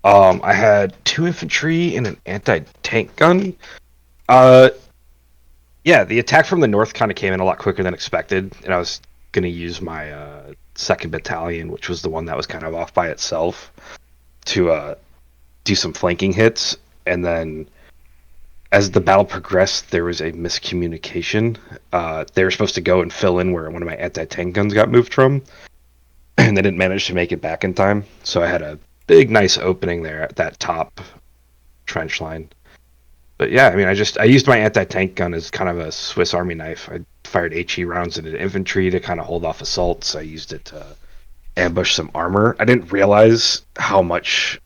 I had 2 infantry and an anti-tank gun. Uh, yeah, the attack from the north kind of came in a lot quicker than expected, and I was gonna use my 2nd battalion, which was the one that was kind of off by itself, to do some flanking hits, and then as the battle progressed, there was a miscommunication. They were supposed to go and fill in where one of my anti-tank guns got moved from, and they didn't manage to make it back in time. So I had a big, nice opening there at that top trench line. But yeah, I mean, I used my anti-tank gun as kind of a Swiss Army knife. I fired HE rounds into infantry to kind of hold off assaults. I used it to ambush some armor. I didn't realize how much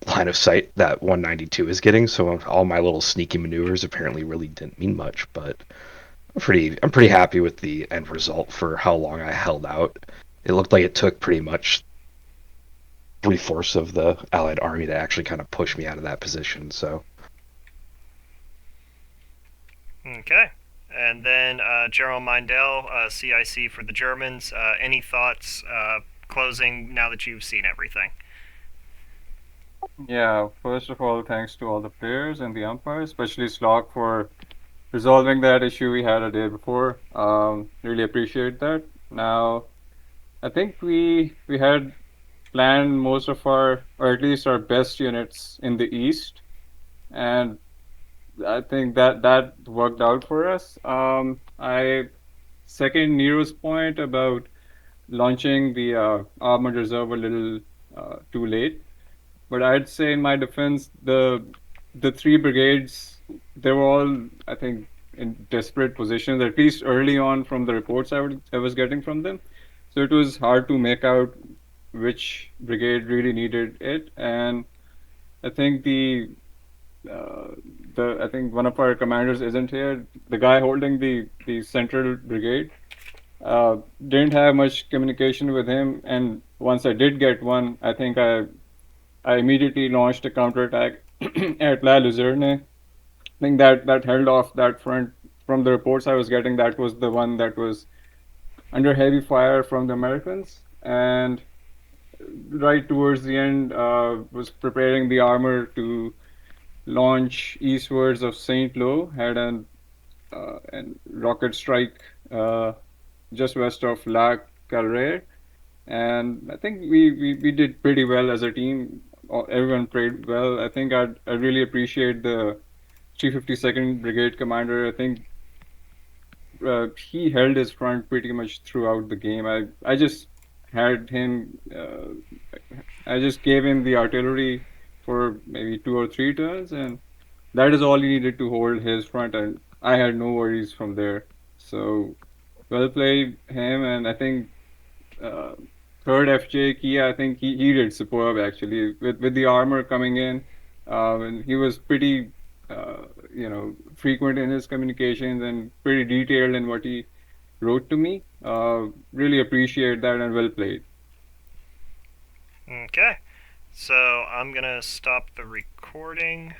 line of sight that 192 is getting, so all my little sneaky maneuvers apparently really didn't mean much, but I'm pretty happy with the end result for how long I held out. It looked like it took pretty much 3/4 of the Allied army to actually kind of push me out of that position, so. Okay. And then General Mindell, CIC for the Germans. Any thoughts closing now that you've seen everything? Yeah, first of all, thanks to all the players and the umpires, especially Slock for resolving that issue we had a day before. Really appreciate that. Now, I think we had planned most of our, or at least our best units in the east, and I think that worked out for us. I second Nero's point about launching the armored reserve a little too late. But I'd say in my defense, the 3 brigades, they were all, I think, in desperate positions, at least early on from the reports I was getting from them. So it was hard to make out which brigade really needed it. And I think I think one of our commanders isn't here. The guy holding the central brigade didn't have much communication with him. And once I did get one, I think I immediately launched a counterattack at La Luzerne. I think that held off that front. From the reports I was getting, that was the one that was under heavy fire from the Americans. And right towards the end, was preparing the armor to launch eastwards of Saint Lo, had an rocket strike just west of La Calrere. And I think we did pretty well as a team. Everyone played well. I think I really appreciate the 352nd Brigade commander. I think he held his front pretty much throughout the game. I just had him. I just gave him the artillery for maybe 2 or 3 turns, and that is all he needed to hold his front, and I had no worries from there. So well played him, and I think. Third FJ Kia, I think he did superb actually with the armor coming in, and he was pretty frequent in his communications and pretty detailed in what he wrote to me. Really appreciate that and well played. Okay, so I'm gonna stop the recording.